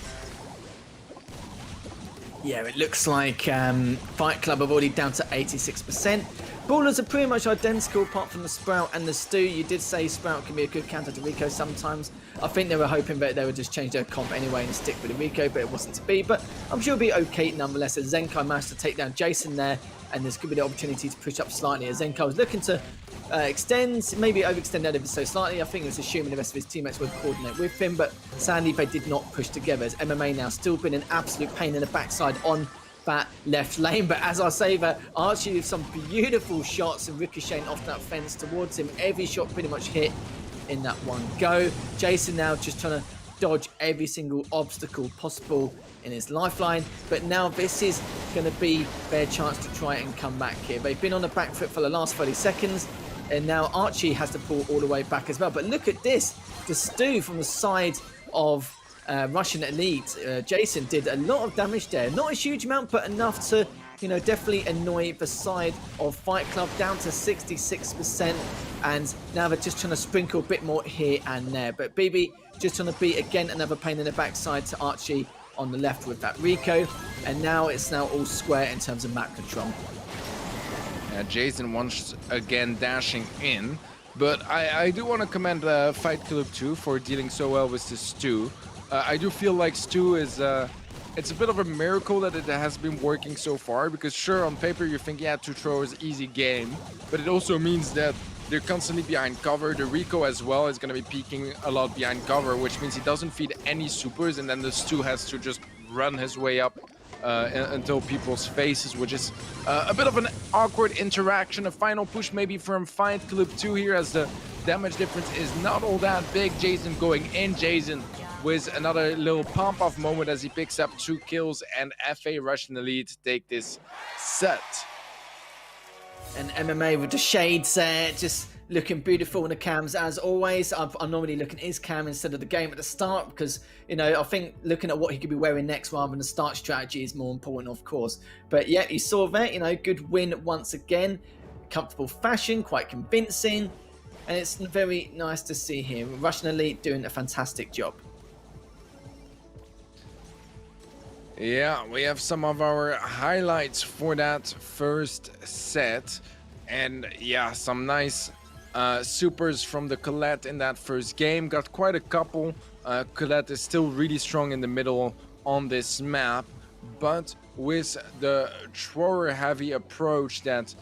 Yeah, it looks like Fight Club have already down to 86%. Brawlers are pretty much identical apart from the Sprout and the Stu. You did say Sprout can be a good counter to Rico sometimes. I think they were hoping that they would just change their comp anyway and stick with the Rico, but it wasn't to be. But I'm sure it'll be okay nonetheless, as Zenkai managed to take down Jason there, and there's going to be the opportunity to push up slightly, as Zenkai was looking to extend, maybe overextend that ever so slightly. I think he was assuming the rest of his teammates would coordinate with him, but sadly they did not push together, as MMA now still been an absolute pain in the backside on that left lane. But as I say, that Archie with some beautiful shots and ricocheting off that fence towards him. Every shot pretty much hit in that one go. Jason now just trying to dodge every single obstacle possible in his lifeline, but now this is going to be their chance to try and come back here. They've been on the back foot for the last 30 seconds, and now Archie has to pull all the way back as well. But look at this, the Stu from the side of Russian Elite. Jason did a lot of damage there, not a huge amount, but enough to, you know, definitely annoy the side of Fight Club, down to 66%, and now they're just trying to sprinkle a bit more here and there. But BB just trying to beat again another pain in the backside to Archie on the left with that Rico, and now it's all square in terms of map control. Jason once again dashing in, but I do want to commend Fight Club 2 for dealing so well with the Stu. I do feel like Stu is, it's a bit of a miracle that it has been working so far, because sure, on paper you think, yeah, 2 throwers, easy game, but it also means that they're constantly behind cover. The Rico as well is going to be peeking a lot behind cover, which means he doesn't feed any supers, and then the Stu has to just run his way up until people's faces, which is a bit of an awkward interaction. A final push maybe from Fight Club 2 here, as the damage difference is not all that big. Jason going in, Jason with another little pump-off moment as he picks up 2 kills, and FA Russian Elite take this set. And MMA with the shades there, just looking beautiful in the cams as always. I'm normally looking at his cam instead of the game at the start, because, you know, I think looking at what he could be wearing next rather than the start strategy is more important, of course. But yeah, you saw that, you know, good win once again. Comfortable fashion, quite convincing. And it's very nice to see here. Russian Elite doing a fantastic job. Yeah, we have some of our highlights for that first set, and yeah, some nice supers from the Colette in that first game. Got quite a couple. Colette is still really strong in the middle on this map, but with the thrower heavy approach that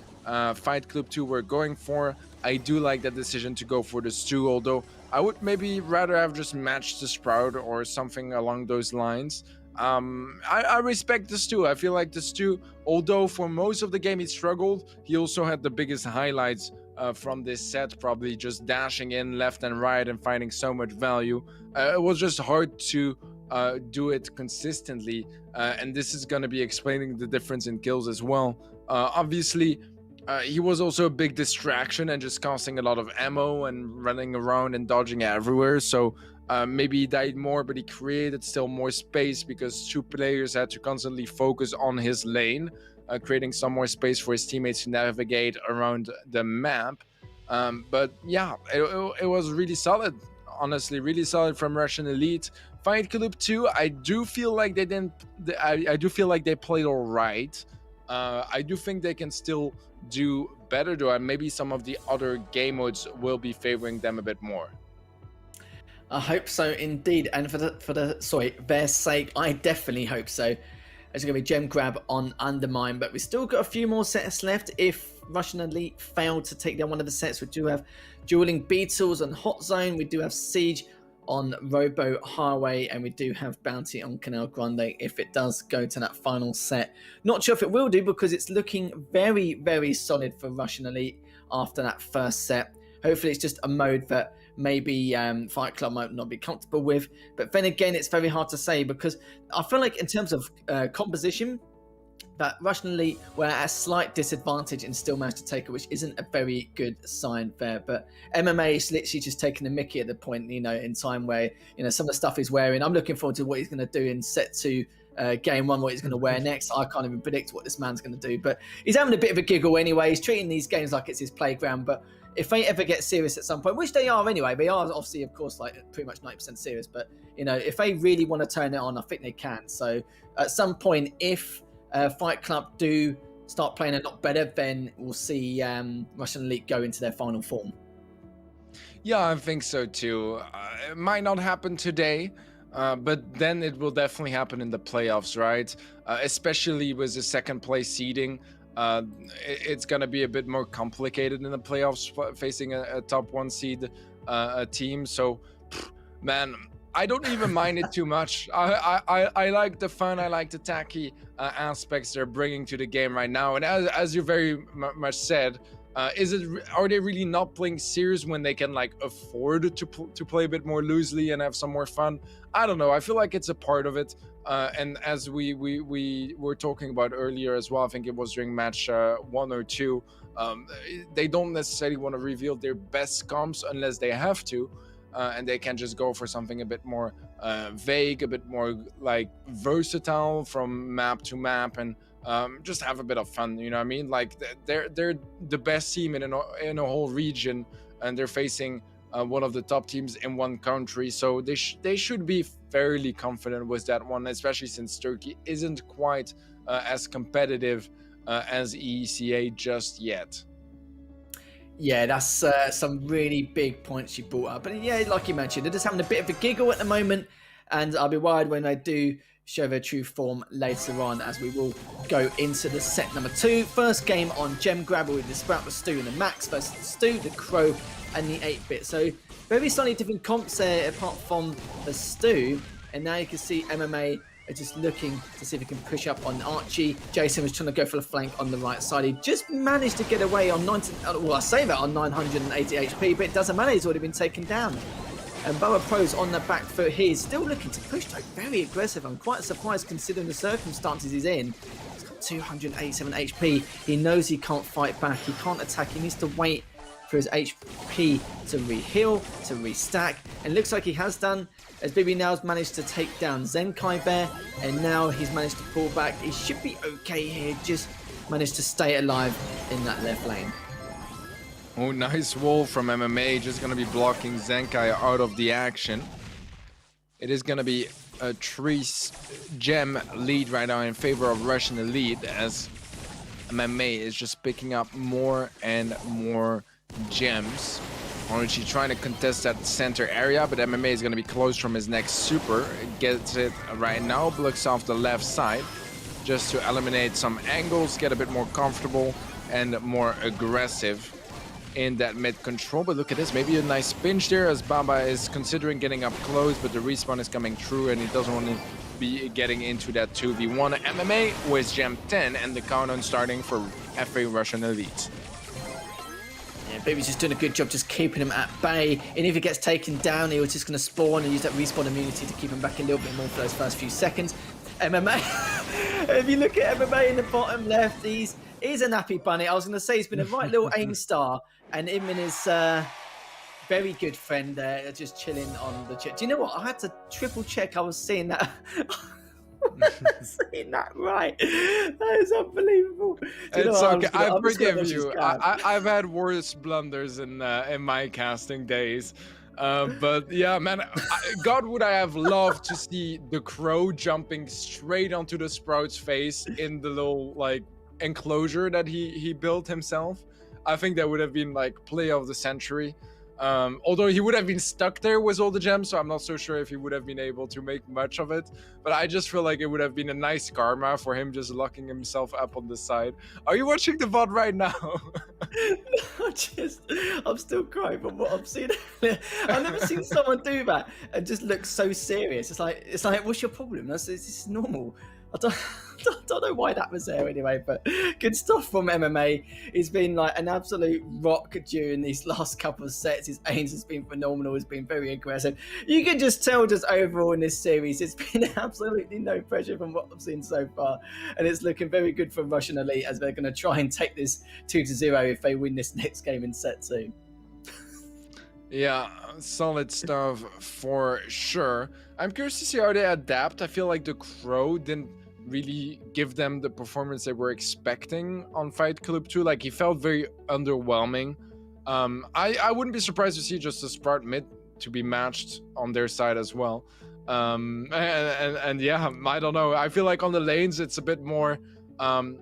Fight Club 2 were going for, I do like that decision to go for the Stu, although I would maybe rather have just matched the Sprout or something along those lines. I respect the Stu. I feel like the Stu, although for most of the game he struggled, he also had the biggest highlights from this set, probably just dashing in left and right and finding so much value. It was just hard to do it consistently, and this is going to be explaining the difference in kills as well. Obviously, he was also a big distraction and just costing a lot of ammo and running around and dodging everywhere, so maybe he died more, but he created still more space because 2 players had to constantly focus on his lane, creating some more space for his teammates to navigate around the map. But yeah, it was really solid, honestly, really solid from Russian Elite. Fight Club 2, I do feel like they didn't. I do feel like they played all right. I do think they can still do better though, and maybe some of the other game modes will be favoring them a bit more. I hope so indeed, and for their sake, I definitely hope so. There's going to be gem grab on Undermine, but we've still got a few more sets left. If Russian Elite failed to take down one of the sets, we do have Dueling Beetles on Hot Zone, we do have Siege on Robo Highway, and we do have Bounty on Canal Grande if it does go to that final set. Not sure if it will do, because it's looking very, very solid for Russian Elite after that first set. Hopefully it's just a mode that maybe Fight Club might not be comfortable with. But then again, it's very hard to say, because I feel like in terms of composition, that Russian Elite were at a slight disadvantage and still managed to take it, which isn't a very good sign there. But MMA is literally just taking the mickey at the point, you know, in time where, you know, some of the stuff he's wearing. I'm looking forward to what he's going to do in set 2, game 1, what he's going to wear next. I can't even predict what this man's going to do, but he's having a bit of a giggle anyway. He's treating these games like it's his playground, but if they ever get serious at some point, which they are anyway, they are obviously, of course, like pretty much 90% serious, but, you know, if they really want to turn it on, I think they can. So at some point, if Fight Club do start playing a lot better, then we'll see Russian Elite go into their final form. Yeah, I think so too. It might not happen today, but then it will definitely happen in the playoffs, right? Especially with the second place seeding. It's going to be a bit more complicated in the playoffs facing a top 1 seed a team. So, man, I don't even mind it too much. I like the fun, I like the tacky aspects they're bringing to the game right now. And as you very much said, are they really not playing serious when they can like afford to play a bit more loosely and have some more fun? I don't know. I feel like it's a part of it. And as we were talking about earlier as well, I think it was during match 1 or 2. They don't necessarily want to reveal their best comps unless they have to, and they can just go for something a bit more vague, a bit more like versatile from map to map, and just have a bit of fun. You know what I mean? Like they're the best team in a whole region, and they're facing one of the top teams in one country, so they should be fairly confident with that one, especially since Turkey isn't quite as competitive as EECA just yet. Yeah, that's some really big points you brought up. And yeah, like you mentioned, they're just having a bit of a giggle at the moment, and I'll be worried when they do show their true form later on, as we will go into the set number 2. First game on Gem Grabber with the Sprout, the Stu, and the Max versus the Stu, the Crow, and the 8-bit. So very slightly different comps there apart from the Stu. And now you can see MMA are just looking to see if he can push up on Archie. Jason was trying to go for the flank on the right side. He just managed to get away on 980 HP, but it doesn't matter. He's already been taken down. And Boa Pro's on the back foot here. He's still looking to push, though. Very aggressive. I'm quite surprised considering the circumstances he's in. He's got 287 HP. He knows he can't fight back. He can't attack. He needs to wait for his HP to re-heal, to restack. And looks like he has done, as BB Now's managed to take down Zenkai Bear. And now he's managed to pull back. He should be okay here. Just managed to stay alive in that left lane. Oh, nice wall from MMA, just going to be blocking Zenkai out of the action. It is going to be a 3-gem lead right now in favor of Russian Elite, as MMA is just picking up more and more gems. Orangey trying to contest that center area, but MMA is going to be close from his next super. Gets it right now, blocks off the left side just to eliminate some angles, get a bit more comfortable and more aggressive in that mid control. But look at this, maybe a nice pinch there as Baba is considering getting up close, but the respawn is coming through and he doesn't want to be getting into that 2v1. MMA with Gem 10 and the countdown starting for FA Russian Elite. Yeah, Baby's just doing a good job just keeping him at bay. And if he gets taken down, he was just going to spawn and use that respawn immunity to keep him back a little bit more for those first few seconds. MMA, if you look at MMA in the bottom left, he's a nappy bunny. I was going to say he's been a right little aim star, and him and his very good friend there are just chilling on the chat. Do you know what? I had to triple check I was seeing that. Seeing that right. That is unbelievable. It's okay. I forgive you. I've had worse blunders in my casting days. But yeah, man, God, would I have loved to see the Crow jumping straight onto the Sprout's face in the little like enclosure that he built himself. I think that would have been like play of the century. Although he would have been stuck there with all the gems, so I'm not so sure if he would have been able to make much of it. But I just feel like it would have been a nice karma for him just locking himself up on the side. Are you watching the VOD right now? I'm still crying from what I've seen. I've never seen someone do that and just look so serious. It's like, what's your problem? This is normal. I don't know why that was there anyway, but good stuff from MMA. He's been like an absolute rock during these last couple of sets. His aims has been phenomenal. He's been very aggressive. You can just tell just overall in this series, it's been absolutely no pressure from what I've seen so far. And it's looking very good for Russian Elite as they're going to try and take this 2-0 if they win this next game in set 2. Yeah, solid stuff for sure. I'm curious to see how they adapt. I feel like the Crow didn't really give them the performance they were expecting on Fight Club 2. Like, he felt very underwhelming. I wouldn't be surprised to see just a Sprout mid to be matched on their side as well. And yeah, I don't know. I feel like on the lanes it's a bit more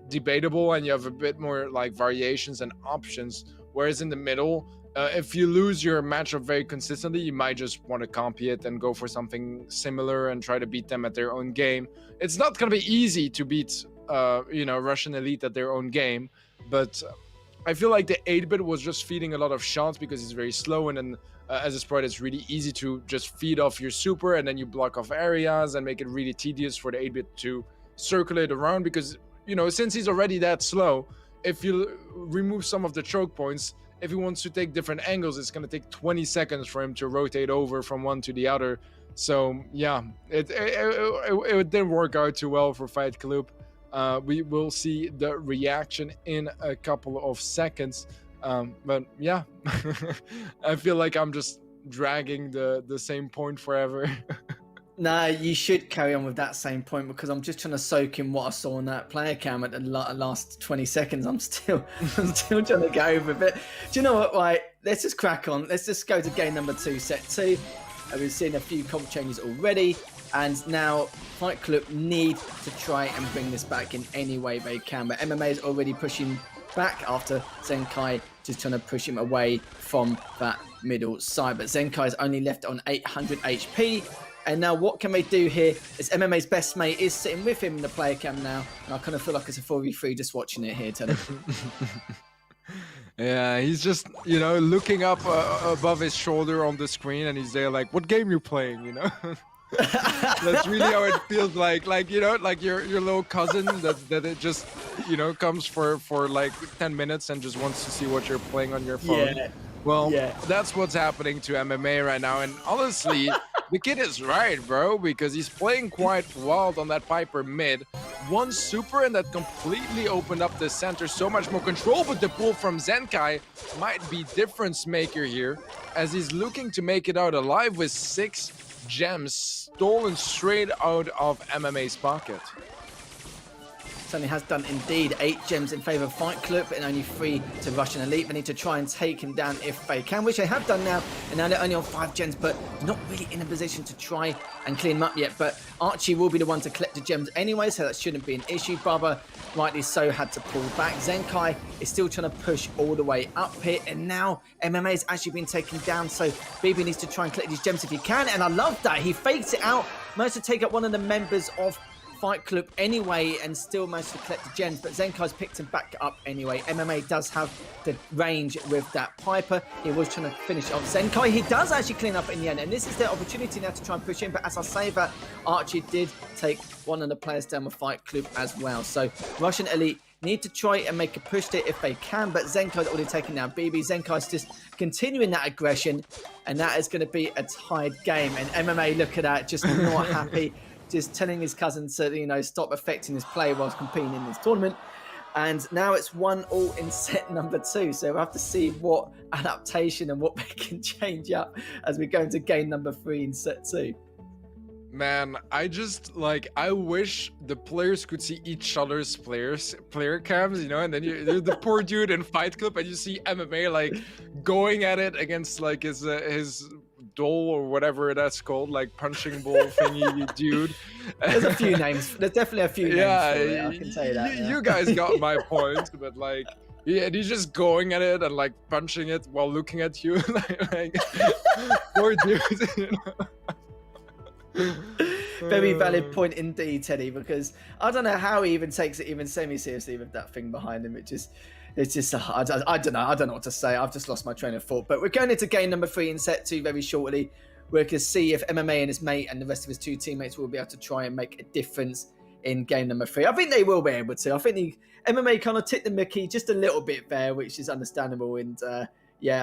debatable, and you have a bit more like variations and options. Whereas in the middle, if you lose your matchup very consistently, you might just want to copy it and go for something similar and try to beat them at their own game. It's not going to be easy to beat, Russian Elite at their own game, but I feel like the 8-bit was just feeding a lot of shots because it's very slow, and then as a sprite, it's really easy to just feed off your super, and then you block off areas and make it really tedious for the 8-bit to circulate around because, since he's already that slow, if you remove some of the choke points, if he wants to take different angles, it's going to take 20 seconds for him to rotate over from one to the other. So yeah, it didn't work out too well for Fight Club. We will see the reaction in a couple of seconds. But yeah, I feel like I'm just dragging the same point forever. No, you should carry on with that same point because I'm just trying to soak in what I saw on that player cam at the last 20 seconds. I'm still trying to get over it. But do you know what? Right, let's just crack on. Let's just go to game number 2, set 2. We've seen a few comp changes already, and now Fight Club need to try and bring this back in any way they can. But MMA is already pushing back after Zenkai just trying to push him away from that middle side. But Zenkai's only left on 800 HP. And now what can they do here? As MMA's best mate is sitting with him in the player cam now. And I kind of feel like it's a 4v3 just watching it here, Teddy. Yeah, he's just, looking up above his shoulder on the screen, and he's there like, what game you playing, That's really how it feels like your little cousin that it just, comes for like 10 minutes and just wants to see what you're playing on your phone. Yeah. Well, that's what's happening to MMA right now. And honestly, the kid is right, bro, because he's playing quite wild on that Piper mid. One super, and that completely opened up the center, so much more control. But the pull from Zenkai might be difference maker here, as he's looking to make it out alive with 6 gems stolen straight out of MMA's pocket. Certainly has done indeed. 8 gems in favour of Fight Club and only 3 to Russian Elite. They need to try and take him down if they can, which they have done now. And now they're only on 5 gems, but not really in a position to try and clean him up yet. But Archie will be the one to collect the gems anyway, so that shouldn't be an issue. Baba, rightly so, had to pull back. Zenkai is still trying to push all the way up here. And now MMA has actually been taken down, so BB needs to try and collect these gems if he can. And I love that. He fakes it out, managed to take up one of the members of Fight Club anyway and still managed to collect the gems, but Zenkai's picked him back up anyway. MMA does have the range with that Piper. He was trying to finish off Zenkai. He does actually clean up in the end, and this is their opportunity now to try and push in, but as I say that, Archie did take one of the players down with Fight Club as well. So Russian Elite need to try and make a push there if they can, but Zenkai's already taken down BB. Zenkai's just continuing that aggression, and that is going to be a tied game. And MMA, look at that, just not happy. Just telling his cousin to, stop affecting his play whilst competing in this tournament. And now it's 1-1 in set number 2. So we'll have to see what adaptation and what they can change up as we go into game number 3 in set 2. Man, I wish the players could see each other's player cams, and then you're the poor dude in Fight Club, and you see MMA going at it against his doll or whatever that's called, punching ball thingy dude. There's a few names. There's definitely a few names for it, I can tell you that. You guys got my point, but he's just going at it and punching it while looking at you. Poor dude. Very valid point indeed, Teddy, because I don't know how he even takes it even semi-seriously with that thing behind him. It's just I don't know what to say. I've just lost my train of thought. But we're going into game number 3 in set 2 very shortly. We can see if MMA and his mate and the rest of his 2 teammates will be able to try and make a difference in game number 3. I think they will be able to. I think the MMA kind of tipped the Mickey just a little bit there, which is understandable. And I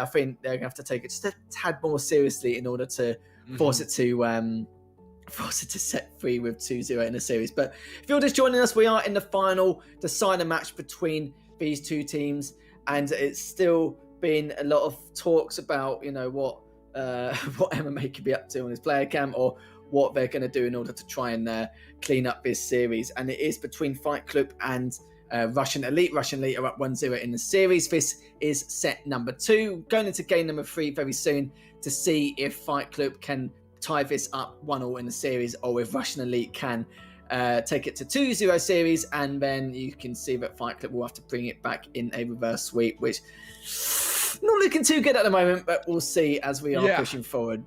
think they're going to have to take it just a tad more seriously in order to force it to set 3 with 2-0 in the series. But if you're just joining us, we are in the final decider match between these 2 teams, and it's still been a lot of talks about what MMA could be up to on his player cam, or what they're going to do in order to try and clean up this series. And it is between Fight Club and Russian Elite. Russian Elite are up 1-0 in the series. This is set number 2, going into game number 3 very soon to see if Fight Club can tie this up 1-1 in the series, or if Russian Elite can take it to 2-0 series, and then you can see that Fight Club will have to bring it back in a reverse sweep, which not looking too good at the moment, but we'll see as we are pushing forward.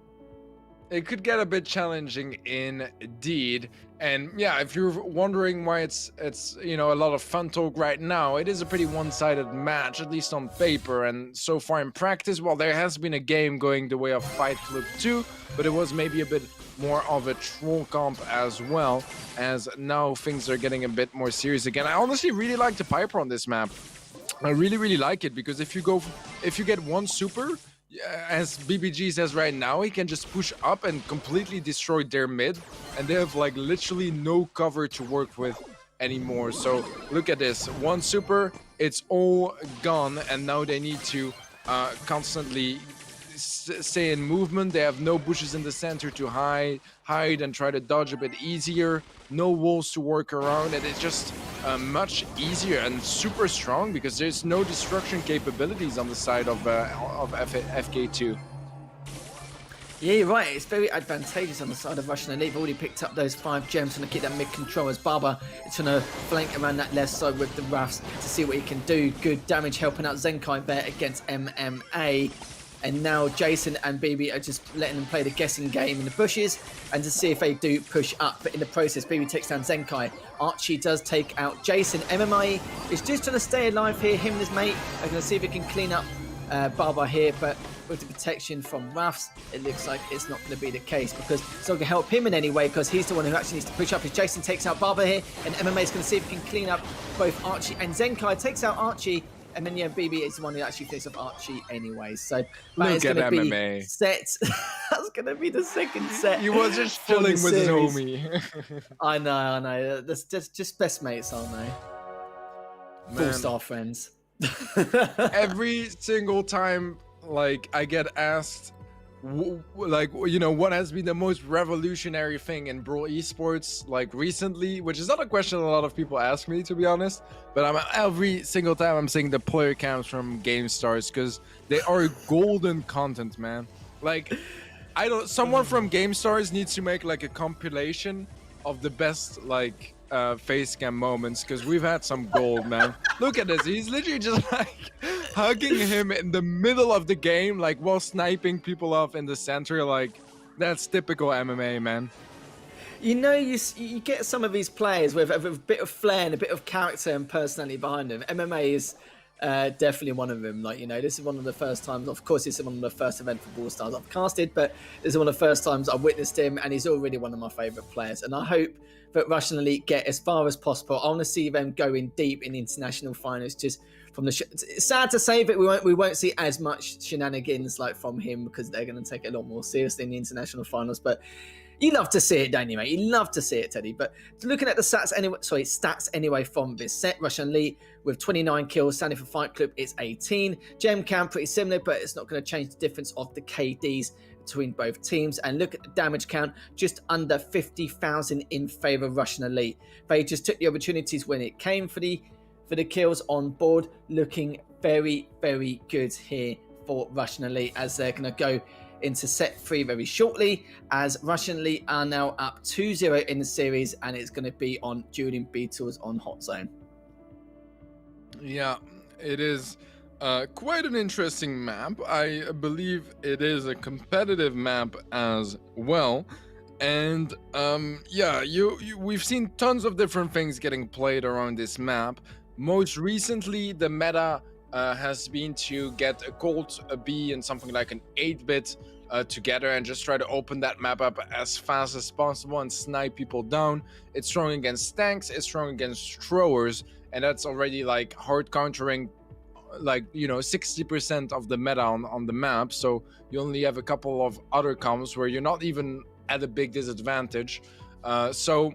It could get a bit challenging indeed. And yeah, if you're wondering why it's a lot of fun talk right now, it is a pretty one-sided match, at least on paper. And so far in practice, well, there has been a game going the way of Fight Club 2, but it was maybe a bit more of a troll comp as well, as now things are getting a bit more serious again. I honestly really like the Piper on this map. I really, really like it, because if you get one super, as BBG says right now, he can just push up and completely destroy their mid, and they have like literally no cover to work with anymore. So look at this, one super, it's all gone, and now they need to constantly stay in movement. They have no bushes in the center to hide and try to dodge a bit easier, no walls to work around, and it's just much easier and super strong, because there's no destruction capabilities on the side of FK2. Yeah, you're right. It's very advantageous on the side of Russian Elite. They've already picked up those 5 gems and to keep that mid control, as Barber is trying to flank around that left side with the Rafts to see what he can do. Good damage helping out Zenkai there against MMA. And now Jason and BB are just letting them play the guessing game in the bushes and to see if they do push up. But in the process, BB takes down Zenkai. Archie does take out Jason. MMA is just trying to stay alive here. Him and his mate are going to see if he can clean up Barber here. But with the protection from Rafts, it looks like it's not going to be the case, because it's not going to help him in any way, because he's the one who actually needs to push up. As Jason takes out Barber here, and MMA is going to see if he can clean up both Archie and Zenkai. Takes out Archie. And then, yeah, BB is the one who actually takes off Archie anyway. So that is going to be set. That's going to be the second set. He was just chilling with his homie. I know. That's just best mates, aren't they? Brawl Star friends. Every single time, like, I get asked, what has been the most revolutionary thing in Brawl esports, like, recently, which is not a question a lot of people ask me, to be honest, but every single time I'm saying the player cams from Gamestars, because they are golden content, man. Like, someone from Gamestars needs to make, like, a compilation of the best, like, face cam moments, because we've had some gold, man. Look at this, he's literally just like hugging him in the middle of the game, like while sniping people off in the center. Like, that's typical MMA, man. You know, you get some of these players with a bit of flair and a bit of character and personality behind them. MMA is definitely one of them. Like, you know, this is one of the first times, of course, this is one of the first events for Brawl Stars I've casted, but this is one of the first times I've witnessed him, and he's already one of my favourite players. And I hope that Russian Elite get as far as possible. I want to see them going deep in international finals. Just from the it's sad to say that we won't see as much shenanigans like from him, because they're going to take it a lot more seriously in the international finals. But you love to see it, don't you, mate? You love to see it, Teddy. But looking at the stats anyway from this set, Russian Elite with 29 kills, standing for Fight Club, it's 18. Gem Cam pretty similar, but it's not going to change the difference of the KDs between both teams. And look at the damage count, just under 50,000 in favour of Russian Elite. They just took the opportunities when it came for the kills on board. Looking very, very good here for Russian Elite, as they're going to go into set 3 very shortly, as Russian Elite are now up 2-0 in the series, and it's going to be on Julian Beatles on Hot Zone. Yeah, it is quite an interesting map. I believe it is a competitive map as well. And yeah, we've seen tons of different things getting played around this map. Most recently, the meta has been to get a Colt, a B, and something like an 8-bit together, and just try to open that map up as fast as possible and snipe people down. It's strong against tanks, it's strong against throwers, and that's already like hard countering, like, you know, 60% of the meta on the map. So you only have a couple of other comps where you're not even at a big disadvantage. So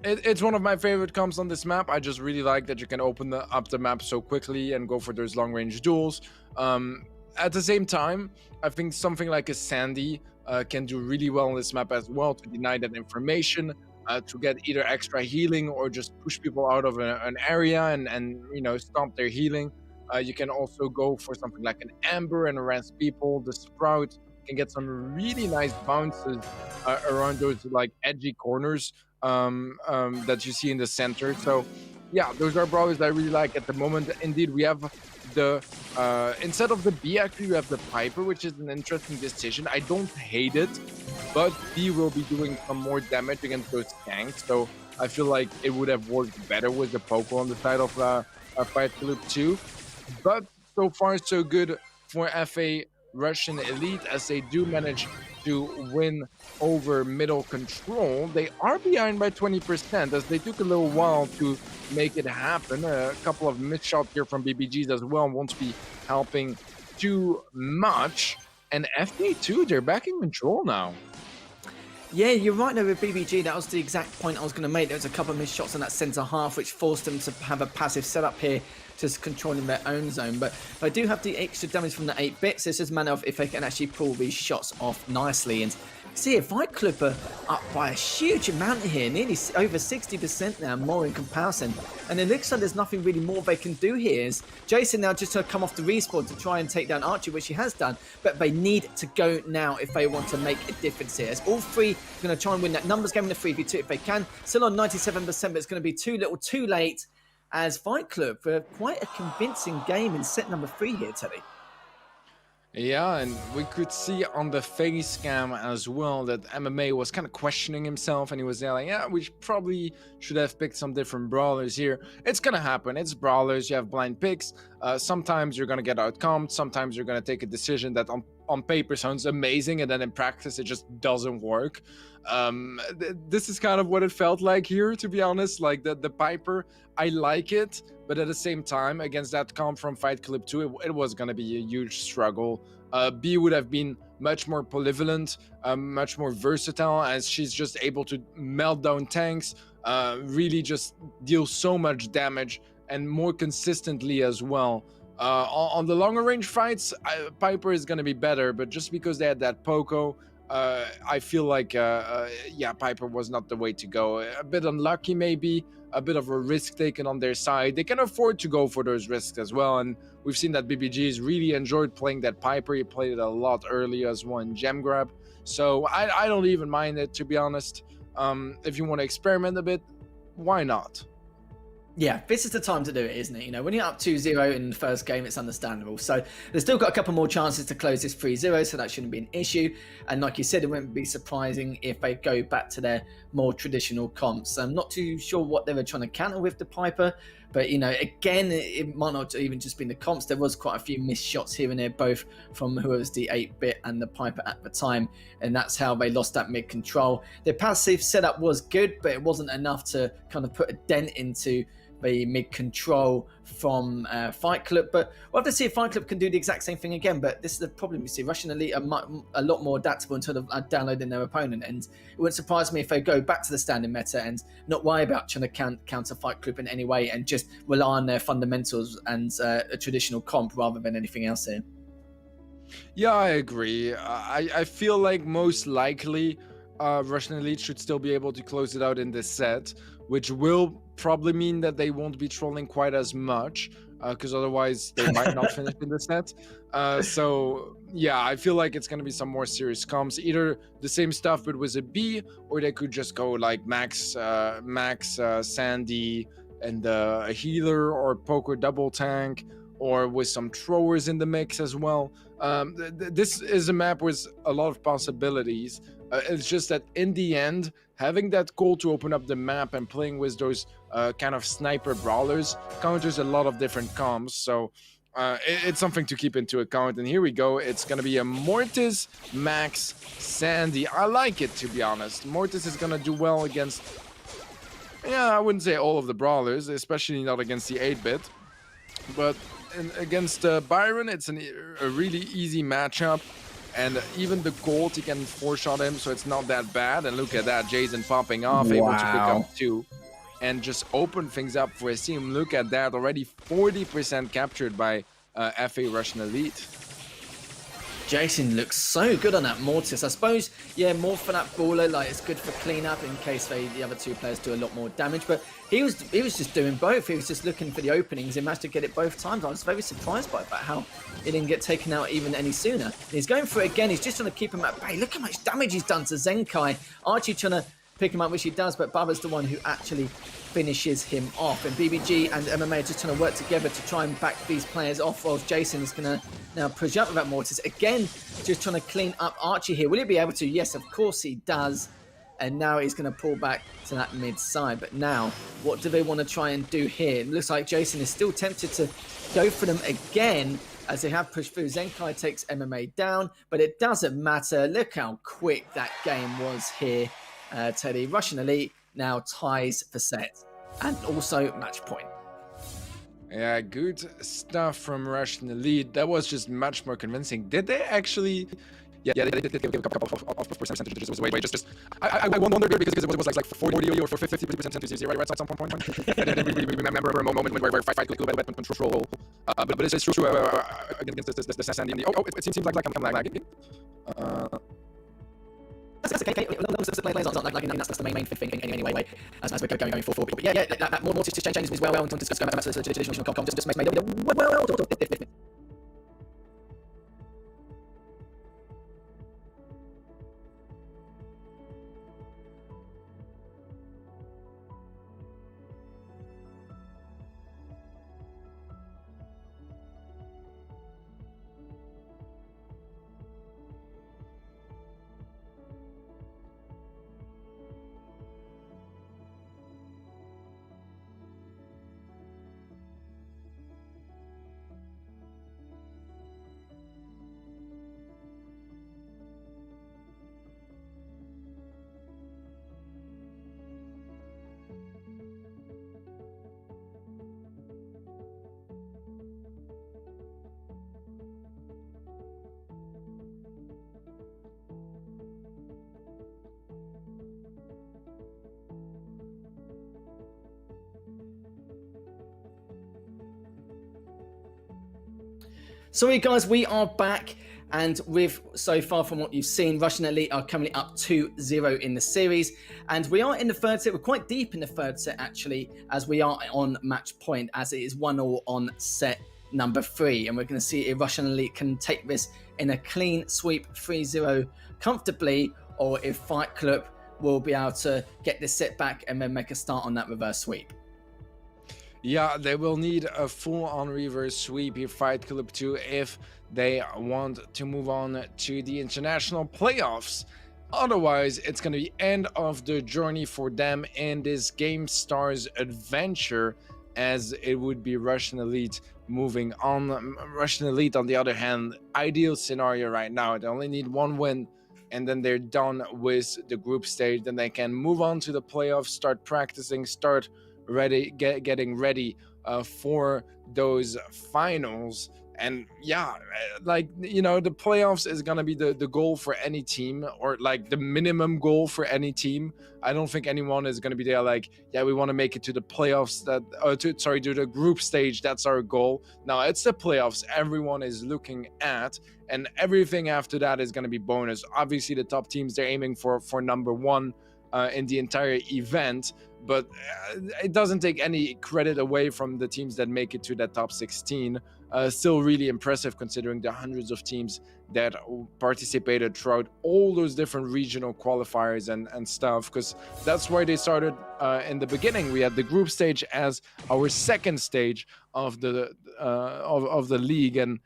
it's one of my favorite comps on this map. I just really like that you can open up the map so quickly and go for those long range duels. At the same time, I think something like a Sandy can do really well on this map as well, to deny that information, to get either extra healing or just push people out of an area and you know, stop their healing. You can also go for something like an Amber and arrest people. The Sprout can get some really nice bounces around those like edgy corners. that you see in the center. So yeah, those are brawlers that I really like at the moment. Indeed, we have the instead of the B, actually we have the Piper, which is an interesting decision. I don't hate it, but B will be doing some more damage against those tanks. So I feel like it would have worked better with the Poco on the side of Fight Club 2. But so far so good for FA Russian Elite, as they do manage to win over middle control. They are behind by 20%, as they took a little while to make it happen. A couple of missed shots here from BBGs as well won't be helping too much. And FA2, they're back in control now. Yeah, you're right there with BBG. That was the exact point I was going to make. There was a couple of missed shots in that centre half, which forced them to have a passive setup here, just controlling their own zone. But they do have the extra damage from the 8 bits. It's just a matter of if they can actually pull these shots off nicely. And see, Fight Club are up by a huge amount here, nearly over 60% now, more in comparison. And it looks like there's nothing really more they can do here. Is Jason now just to come off the respawn to try and take down Archie, which he has done, but they need to go now if they want to make a difference here. As all three are going to try and win that numbers game in the 3v2 if they can. Still on 97%, but it's going to be too little, too late, as Fight Club for quite a convincing game in set number 3 here, Teddy. Yeah, and we could see on the face cam as well that MMA was kind of questioning himself, and he was there like, yeah, we probably should have picked some different brawlers here. It's gonna happen. It's brawlers. You have blind picks. Sometimes you're gonna get outcomped. Sometimes you're gonna take a decision that on paper sounds amazing, and then in practice it just doesn't work. This is kind of what it felt like here, to be honest. Like the Piper, I like it, but at the same time, against that comp from Fight Club 2, it was going to be a huge struggle. B would have been much more polyvalent, much more versatile, as she's just able to melt down tanks, really just deal so much damage, and more consistently as well. On the longer range fights, Piper is going to be better, but just because they had that Poco, I feel like, yeah, Piper was not the way to go. A bit unlucky maybe, a bit of a risk taken on their side. They can afford to go for those risks as well, and we've seen that BBG's really enjoyed playing that Piper. He played it a lot earlier as well in Gem Grab, so I don't even mind it, to be honest. If you want to experiment a bit, why not? Yeah, this is the time to do it, isn't it? You know, when you're up 2-0 in the first game, it's understandable. So they've still got a couple more chances to close this 3-0, so that shouldn't be an issue. And like you said, it wouldn't be surprising if they go back to their more traditional comps. I'm not too sure what they were trying to counter with the Piper, but, you know, again, it might not even just been the comps. There was quite a few missed shots here and there, both from who was the 8-bit and the Piper at the time, and that's how they lost that mid-control. Their passive setup was good, but it wasn't enough to kind of put a dent into the mid-control from Fight Club. But we'll have to see if Fight Club can do the exact same thing again. But this is the problem you see. Russian Elite are a lot more adaptable in terms of downloading their opponent. And it wouldn't surprise me if they go back to the standard meta and not worry about trying to counter Fight Club in any way, and just rely on their fundamentals and a traditional comp rather than anything else here. Yeah, I agree. I feel like most likely Russian Elite should still be able to close it out in this set, which will probably mean that they won't be trolling quite as much, because otherwise they might not finish in the set. So yeah, I feel like it's going to be some more serious comps, either the same stuff but with a B, or they could just go like Max, Sandy, and a healer, or Poker double tank, or with some throwers in the mix as well. This is a map with a lot of possibilities. It's just that in the end, having that goal to open up the map and playing with those kind of sniper brawlers counters a lot of different comps. So it's something to keep into account. And here we go. It's going to be a Mortis, Max, Sandy. I like it, to be honest. Mortis is going to do well against, yeah, I wouldn't say all of the brawlers, especially not against the 8-bit. But against Byron, it's a really easy matchup. And even the gold, he can 4-shot him, so it's not that bad. And look at that, Jason popping off, able to pick up 2. And just open things up for his team. Look at that, already 40% captured by FA Russian Elite. Jason looks so good on that Mortis. I suppose, yeah, more for that baller, like it's good for cleanup in case the other two players do a lot more damage. But he was just doing both. He was just looking for the openings. He managed to get it both times. I was very surprised by that, how he didn't get taken out even any sooner. And he's going for it again. He's just trying to keep him at bay. Look how much damage he's done to Zenkai. Archie trying to pick him up, which he does, but Bubba's the one who actually finishes him off. And BBG and MMA are just trying to work together to try and back these players off, whilst Jason is going to now push up with that Mortis. Again, just trying to clean up Archie here. Will he be able to? Yes, of course he does. And now he's going to pull back to that mid side. But now, what do they want to try and do here? It looks like Jason is still tempted to go for them again, as they have pushed through. Zenkai takes MMA down, but it doesn't matter. Look how quick that game was here, Teddy. Russian Elite now ties the set and also match point. Yeah, good stuff from Russian Elite. That was just much more convincing. Did they actually... Yeah, they did give a couple of percentages. It was way just. I wondered because it was like 40 or 50% to 0 right at some point. And then we remember a moment where fight could have been control. But it's true against this Sandy. Oh, it seems like I'm lagging. That's okay. The players aren't lagging. That's the main thing anyway. As we're going forward. But yeah, that more just changes as well. Don't discuss going back to the traditional com. Just made well. Sorry guys, we are back, and with so far from what you've seen, Russian Elite are coming up 2-0 in the series, and we are in the third set. We're quite deep in the third set actually, as we are on match point, as it is 1-1 on set number 3, and we're going to see if Russian Elite can take this in a clean sweep 3-0 comfortably, or if Fight Club will be able to get this set back and then make a start on that reverse sweep. Yeah, they will need a full-on reverse sweep here, Fight Club 2, if they want to move on to the international playoffs. Otherwise, it's going to be end of the journey for them in this Gamestars adventure, as it would be Russian Elite moving on. Russian Elite, on the other hand, ideal scenario right now. They only need one win, and then they're done with the group stage. Then they can move on to the playoffs, start practicing, start getting ready for those finals. And yeah, like, you know, the playoffs is gonna be the goal for any team, or like the minimum goal for any team. I don't think anyone is gonna be there like, yeah, we want to make it to the playoffs, to the group stage, that's our goal. Now it's the playoffs everyone is looking at, and everything after that is gonna be bonus. Obviously the top teams, they're aiming for number one in the entire event, but it doesn't take any credit away from the teams that make it to that top 16. Still really impressive considering the hundreds of teams that participated throughout all those different regional qualifiers and stuff, because that's why they started in the beginning. We had the group stage as our second stage of the league, and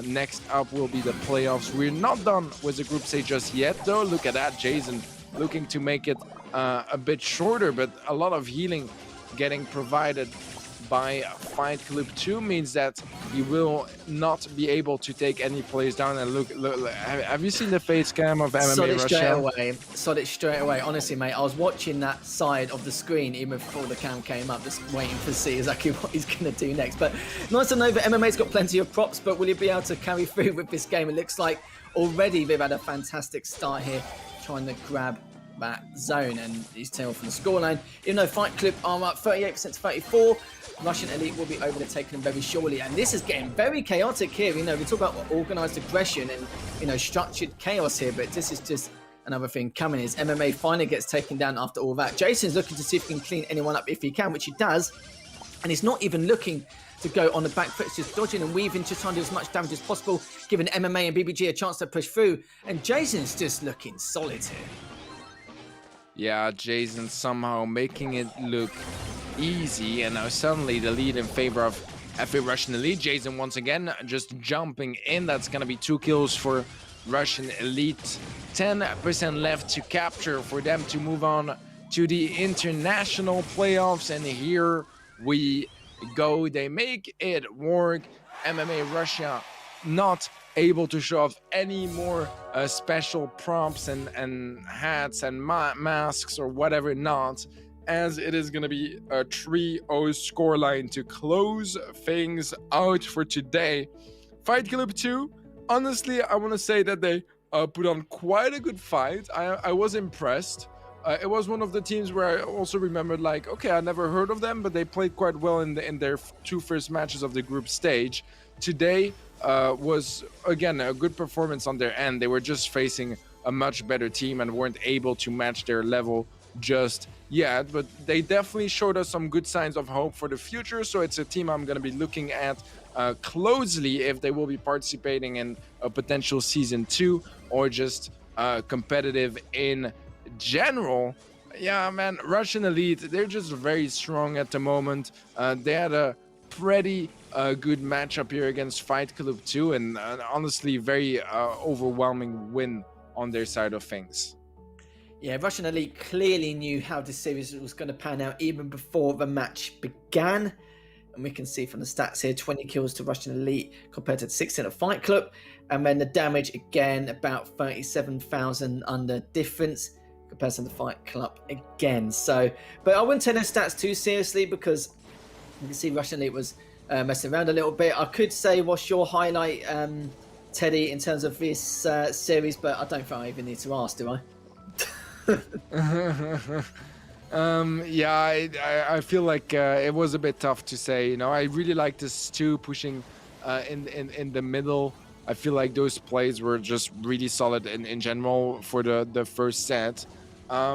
next up will be the playoffs. We're not done with the group stage just yet though. Look at that, Jason looking to make it a bit shorter, but a lot of healing getting provided by Fight Club 2 means that he will not be able to take any players down. And look, have you seen the face cam of MMA Russia? Saw it straight away. Honestly, mate, I was watching that side of the screen even before the cam came up, just waiting to see exactly what he's going to do next. But nice to know that MMA's got plenty of props, but will he be able to carry through with this game? It looks like already they've had a fantastic start here, trying to grab that zone, and he's tailed from the scoreline. Even though Fight Club are up 38% to 34, Russian Elite will be overtaking them very surely, and this is getting very chaotic here. You know, we talk about organised aggression and, you know, structured chaos here, but this is just another thing coming. Is MMA finally gets taken down after all that. Jason's looking to see if he can clean anyone up if he can, which he does, and he's not even looking to go on the back foot, just dodging and weaving, just trying to do as much damage as possible, giving MMA and BBG a chance to push through, and Jason's just looking solid here. Yeah, Jason somehow making it look easy, and now suddenly the lead in favor of FA Russian Elite. Jason once again just jumping in. That's gonna be 2 kills for Russian Elite. 10% left to capture for them to move on to the international playoffs, and here we go. They make it work. MMA Russia not able to show off any more special props and hats and masks or whatever not, as it is going to be a 3-0 scoreline to close things out for today. Fight Club 2, honestly, I want to say that they put on quite a good fight. I was impressed. It was one of the teams where I also remembered, like, okay, I never heard of them, but they played quite well in their 2 first matches of the group stage. Today was, again, a good performance on their end. They were just facing a much better team and weren't able to match their level just yet, but they definitely showed us some good signs of hope for the future. So it's a team I'm going to be looking at closely if they will be participating in a potential season 2 or just competitive in general. Yeah, man, Russian Elite, they're just very strong at the moment. They had a pretty good matchup here against Fight Club 2, and honestly very overwhelming win on their side of things. Yeah, Russian Elite clearly knew how this series was going to pan out even before the match began. And we can see from the stats here, 20 kills to Russian Elite compared to 16 at Fight Club. And then the damage, again, about 37,000 under difference compared to the Fight Club again. So, but I wouldn't take those stats too seriously because you can see Russian Elite was messing around a little bit. I could say, what's your highlight, Teddy, in terms of this series, but I don't think I even need to ask, do I? Yeah, I feel like it was a bit tough to say. You know, I really like this too, pushing in the middle. I feel like those plays were just really solid in general for the first set.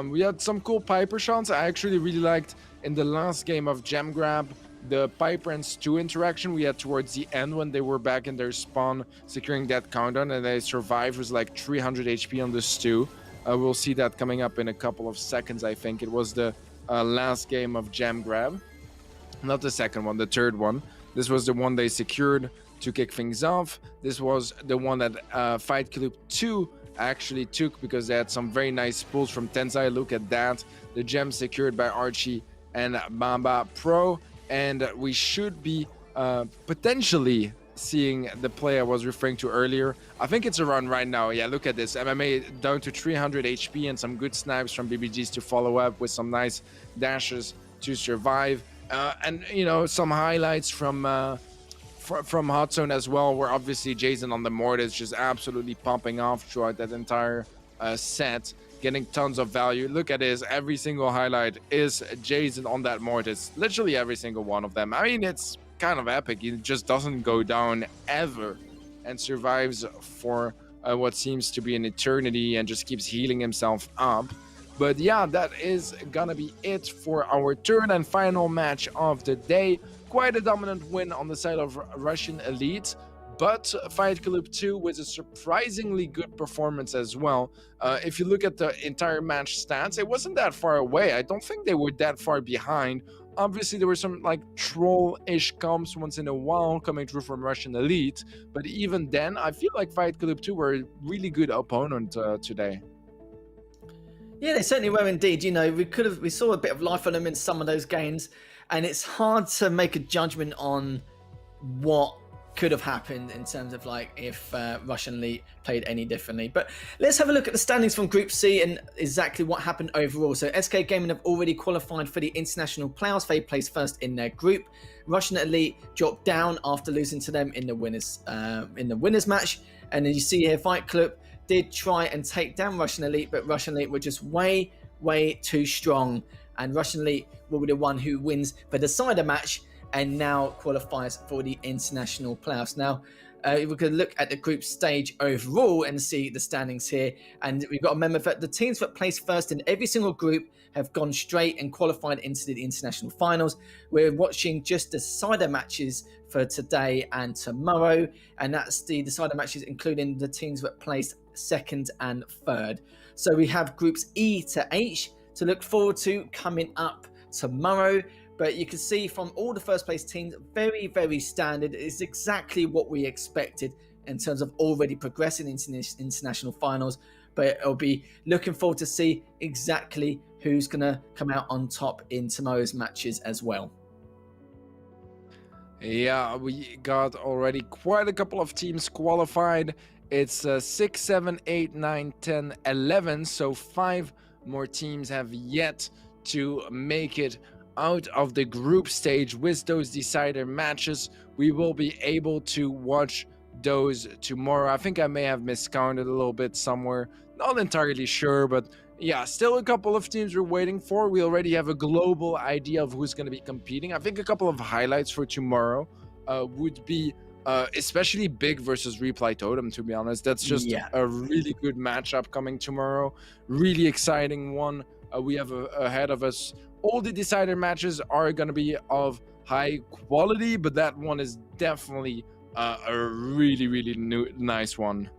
We had some cool Piper shots. I actually really liked in the last game of Gem Grab the Piper and Stu interaction we had towards the end when they were back in their spawn, securing that countdown, and they survived with like 300 HP on the Stu. We'll see that coming up in a couple of seconds, I think. It was the last game of Gem Grab. Not the second one, the third one. This was the one they secured to kick things off. This was the one that Fight Club 2 actually took because they had some very nice pulls from Tensai. Look at that. The gem secured by Archie and Bamba Pro. And we should be potentially seeing the play I was referring to earlier. I think it's around right now. Yeah, look at this. MMA down to 300 HP and some good snipes from BBGs to follow up with some nice dashes to survive. And, you know, some highlights from Hot Zone as well, where obviously Jason on the Mortis just absolutely pumping off throughout that entire set, getting tons of value. Look at this. Every single highlight is Jason on that Mortis. Literally every single one of them. I mean, it's kind of epic. He just doesn't go down ever and survives for what seems to be an eternity and just keeps healing himself up. But yeah, that is gonna be it for our third and final match of the day. Quite a dominant win on the side of Russian Elite, but Fight Club 2 with a surprisingly good performance as well. If you look at the entire match stats, it wasn't that far away. I don't think they were that far behind. Obviously, there were some like troll-ish comps once in a while coming through from Russian Elite, but even then, I feel like Fight Club 2 were a really good opponent today. Yeah, they certainly were indeed. You know, we saw a bit of life on them in some of those games, and it's hard to make a judgment on what could have happened in terms of like if Russian Elite played any differently. But let's have a look at the standings from Group C and exactly what happened overall. So SK Gaming have already qualified for the international playoffs. They placed first in their group. Russian Elite dropped down after losing to them in the winners match. And then you see here, Fight Club did try and take down Russian Elite, but Russian Elite were just way too strong. And Russian Elite will be the one who wins the decider match and now qualifies for the international playoffs. Now, we can look at the group stage overall and see the standings here. And we've got to remember that the teams that placed first in every single group have gone straight and qualified into the international finals. We're watching just the decider matches for today and tomorrow. And that's the decider matches, including the teams that placed second and third. So we have groups E to H to look forward to coming up tomorrow. But you can see from all the first place teams, very, very standard. It's exactly what we expected in terms of already progressing into this international finals. But it'll be looking forward to see exactly who's going to come out on top in tomorrow's matches as well. Yeah, we got already quite a couple of teams qualified. It's 6, 7, 8, 9, 10, 11. So 5 more teams have yet to make it out of the group stage with those decider matches. We will be able to watch those tomorrow. I think I may have miscounted a little bit somewhere. Not entirely sure, but yeah, still a couple of teams we're waiting for. We already have a global idea of who's going to be competing. I think a couple of highlights for tomorrow would be especially Big versus Reply Totem, to be honest. That's just a really good matchup coming tomorrow. Really exciting one we have ahead of us. All the decider matches are going to be of high quality, but that one is definitely a really, really nice one.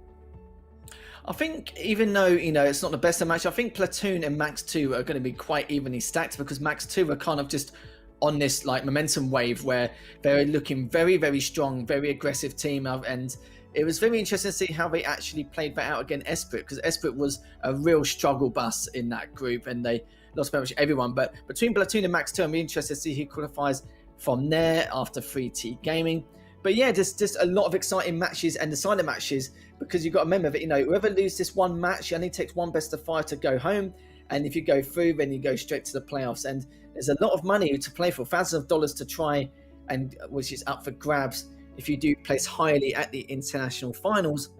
I think even though, it's not the best of match, I think Platoon and Max 2 are going to be quite evenly stacked, because Max 2 are kind of just on this like momentum wave where they're looking very, very strong, very aggressive team. And it was very interesting to see how they actually played that out against Esprit, because Esprit was a real struggle bus in that group and they lost pretty much everyone. But between Platoon and Max 2, I'm really interested to see who qualifies from there after 3T Gaming. But yeah, just a lot of exciting matches and decider matches, because you've got to remember that, whoever loses this one match, it only takes one best of 5 to go home. And if you go through, then you go straight to the playoffs. And there's a lot of money to play for, thousands of dollars to try, and which is up for grabs if you do place highly at the international finals.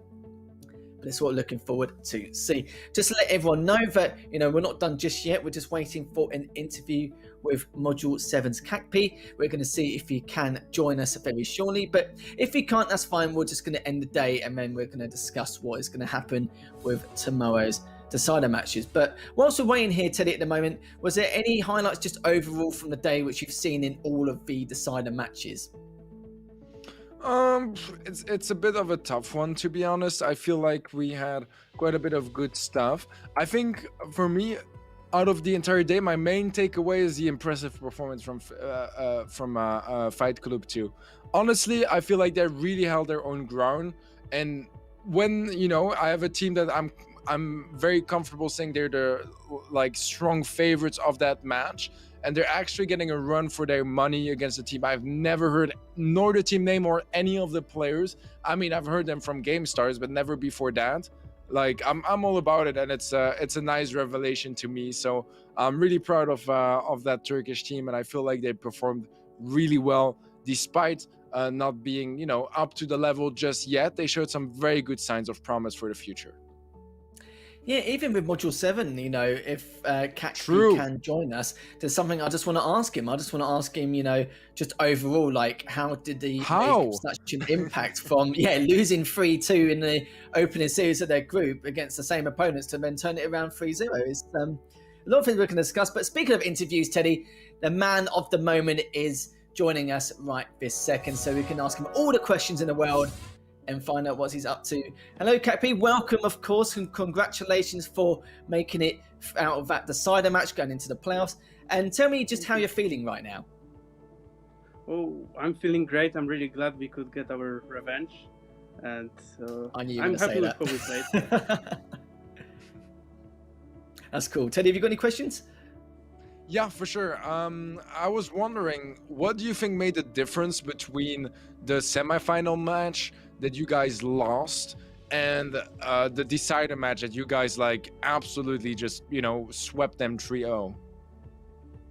But it's what we're looking forward to see. Just to let everyone know that, we're not done just yet. We're just waiting for an interview with Module 7's Kakpi. We're going to see if he can join us very shortly. But if he can't, that's fine. We're just going to end the day, and then we're going to discuss what is going to happen with tomorrow's decider matches. But whilst we're waiting here, Teddy, at the moment, was there any highlights just overall from the day which you've seen in all of the decider matches? It's a bit of a tough one, to be honest. I feel like we had quite a bit of good stuff. I think for me, out of the entire day, my main takeaway is the impressive performance from Fight Club 2. Honestly, I feel like they really held their own ground, and when I have a team that I'm very comfortable saying they're the strong favorites of that match, and they're actually getting a run for their money against a team I've never heard, nor the team name or any of the players. I mean, I've heard them from Gamestars, but never before that. I'm all about it, and it's a nice revelation to me. So I'm really proud of that Turkish team, and I feel like they performed really well despite not being up to the level just yet. They showed some very good signs of promise for the future. Yeah, even with Module 7, if Kakpi can join us, there's something I just want to ask him. Just overall, how did he make such an impact from losing 3-2 in the opening series of their group against the same opponents to then turn it around 3-0? It's a lot of things we can discuss. But speaking of interviews, Teddy, the man of the moment is joining us right this second, so we can ask him all the questions in the world and find out what he's up to. Hello, Kakpi. Welcome, of course, and congratulations for making it out of that decider match, going into the playoffs. And tell me just how you're feeling right now. Oh, I'm feeling great. I'm really glad we could get our revenge, and I'm happy with how we played. That's cool. Teddy, have you got any questions? Yeah, for sure. I was wondering, what do you think made the difference between the semifinal match that you guys lost and the decider match that you guys absolutely just swept them 3-0?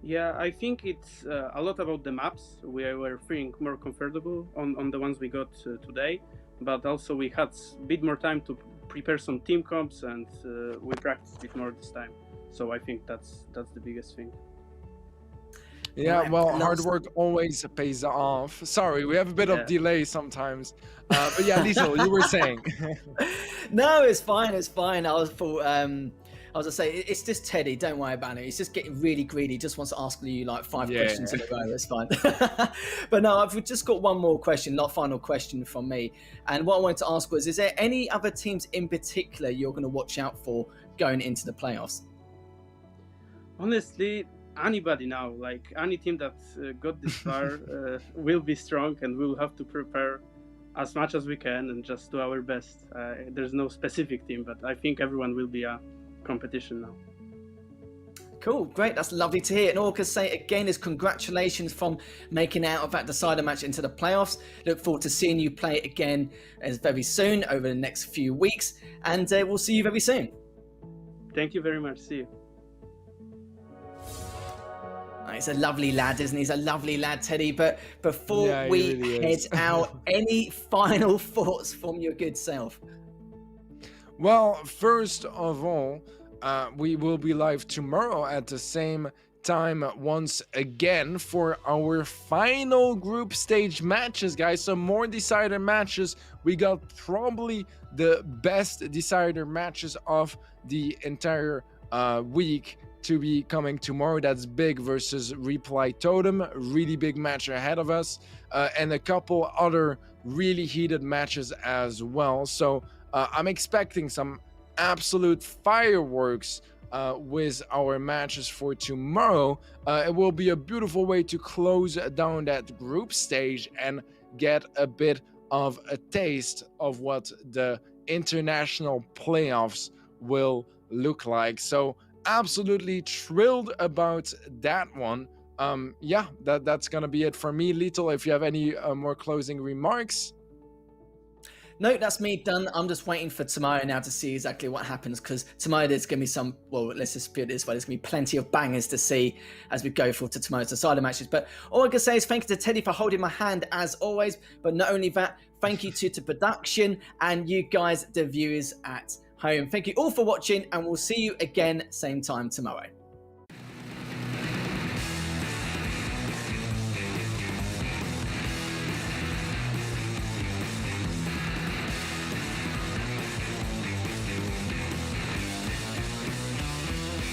Yeah, I think it's a lot about the maps. We were feeling more comfortable on the ones we got today, but also we had a bit more time to prepare some team comps, and we practiced a bit more this time. So I think that's the biggest thing. Yeah, well, hard work always pays off. Sorry, we have a bit of delay sometimes. But yeah, Liesel, you were saying. No, it's fine. I was going to say, it's just Teddy. Don't worry about it. He's just getting really greedy. He just wants to ask you 5 questions in a row. It's fine. But no, I've just got one more question, not final question from me. And what I wanted to ask was, is there any other teams in particular you're going to watch out for going into the playoffs? Honestly, anybody now, like any team that got this far, will be strong, and we'll have to prepare as much as we can and just do our best. There's no specific team, but I think everyone will be a competition now. Cool, great, that's lovely to hear. And all I can say again is congratulations from making out of that decider match into the playoffs. Look forward to seeing you play again very soon over the next few weeks, and we'll see you very soon. Thank you very much. See you. He's a lovely lad, isn't he? He's a lovely lad, Teddy. But before Yeah, he we really head is. out, any final thoughts from your good self? Well, first of all, we will be live tomorrow at the same time once again for our final group stage matches, guys. So more decider matches. We got probably the best decider matches of the entire week to be coming tomorrow. That's Big versus Reply Totem, really big match ahead of us, and a couple other really heated matches as well. So I'm expecting some absolute fireworks with our matches for tomorrow. It will be a beautiful way to close down that group stage and get a bit of a taste of what the international playoffs will look like. So absolutely thrilled about that one. Yeah, that's gonna be it for me. Little, if you have any more closing remarks. No, that's me done. I'm just waiting for tomorrow now to see exactly what happens, because tomorrow there's going to be some, well, let's just put it this way, there's going to be plenty of bangers to see as we go forward to tomorrow's decider matches. But all I can say is thank you to Teddy for holding my hand as always. But not only that, thank you to production and you guys, the viewers at home. Thank you all for watching, and we'll see you again same time tomorrow.